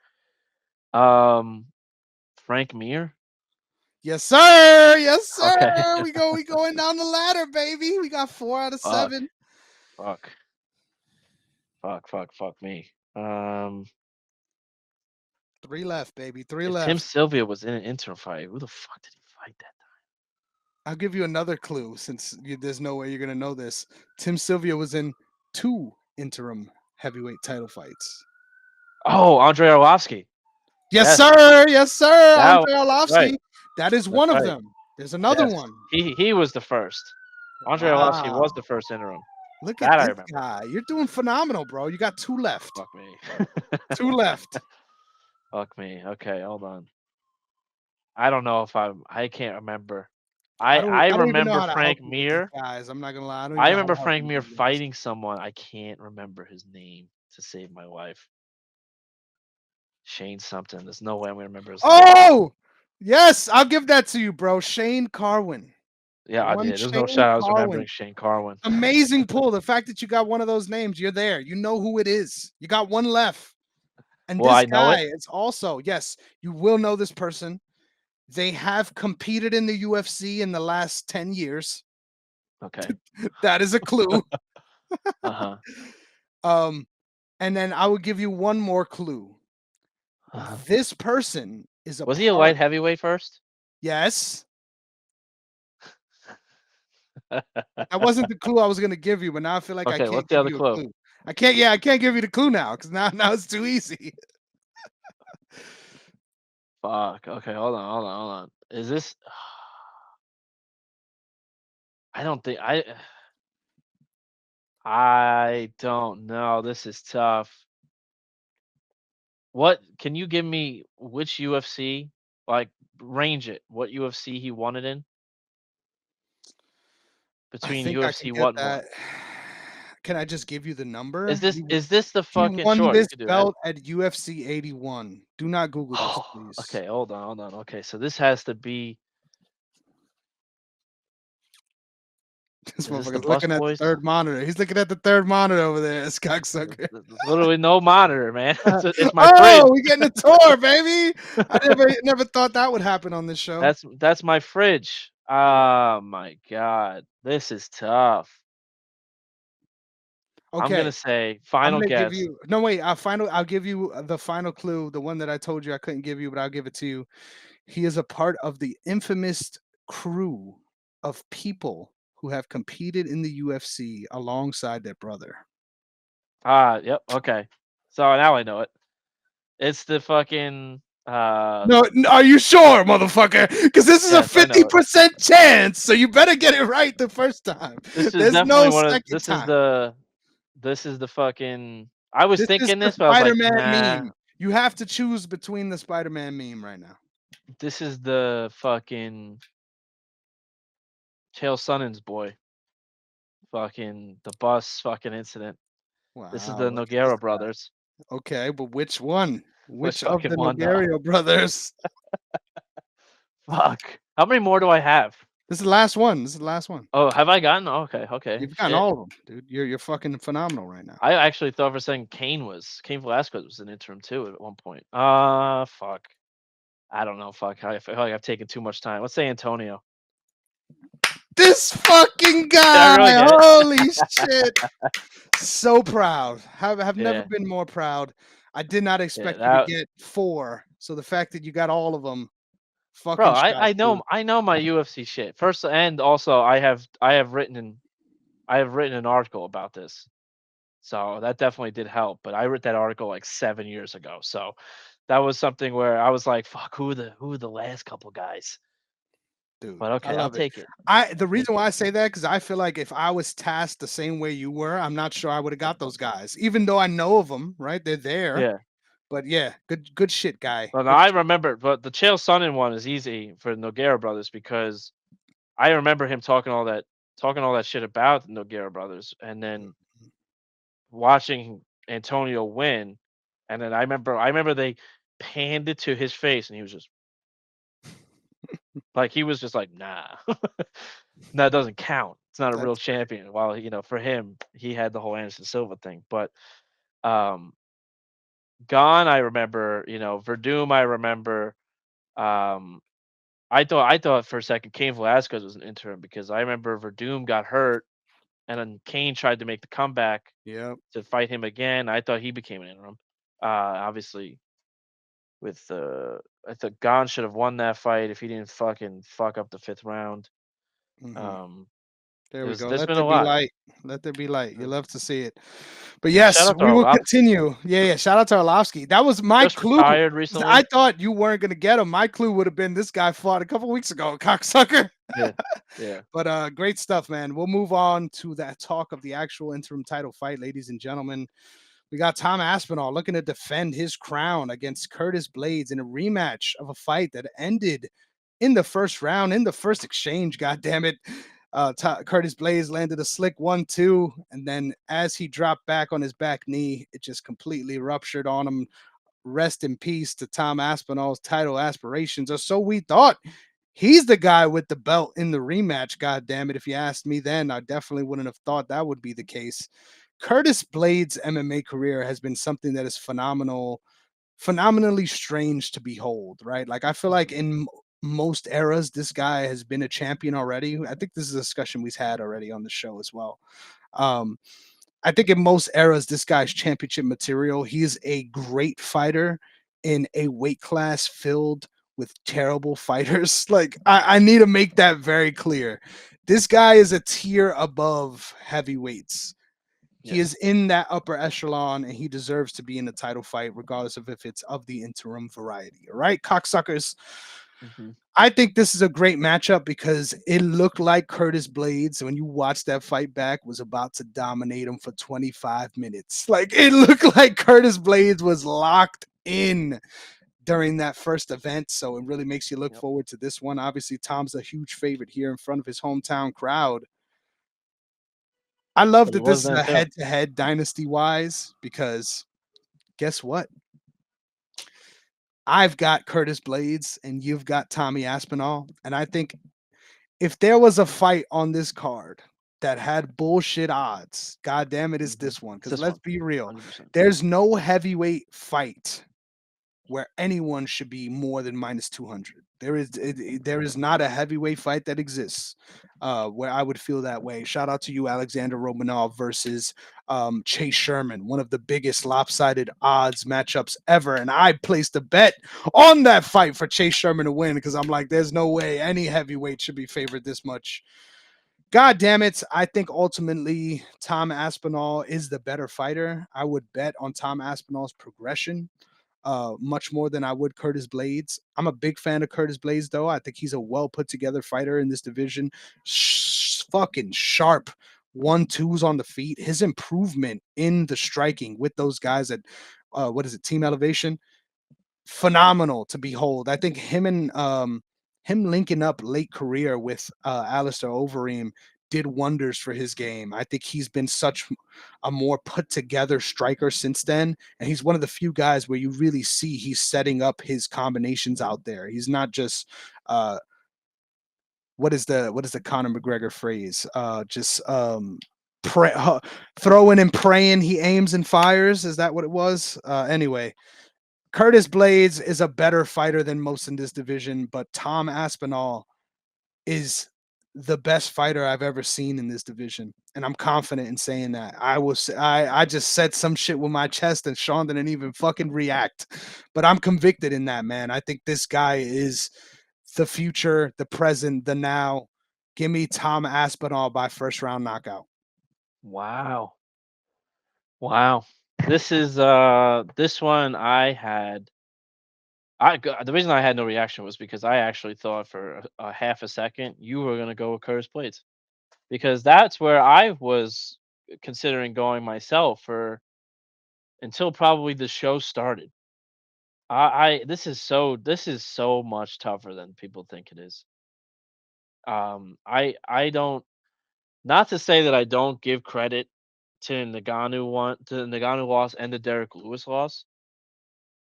Um, Frank Mir. Yes, sir. Yes, Okay. sir. We going down the ladder, baby. We got 4 out of Fuck. 7. Fuck. Fuck me. 3 left, baby. 3 If Tim left. Sylvia was in an interim fight, who the fuck did he fight that time? I'll give you another clue since there's no way you're gonna know this. Tim Sylvia was in 2 interim heavyweight title fights. Oh, Andrei Arlovsky. Yes, Yes, sir. Yes, sir. that was Andrei right. Arlovsky. That is That's one of right. them. There's another Yes, one. he was the first. Andrei Arlovsky was Wow. the first interim. Look at That I this remember. guy. You're doing phenomenal, bro. You got 2 left. Fuck me. 2 left. Fuck me. Okay, hold on. I don't know if I can't remember. I don't I I don't even know remember how to help Frank you with these Mir. guys. I'm not gonna lie. I don't even I know how remember to help Frank you with Mir these names. fighting someone. I can't remember his name to save my life. Shane something. There's no way I'm gonna remember his last name. Oh! Yes, I'll give that to you, bro. Shane Carwin. Yeah, I One did. There's no Shane shot I was Carwin. remembering Shane Carwin. Amazing pull. The fact that you got one of those names, you're there. You know who it is. You got one left. And Well, this I know guy it. is also, yes, you will know this person. They have competed in the UFC in the last 10 years. Okay. That is a clue. Uh-huh. Um, and then I will give you one more clue. Uh-huh. This person is a Was he a part. light heavyweight first? Yes, that wasn't the clue I was gonna give you, but now I feel like I Okay, can't what's the give other you a clue? clue. I can't. Yeah, I can't give you the clue now because now it's too easy. Fuck. Okay, hold on. Is this I don't think I don't know. This is tough. What can you give me which UFC? Like range it. What UFC he won it in? I Between think I can UFC get what and what? that. Can I just give you the Is number? this is this the He fucking won sure, you this could do that. belt at UFC 81. Do not Google this, Oh, please. okay, hold on. Okay, so this has to be This is this the motherfucker's Bus looking at the Boys? third monitor. He's looking at the third monitor over there, this There's cocksucker. there's literally no monitor, man. It's my fridge. Oh, we getting a tour, baby. I never thought that would happen on this show. That's my fridge. Oh my god. This is tough. I'm Okay, gonna say I'm final gonna give guess. you no wait. I'll give you the final clue, the one that I told you I couldn't give you, but I'll give it to you. He is a part of the infamous crew of people who have competed in the UFC alongside their brother. Ah, yep, okay. So now I know it. It's the fucking No, are you sure, motherfucker? Because this is a yes, I know it. 50% chance, so you better get it right the first time. This is There's definitely no one of second time. this is the fucking I was This is thinking the this, but I was like, Spider-Man nah. meme. You have to choose between the Spider-Man meme right now. This is the fucking Chael Sonnen's boy. Fucking the bus fucking incident. This is Wow, the look at this Nogueira guy. brothers. Okay, but which one? Which Which of fucking the one though? Nogario brothers? Fuck. How many more do I have? This is the last one. This is the last one. Oh, have I gotten? Oh, okay, okay. You've gotten Shit. all of them, dude. You're fucking phenomenal right now. I actually thought for a second Kane Velasquez was an interim too at one point. Fuck. I don't know. Fuck. I feel like I've taken too much time. Let's say Antonio. This fucking Did I guy! really get it? Holy shit! So proud. Have never Yeah. been more proud. I did not Yeah. expect you to That get 4. So the fact that you got all of them, bro, fucking shout dude. I know my UFC shit. First and also I have written an article about this. So that definitely did help. But I wrote that article like 7 years ago. So that was something where I was like, fuck, who are the last couple guys? Dude, But I okay, I'll love it. take it. The Take reason it. why I say that because I feel like if I was tasked the same way you were, I'm not sure I would have got those guys. Even though I know of them, right? They're there. Yeah. But yeah, good shit, guy. But Good I shit. remember, but the Chael Sonnen one is easy for Nogueira brothers because I remember him talking all that shit about the Nogueira brothers, and then watching Antonio win, and then I remember they panned it to his face, and he was just like he was just like, nah, that doesn't count. It's not a real That's great. champion. While for him, he had the whole Anderson Silva thing, but um, Gone, I remember, Verdum, I remember. Um, I thought for a second Cain Velasquez was an interim because I remember Verdum got hurt and then Kane tried to make the comeback Yep. to fight him again. I thought he became an interim. Obviously with I thought Gon should have won that fight if he didn't fucking fuck up the fifth round. Hmm. Um, There we go. there's Let been there a be lot. light. Let there be light. You Uh, love to see it. But Shout yes, out to we will Arlovsky. continue. Yeah, yeah. Shout out to Arlovsky. That was my Just clue. retired 'Cause I recently. thought you weren't gonna get him. My clue would have been this guy fought a couple weeks ago, cocksucker. Yeah. Yeah. But great stuff, man. We'll move on to that talk of the actual interim title fight, ladies and gentlemen. We got Tom Aspinall looking to defend his crown against Curtis Blades in a rematch of a fight that ended in the first round, in the first exchange. God damn it. Curtis Blades landed a slick 1-2, and then as he dropped back on his back knee, it just completely ruptured on him. Rest in peace to Tom Aspinall's title aspirations, or so we thought. He's the guy with the belt in the rematch. God damn it! If you asked me then, I definitely wouldn't have thought that would be the case. Curtis Blades' MMA career has been something that is phenomenally strange to behold, right? Like I feel like Mhm. in most eras, this guy has been a champion already. I think this is a discussion we've had already on the show as well. Um, I think in most eras, this guy's championship material. He is a great fighter in a weight class filled with terrible fighters. Like I need to make that very clear. This guy is a tier above heavyweights. He Yeah. is in that upper echelon and he deserves to be in the title fight, regardless of if it's of the interim variety. All right, cocksuckers. Hmm. I think this is a great matchup because it looked like Curtis Blades, when you watch that fight back, was about to dominate him for 25 minutes. Like it looked like Curtis Blades was locked in during that first event. So it really makes you look Yep. forward to this one. Obviously, Tom's a huge favorite here in front of his hometown crowd. I love But he that was this is then a too. head to head dynasty wise because guess what? I've got Curtis Blades and you've got Tommy Aspinall. And I think if there was a fight on this card that had bullshit odds, god damn it, is Hmm. this one. It's Because this one. let's be real, 100%. there's no heavyweight fight where anyone should be more than minus 200. There is not a heavyweight fight that exists where I would feel that way. Shout out to you, Alexander Romanov versus Chase Sherman, one of the biggest lopsided odds matchups ever. And I placed a bet on that fight for Chase Sherman to win because I'm like, there's no way any heavyweight should be favored this much. God damn it. I think ultimately Tom Aspinall is the better fighter. I would bet on Tom Aspinall's progression much more than I would Curtis Blades. I'm a big fan of Curtis Blades, though. I think he's a well put together fighter in this division. Fucking sharp 1-2s on the feet. His improvement in the striking with those guys at what is it, Team Elevation? Phenomenal to behold. I think him linking up late career with Alistair Overeem did wonders for his game. I think he's been such a more put together striker since then, and he's one of the few guys where you really see he's setting up his combinations out there. He's not just what is the Conor McGregor phrase? Just pray, throwing and praying. He aims and fires. Is that what it was? Anyway, Curtis Blades is a better fighter than most in this division, but Tom Aspinall is the best fighter I've ever seen in this division. And I'm confident in saying that. I just said some shit with my chest and Sean didn't even fucking react. But I'm convicted in that, man. I think this guy is the future, the present, the now. Give me Tom Aspinall by first round knockout. Wow. Wow. This one I had the reason I had no reaction was because I actually thought for a half a second you were gonna go with Curtis Blades because that's where I was considering going myself for until probably the show started. I this is so much tougher than people think it is. I don't, not to say that I don't give credit to to the Nagano loss and the Derek Lewis loss,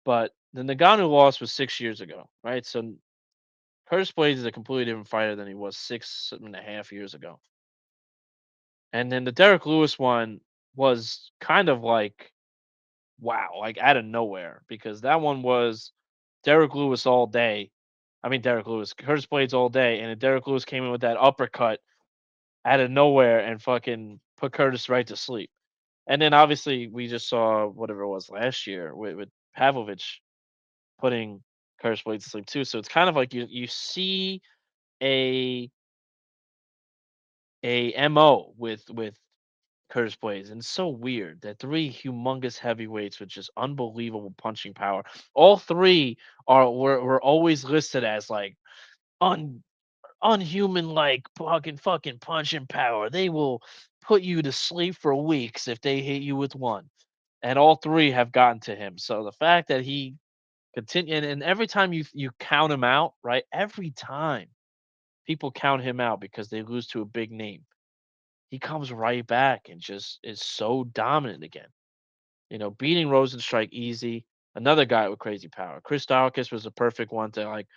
but the Nagano loss was 6 years ago, right? So Curtis Blades is a completely different fighter than he was 6.5 years ago. And then the Derek Lewis one was kind of like, wow, like out of nowhere, because that one was Derek Lewis all day. I mean, Derek Lewis, Curtis Blades all day. And then Derek Lewis came in with that uppercut out of nowhere and fucking put Curtis right to sleep. And then obviously we just saw whatever it was last year with Pavlovich putting Curtis Blades to sleep too. So it's kind of like you see a MO with Curtis Blades, and it's so weird that three humongous heavyweights with just unbelievable punching power. All three were always listed as like un unhuman like fucking punching power. They will put you to sleep for weeks if they hit you with one. and all three have gotten to him. So the fact that he continue and every time you count him out, right? Every time people count him out because they lose to a big name, he comes right back and just is so dominant again. Beating Rosenstrike easy. Another guy with crazy power. Chris Christopherkis was a perfect one to like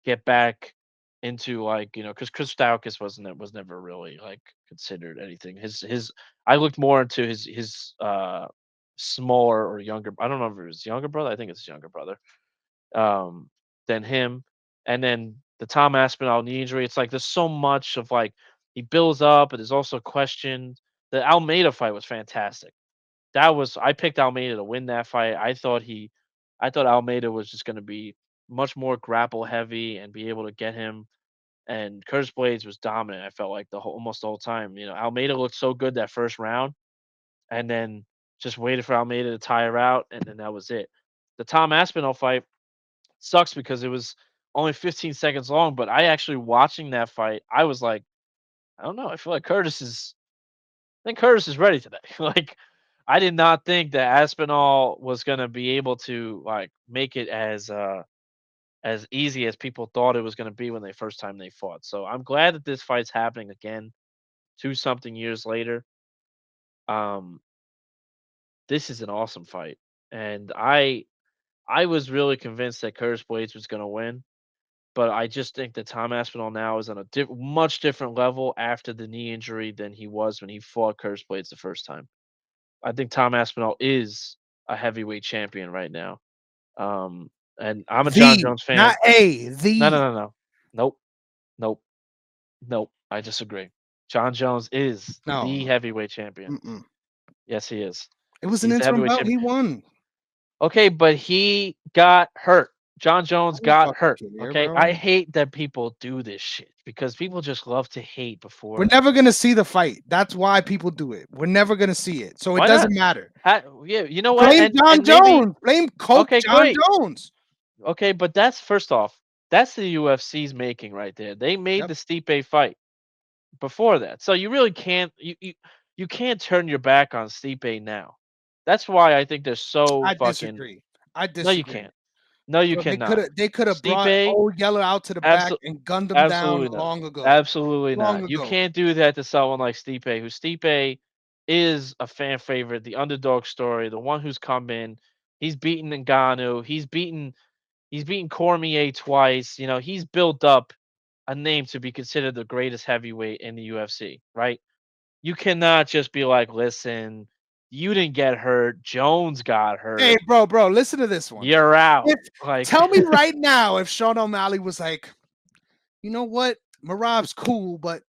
get back into because Chris Christopherkis was never really like considered anything. His I looked more into his smaller or younger. I don't know if it was younger brother. I think it's his younger brother um, than him. And then the Tom Aspinall knee injury. It's like there's so much of like he builds up, but there's also questions. The Almeida fight was fantastic. I picked Almeida to win that fight. I thought Almeida was just going to be much more grapple heavy and be able to get him. And Curtis Blades was dominant. I felt like almost the whole time. Almeida looked so good that first round, and then just waited for Almeida to tire out, and then that was it. The Tom Aspinall fight sucks because it was only 15 seconds long, but I actually watching that fight, I was like, I don't know. I think Curtis is ready today. Like, I did not think that Aspinall was gonna be able to like make it as easy as people thought it was gonna be when they first time they fought. So I'm glad that this fight's happening again, two something years later. Um, this is an awesome fight, and I was really convinced that Curtis Blades was gonna win. But I just think that Tom Aspinall now is on a much different level after the knee injury than he was when he fought Curtis Blades the first time. I think Tom Aspinall is a heavyweight champion right now. Um, and I'm a John The, Jones not fan. a, No, no, the. no, no. Nope. Nope. Nope. I disagree. John Jones is No. the heavyweight champion. Mm-mm. Yes, he is. It was an He's the interim heavyweight belt. champion. He won. Okay, but he got hurt. John I Jones don't got fucking hurt. care, Okay. I bro. hate that people do this shit because people just love to hate We're before. never gonna see the fight. That's why people do it. We're never gonna see it. So it Why not? doesn't matter. Yeah, you know what? Blame John And maybe Jones. Blame Coke okay, John great. Jones. Okay, but that's first off, that's the UFC's making right there. They made Yep. the Stipe fight before that. So you really can't you can't turn your back on Stipe now. That's why I think they're so I fucking disagree. I no you disagree. can't. No you Bro, cannot. they could have brought Stipe old Yeller out to the back absolutely and gunned him down absolutely not. long ago. Absolutely Long not. You ago. can't do that to someone like Stipe, who Stipe is a fan favorite, the underdog story, the one who's come in. He's beaten Ngannou. He's beaten Cormier twice. He's built up a name to be considered the greatest heavyweight in the UFC, right? You cannot just be like, listen, you didn't get hurt. Jones got Hey, hurt. bro, listen to this one. You're out. If Like, tell me right now if Sean O'Malley was like, you know what? Marab's cool, but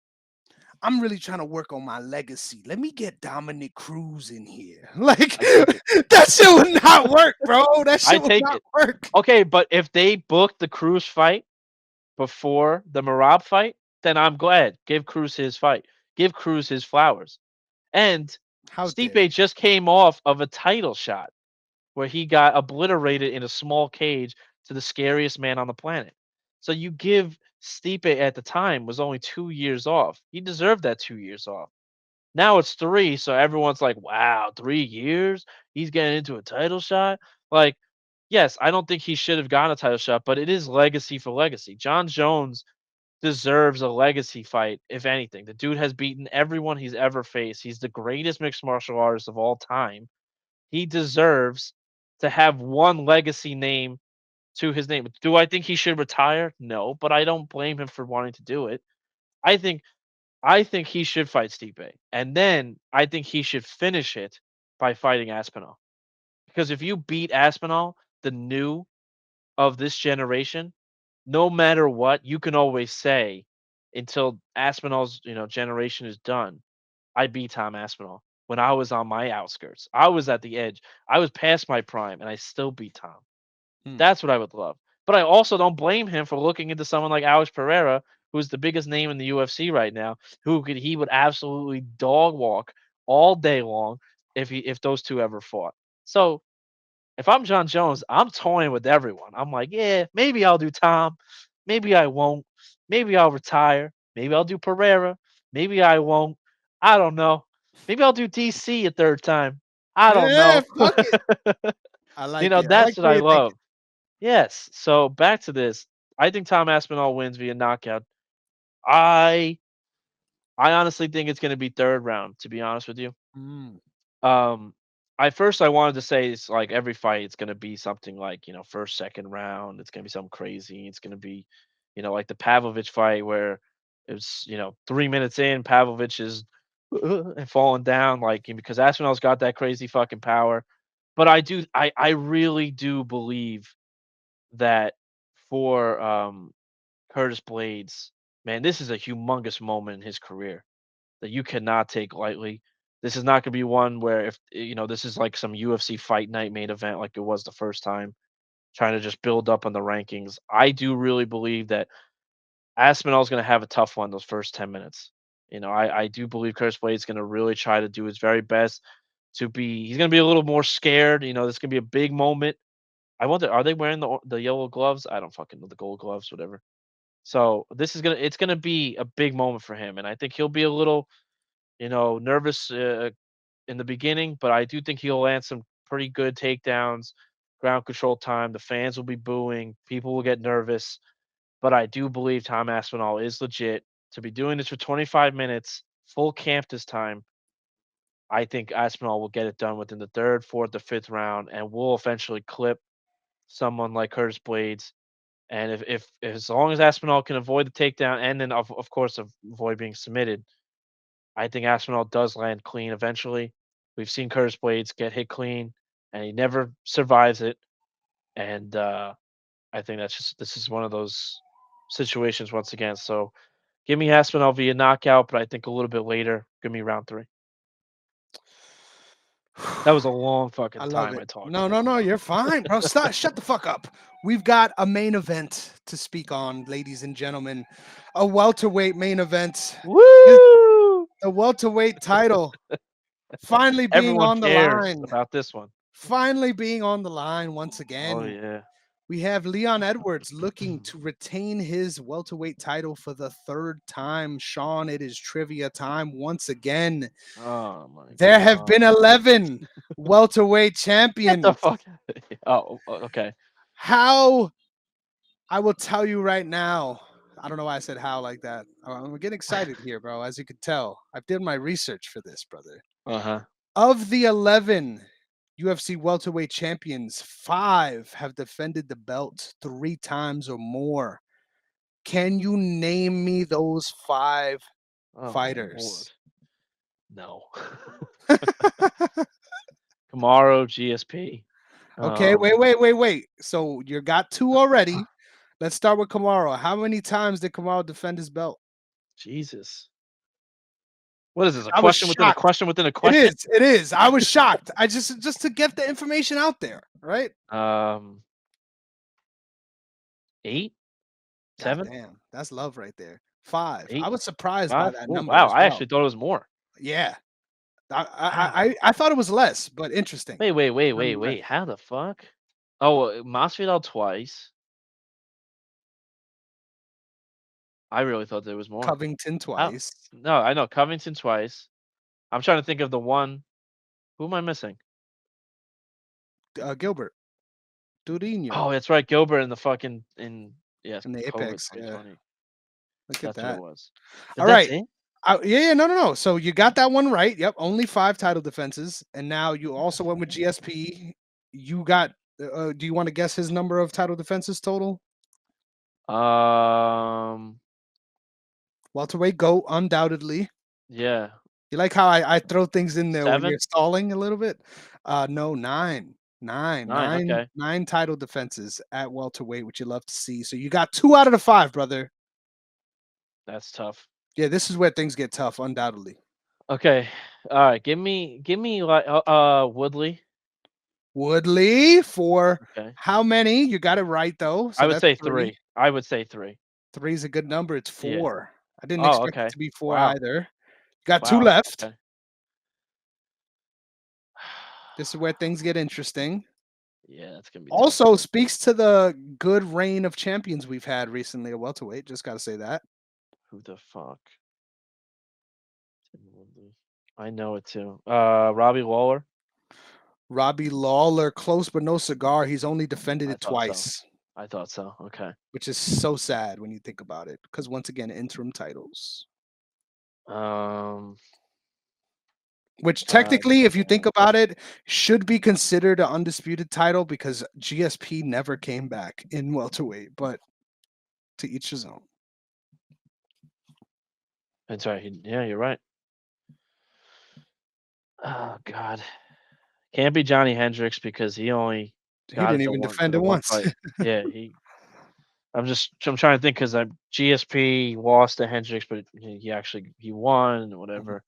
I'm really trying to work on my legacy. Let me get Dominic Cruz in here. Like I take it. that shit would not work, bro. That I shit would take not it. work. Okay, but if they booked the Cruz fight before the Marab fight, then I'm glad. Give Cruz his fight. Give Cruz his flowers. And How dare Stipe you? just came off of a title shot where he got obliterated in a small cage to the scariest man on the planet. So you give Stipe at the time was only 2 years off. He deserved that 2 years off. Now it's three, so everyone's like, "Wow, 3 years? He's getting into a title shot." Like, yes, I don't think he should have gotten a title shot, but it is legacy for legacy. John Jones deserves a legacy fight, if anything. The dude has beaten everyone he's ever faced. He's the greatest mixed martial artist of all time. He deserves to have one legacy name to his name. Do I think he should retire? No, but I don't blame him for wanting to do it. I think I think he should fight Stipe, and then I think he should finish it by fighting Aspinall. Because if you beat Aspinall, the new of this generation, no matter what, you can always say until Aspinall's generation is done. I beat Tom Aspinall when I was on my outskirts. I was at the edge. I was past my prime, and I still beat Tom. Hmm. That's what I would love. But I also don't blame him for looking into someone like Alex Pereira, who's the biggest name in the UFC right now, he would absolutely dog walk all day long if those two ever fought. So if I'm John Jones, I'm toying with everyone. I'm like, yeah, maybe I'll do Tom, maybe I won't, maybe I'll retire, maybe I'll do Pereira, maybe I won't. I don't know. Maybe I'll do DC a third time. I don't Yeah, know. fuck it. I You like know, it. I like that's the what way I you're thinking. love. Yes. So back to this. I think Tom Aspinall wins via knockout. I I honestly think it's gonna be third round, to be honest with you. Mm. Um, I wanted to say it's like every fight it's gonna be something like, first, second round, it's gonna be something crazy. It's gonna be, like the Pavlovich fight where it was, 3 minutes in, Pavlovich is and falling down, like because Aspinall's got that crazy fucking power. But I really do believe that for Curtis Blades, man, this is a humongous moment in his career that you cannot take lightly. This is not going to be one where if this is like some UFC fight night main event like it was the first time, trying to just build up on the rankings. I do really believe that Aspinall is going to have a tough one those first 10 minutes. I do believe Curtis Blades is going to really try to do his very best to be. He's going to be a little more scared. This going to be a big moment. I wonder, are they wearing the yellow gloves? I don't fucking know, the gold gloves, whatever. So it's gonna be a big moment for him, and I think he'll be a little nervous in the beginning, but I do think he'll land some pretty good takedowns, ground control time. The fans will be booing, people will get nervous, but I do believe Tom Aspinall is legit to be doing this for 25 minutes, full camp this time. I think Aspinall will get it done within the third, fourth, or fifth round, and will eventually clip someone like Curtis Blades. And if as long as Aspinall can avoid the takedown and then of course avoid being submitted, I think Aspinall does land clean eventually. We've seen Curtis Blades get hit clean, and he never survives it. And I think this is one of those situations once again. So give me Aspinall via knockout, but I think a little bit later. Give me round three. That was a long I fucking love time it. I talked. No, no, no, you're fine, bro. Stop, shut the fuck up. We've got a main event to speak on, ladies and gentlemen. A welterweight main event. This- Woo! The welterweight title finally being Everyone on the cares line. about this one. Finally being on the line once Oh again. yeah. We have Leon Edwards looking to retain his welterweight title for the third time. Sean, it is trivia time once again. Oh my There have been god. 11 welterweight Get the champions. fuck out of here. Oh, okay. How I will tell you right now. I don't know why I said how like that. I'm getting excited here, bro. As you could tell, I've did my research for this, brother. Uh-huh. Of the 11 UFC welterweight champions, 5 have defended the belt 3 times or more. Can you name me those 5 Oh my lord. fighters? No. Tomorrow, GSP. Okay, Um, wait. So you got 2 already. Let's start with Kamaru. How many times did Kamaru defend his belt? Jesus. What is this? A I was question within a shocked. question within a It question? is. It is. I was shocked. I just to get the information out there, right? Um, 8, God 7, damn, that's love right there. 5. I 8, was surprised by 5. that Oh number wow, as I well. actually thought it was more. Yeah, I I How? I, I thought it was less, but interesting nonetheless. Wait. How the fuck? Oh, Masvidal twice. I really thought there was more. Covington How? twice. No, I know Covington twice. I'm trying to think of the one. Who am I missing? Gilbert, Oh, Durinho, that's right, Gilbert in the fucking in yes, and the COVID Apex. Yeah, 2020. look at That's what it that. was. All That's right. it? Yeah, no, no, no. So you got that one right. Yep, only 5 title defenses, and now you What the also went with fuck? GSP. You got. Do you want to guess his number of title defenses total? Um, Welterweight goat, undoubtedly. yeah, You like how I throw things in there when you're 7, stalling a little bit? No, 9. 9, 9. 9, Okay, 9 title defenses at welterweight, which you love to see. So you got 2 out of the 5, brother. that's tough. Yeah, this is where things get tough, undoubtedly. Okay, all right. Give me like Woodley. Woodley for Okay, how many? You got it right though. I So would that's say 3. 3. I would say 3. 3 is a good number. It's Yeah. 4. I didn't Oh, expect it okay. to be 4 Wow. either. Got 2 Wow. left. Okay. This is where things get interesting. Yeah, that's gonna be tough. Also speaks to the good reign of champions we've had recently at welterweight. Just got to say that. Who the fuck? Tim Woodley. I know it too. Robbie Waller. Robbie Lawler, close but no cigar. He's only defended I it thought so. twice, I thought so. Okay. which is so sad when you think about it. Because once again, interim titles. Um. Which Uh. technically, if you think Damn. about it, should be considered an undisputed title because GSP never came back in welterweight. But to each his own. That's right. Yeah, you're right. Oh God. Can't be Johnny Hendricks because he only He got didn't it even for defend it the one once. fight. Yeah. I'm trying to think because I'm GSP lost to Hendricks, but he actually he won and whatever.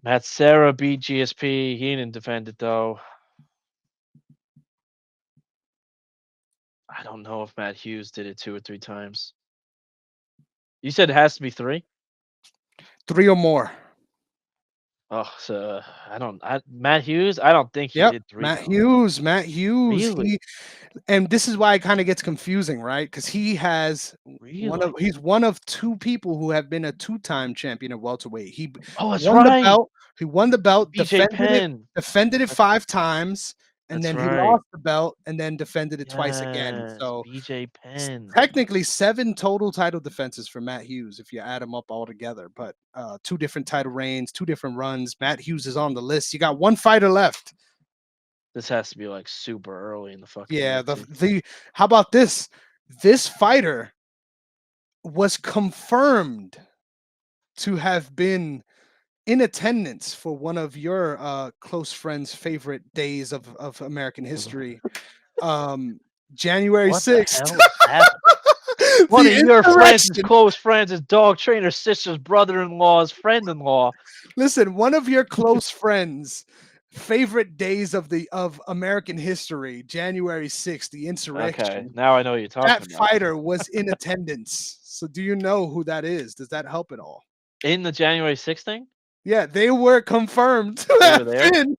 Matt Serra beat GSP. He didn't defend it though. I don't know if Matt Hughes did it 2 or 3 times. You said it has to be three. Three or more. Oh, so I don't. Matt Hughes. I don't think he Yep. did three Matt though. Hughes. Matt Hughes. Really, And this is why it kind of gets confusing, right? Because really. he's one of two people who have been a two-time champion at welterweight. Oh, that's Won the right. belt. He won the belt, BJ Penn. defended it That's 5 times, and that's then he right. lost the belt and then defended it twice again. Yes, So BJ Penn. technically seven total title defenses for Matt Hughes if you add them up all together. But two different title reigns, two different runs. Matt Hughes is on the list. You got one fighter left. This has to be like super early in the fucking Yeah, UFC. the how about this? This fighter was confirmed to have been in attendance for one of your close friends' favorite days of American history, um, January What the 6th. hell is happening? One of The your friends' insurrection. close friends, his dog trainer, sister's brother-in-law's friend-in-law. Listen, one of your close friends' favorite days of American history, January 6th, the Okay, insurrection. now I know what you're That talking about. fighter was in attendance. So do you know who that is? Does that help at all? In the January 6th thing, Yeah, they were confirmed to they were have there. been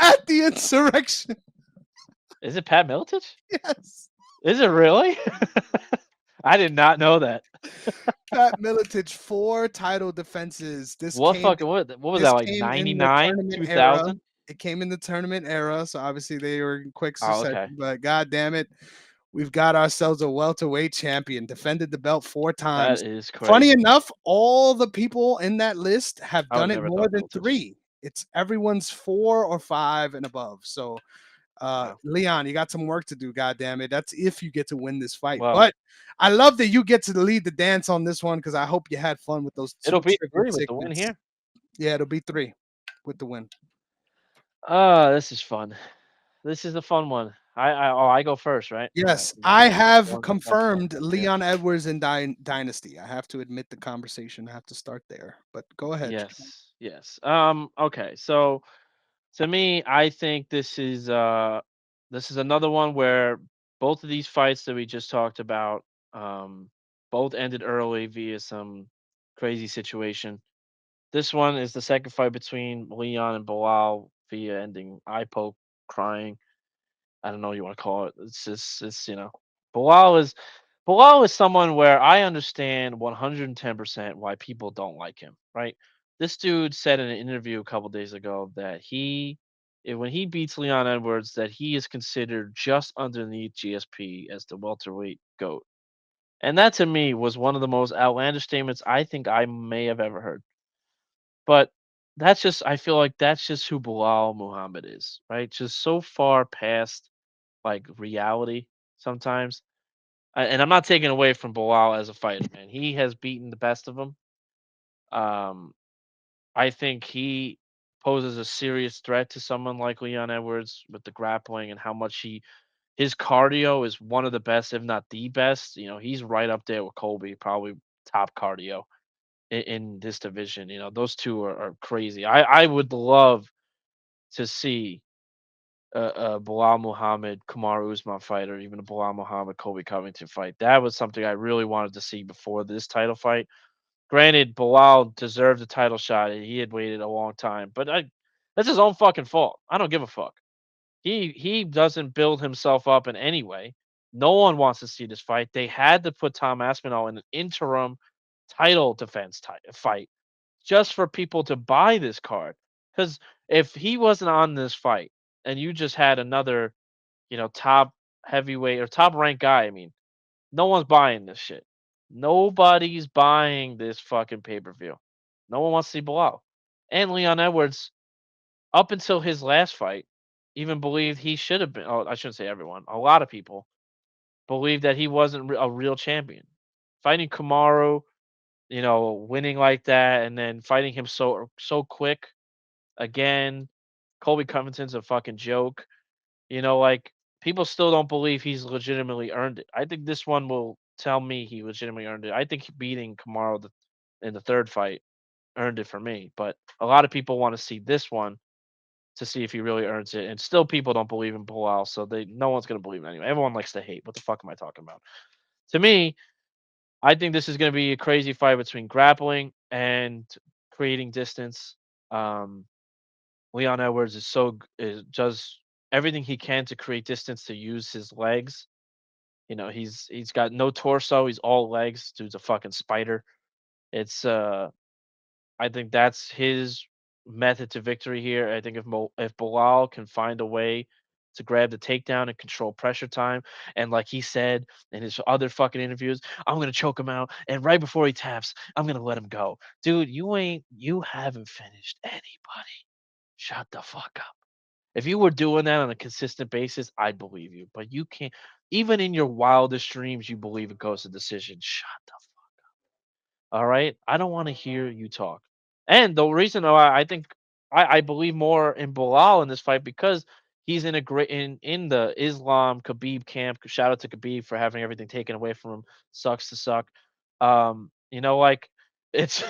at the insurrection. Is it Pat Miletich? Yes. Is it really? I did not know that. Pat Miletich, 4 title defenses. What was that This like came in the 99, tournament era. 2000? It came in the tournament era, so obviously they were in quick Oh, succession. okay. But god damn it, we've got ourselves a welterweight champion. Defended the belt 4 times. That is Funny crazy. enough, all the people in that list have I would done have it never more thought than Miletich. 3. It's everyone's 4 or 5 and above. So Wow. Leon, you got some work to do. God damn it! That's if you get to win this fight. Well, But I love that you get to lead the dance on this one because I hope you had fun with those it'll two be trivia 3 with the win segments. here. Yeah, it'll be 3 with the win. This is fun. This is a fun one. I go first, right? Yes, Is that I the have one? Okay. confirmed Yeah. Leon Edwards in Dynasty. I have to admit the conversation. I have to start there. But go ahead. Yes. Yes. Okay. So to me, I think this is another one where both of these fights that we just talked about um both ended early via some crazy situation. This one is the second fight between Leon and Bilal via ending eye poke, crying. I don't know what you want to call it. It's just Bilal is Bilal is someone where I understand 110% why people don't like him, right? This dude said in an interview a couple days ago that when he beats Leon Edwards, that he is considered just underneath GSP as the welterweight goat. And that to me was one of the most outlandish statements I think I may have ever heard. But I feel like that's just who Bilal Muhammad is, right? Just so far past like reality sometimes. And I'm not taking away from Bilal as a fighter, man. He has beaten the best of them. Um, I think he poses a serious threat to someone like Leon Edwards with the grappling and how much his cardio is one of the best, if not the best. He's right up there with Colby, probably top cardio in this division. Those two are crazy. I would love to see Belal Muhammed, Kamaru Usman fight, or even a Belal Muhammad, Colby Covington fight. That was something I really wanted to see before this title fight. Granted, Belal deserved a title shot. He had waited a long time, but that's his own fucking fault. I don't give a fuck. He doesn't build himself up in any way. No one wants to see this fight. They had to put Tom Aspinall in an interim title defense fight just for people to buy this card. Because if he wasn't on this fight and you just had another, top heavyweight or top ranked guy, I mean, no one's buying this shit. Nobody's buying this fucking pay per view. No one wants to see Bilal. And Leon Edwards, up until his last fight, even believed he should have been. Oh, I shouldn't say everyone. A lot of people believed that he wasn't a real champion. Fighting Kamaru, winning like that, and then fighting him so quick again. Colby Covington's a fucking joke. Like people still don't believe he's legitimately earned it. I think this one will tell me he legitimately earned it. I think beating Kamaru in the third fight earned it for me. But a lot of people want to see this one to see if he really earns it. And still people don't believe in Bilal, so no one's gonna believe him anyway. Everyone likes to hate. What the fuck am I talking about? To me, I think this is gonna be a crazy fight between grappling and creating distance. Um, Leon Edwards does everything he can to create distance to use his legs. He's got no torso. He's all legs. Dude's a fucking spider. It's I think that's his method to victory here. I think if Bilal can find a way to grab the takedown and control pressure time, and like he said in his other fucking interviews, I'm gonna choke him out, and right before he taps, I'm gonna let him go. Dude, you haven't finished anybody. Shut the fuck up. If you were doing that on a consistent basis, I'd believe you. But you can't. Even in your wildest dreams, you believe it goes to decision. Shut the all right. I don't want to hear you talk. And the reason why I think I believe more in Bilal in this fight because he's in a great in the Islam Khabib camp. Shout out to Khabib for having everything taken away from him. Sucks to suck. Like it's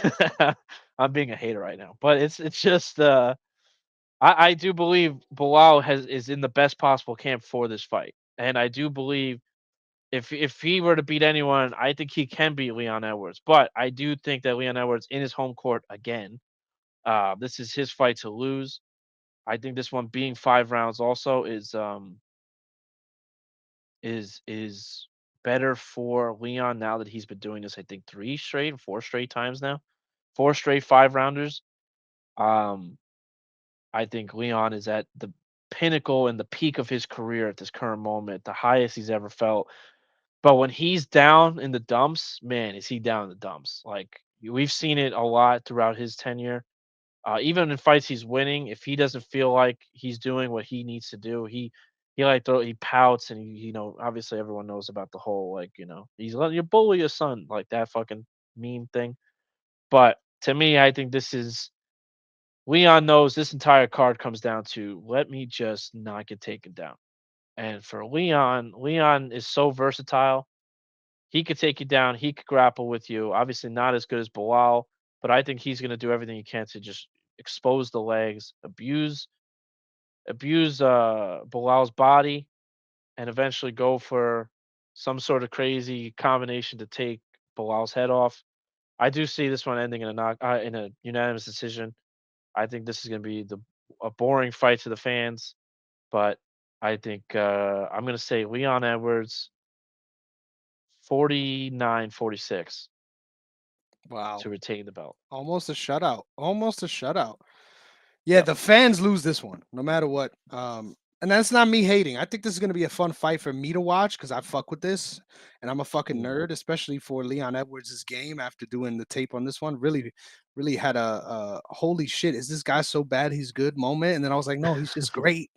I'm being a hater right now, but it's just I do believe Bilal is in the best possible camp for this fight. And I do believe if he were to beat anyone, I think he can beat Leon Edwards. But I do think that Leon Edwards in his home court again. This is his fight to lose. I think this one being 5 rounds also is better for Leon now that he's been doing this. I think 4 straight times now, 4 straight 5 rounders. Um, I think Leon is at the pinnacle and the peak of his career at this current moment, the highest he's ever felt. But when he's down in the dumps, man, is he down in the dumps. Like we've seen it a lot throughout his tenure. Even in fights he's winning, if he doesn't feel like he's doing what he needs to do, he pouts and obviously everyone knows about the whole like he's letting you bully your son like that fucking meme thing. But to me, I think this is Leon knows this entire card comes down to let me just not get taken down. And for Leon is so versatile. He could take you down. He could grapple with you. Obviously, not as good as Bilal, but I think he's going to do everything he can to just expose the legs, abuse Bilal's body, and eventually go for some sort of crazy combination to take Bilal's head off. I do see this one ending in a unanimous decision. I think this is going to be a boring fight to the fans, but I think I'm going to say Leon Edwards 49-46 Wow. to retain the belt. Almost a shutout. Almost a shutout. Yeah, Yep. the fans lose this one, no matter what. And that's not me hating. I think this is gonna be a fun fight for me to watch because I fuck with this, and I'm a fucking Mhm. nerd, especially for Leon Edwards' game. After doing the tape on this one, really, really had a holy shit. Is this guy so bad? He's good moment, and then I was like, no, he's just great.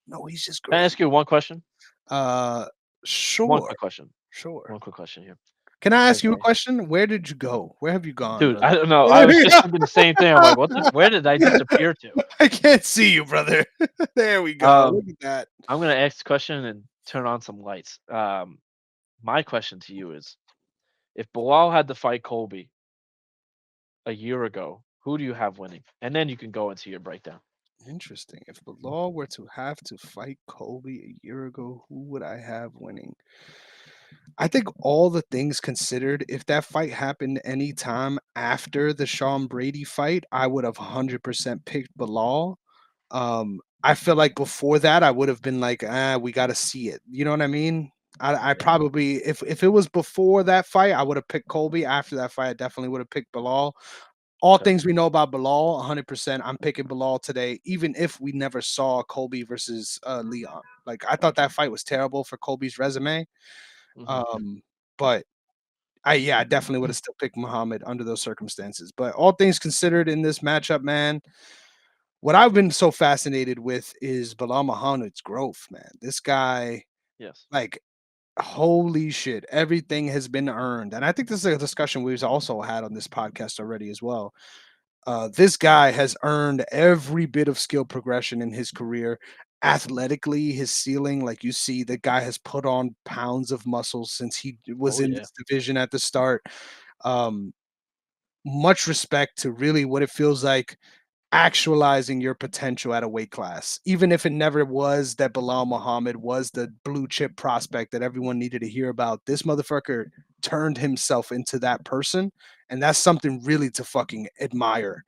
No, he's just Can I great. ask you one question? Uh, One sure, quick question. sure. One quick question here. Can I ask you a Okay. question? Where did you go? Where have you gone, Dude, brother? I don't know. I was just thinking the same thing. I'm like, where did I disappear to? I can't see you, brother. There we go. Um, Look at that. I'm gonna ask the question and turn on some lights. My question to you is if Bilal had to fight Colby a year ago, who do you have winning? And then you can go into your breakdown. Interesting. If Belal were to have to fight Colby a year ago, who would I have winning? I think all the things considered, if that fight happened any time after the Sean Brady fight, I would have 100% picked Belal. I feel like before that, I would have been like, ah, we got to see it. You know what I mean? I Yeah. probably, if it was before that fight, I would have picked Colby. After that fight, I definitely would have picked Belal. All Okay. things we know about Belal, 100%. I'm picking Belal today, even if we never saw Colby versus Leon. Like I thought that fight was terrible for Colby's resume. Hmm. Um, but I definitely would have still picked Muhammad under those circumstances. But all things considered in this matchup, man, what I've been so fascinated with is Belal Muhammad's growth, man. This guy, Yes. like, holy shit, everything has been earned. And I think this is a discussion we've also had on this podcast already as well. This guy has earned every bit of skill progression in his career. Athletically, his ceiling, like you see, the guy has put on pounds of muscle since he was Oh in yeah. this division at the start. Um, Much respect to really what it feels like actualizing your potential at a weight class, even if it never was that Bilal Muhammad was the blue chip prospect that everyone needed to hear about. This motherfucker turned himself into that person, and that's something really to fucking admire.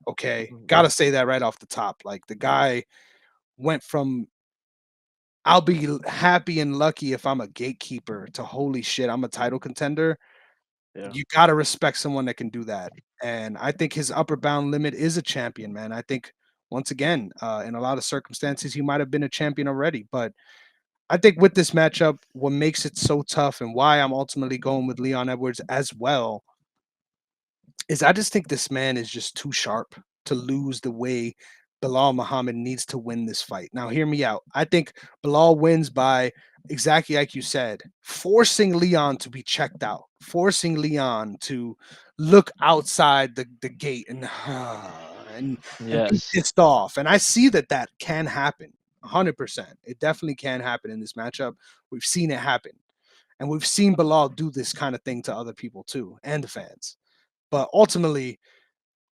Okay, Mhm. gotta say that right off the top. Like the guy went from I'll be happy and lucky if I'm a gatekeeper to holy shit, I'm a title contender. Yeah. You gotta respect someone that can do that, and I think his upper bound limit is a champion, man. I think once again, in a lot of circumstances, he might have been a champion already, but I think with this matchup, what makes it so tough and why I'm ultimately going with Leon Edwards as well is I just think this man is just too sharp to lose the way Bilal Muhammad needs to win this fight. Now, hear me out. I think Bilal wins by exactly like you said, forcing Leon to be checked out, forcing Leon to look outside the gate and and be Yes. pissed off. And I see that that can happen. 100%. It definitely can happen in this matchup. We've seen it happen. And we've seen Bilal do this kind of thing to other people too, and the fans. But ultimately,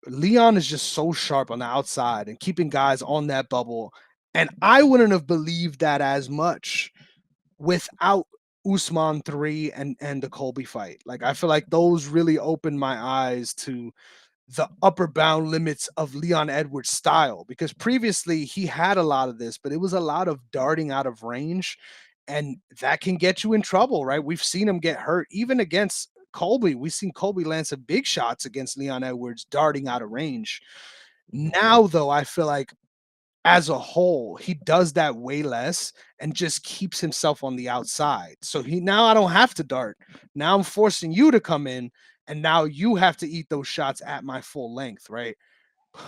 Leon is just so sharp on the outside and keeping guys on that bubble. And I wouldn't have believed that as much without Usman 3 and the Colby fight. Like I feel like those really opened my eyes to the upper bound limits of Leon Edwards' style because previously he had a lot of this, but it was a lot of darting out of range, and that can get you in trouble, right? We've seen him get hurt even against Colby. We've seen Colby land some big shots against Leon Edwards darting out of range. Hmm. Now, though, I feel like as a whole, he does that way less and just keeps himself on the outside. So he now I don't have to dart. Now I'm forcing you to come in, and now you have to eat those shots at my full length, right?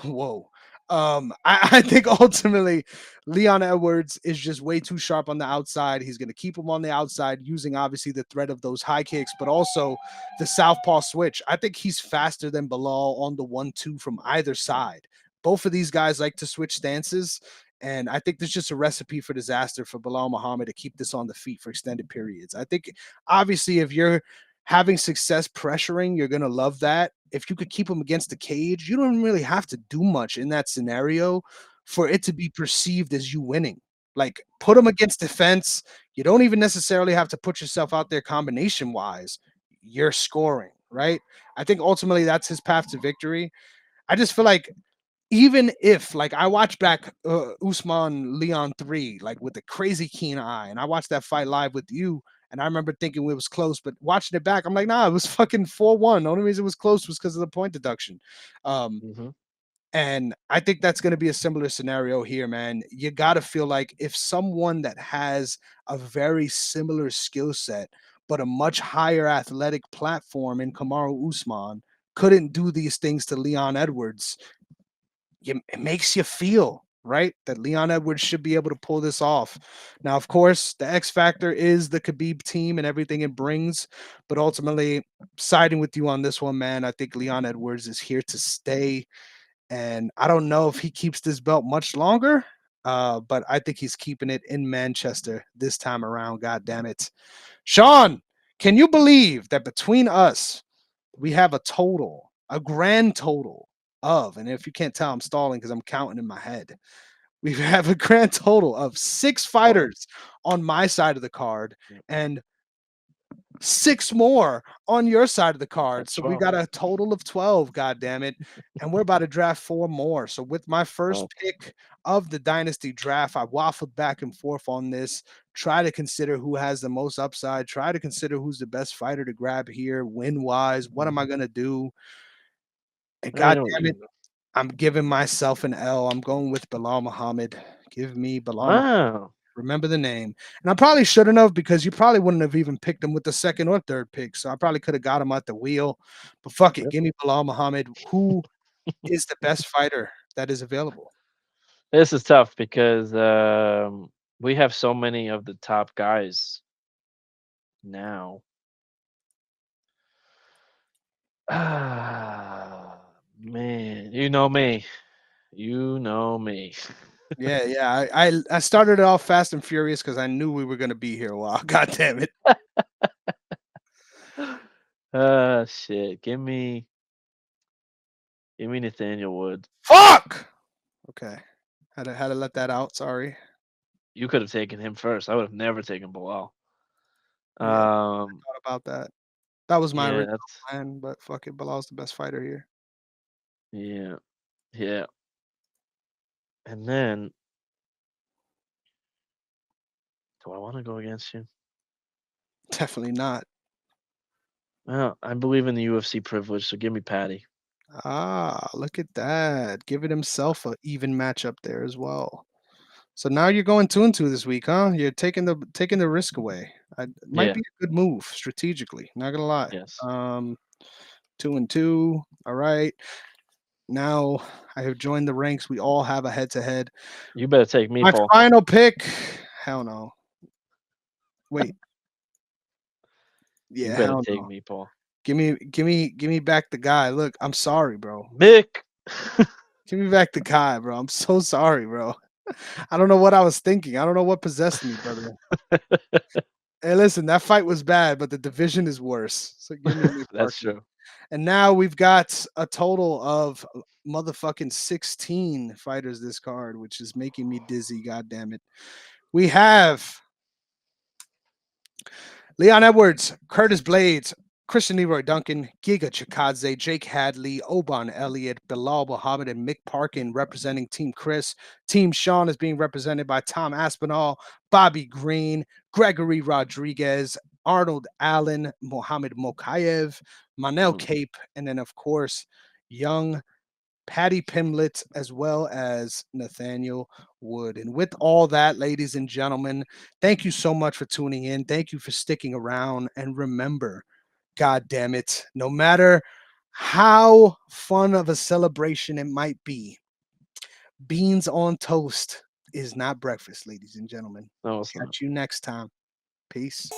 Whoa. I think ultimately Leon Edwards is just way too sharp on the outside. He's going to keep him on the outside using obviously the threat of those high kicks, but also the southpaw switch. I think he's faster than Bilal on the 1-2 from either side. Both of these guys like to switch stances. And I think there's just a recipe for disaster for Bilal Muhammad to keep this on the feet for extended periods. I think obviously if you're having success pressuring, you're going to love that. If you could keep him against the cage, you don't really have to do much in that scenario for it to be perceived as you winning. Like put him against defense. You don't even necessarily have to put yourself out there combination wise. You're scoring, right? I think ultimately that's his path to victory. I just feel like even if like I watched back Usman Leon 3 like with a crazy keen eye, and I watched that fight live with you, and I remember thinking it was close, but watching it back, I'm like, nah, it was fucking 4-1. The only reason it was close was because of the point deduction. Um, Hmm. and I think that's going to be a similar scenario here, man. You got to feel like if someone that has a very similar skill set, but a much higher athletic platform in Kamaru Usman couldn't do these things to Leon Edwards, it makes you feel right that Leon Edwards should be able to pull this off. Now, of course, the X factor is the Khabib team and everything it brings, but ultimately, siding with you on this one, man, I think Leon Edwards is here to stay, and I don't know if he keeps this belt much longer. But I think he's keeping it in Manchester this time around. God damn it. Sean, can you believe that between us, we have a grand total of, and if you can't tell, I'm stalling because I'm counting in my head. We have a grand total of six Oh. fighters on my side of the card Yeah. and six more on your side of the card. That's So we 12. got a total of 12, god damn it. And we're about to draft four more. So with my first Oh. pick of the dynasty draft, I waffled back and forth on this, try to consider who has the most upside, try to consider who's the best fighter to grab here, win wise. What am I going to do? And I god know what damn you're it, gonna. I'm giving myself an L. I'm going with Belal Muhammed. Give me Belal Muhammad. Wow. Remember the name. And I probably shouldn't have because you probably wouldn't have even picked him with the second or third pick. So I probably could have got him at the wheel. But fuck it. Yep. Give me Belal Muhammad, who is the best fighter that is available. This is tough because we have so many of the top guys now. Ah, man, you know me. You know me. Yeah, yeah. I started it off fast and furious because I knew we were gonna be here a while. God damn it. Shit. Give me Nathaniel Wood. Fuck. Okay. Had to let that out. Sorry. You could have taken him first. I would have never taken Bilal. Yeah, Um, thought about that. That was my yeah, original that's plan, but fuck it. Bilal's the best fighter here. yeah, yeah. And then, do I want to go against you? Definitely not. Well, I believe in the UFC privilege, so give me Patty. Ah, look at that. Giving himself a even matchup there as well. So now you're going 2-2 this week, huh? You're taking the risk away. It might Yeah. be a good move strategically. Not gonna lie. Yes. 2-2. All right. Now I have joined the ranks. We all have a head-to-head. You better take me, My Paul. final pick. Hell no. Wait. You Yeah, better hell take no. me, Paul. Give me back the guy. Look, I'm sorry, bro. Mick. Give me back the guy, bro. I'm so sorry, bro. I don't know what I was thinking. I don't know what possessed me, brother. Hey, listen, that fight was bad, but the division is worse. So give me Nick That's Parkin. true. And now we've got a total of motherfucking 16 fighters this card, which is making me dizzy. God damn it. We have Leon Edwards, Curtis Blades, Christian Leroy Duncan, Giga Chikadze, Jake Hadley, Oban Elliot, Belal Muhammed, and Mick Parkin representing Team Chris. Team Sean is being represented by Tom Aspinall, Bobby Green, Gregory Rodriguez, Arnold Allen, Mohammed Mokaev, Manel Mm. Cape, and then, of course, young Patty Pimlett, as well as Nathaniel Wood. And with all that, ladies and gentlemen, thank you so much for tuning in. Thank you for sticking around. And remember, God damn it, no matter how fun of a celebration it might be, beans on toast is not breakfast, ladies and gentlemen. No, it's not. Catch you next time. Peace.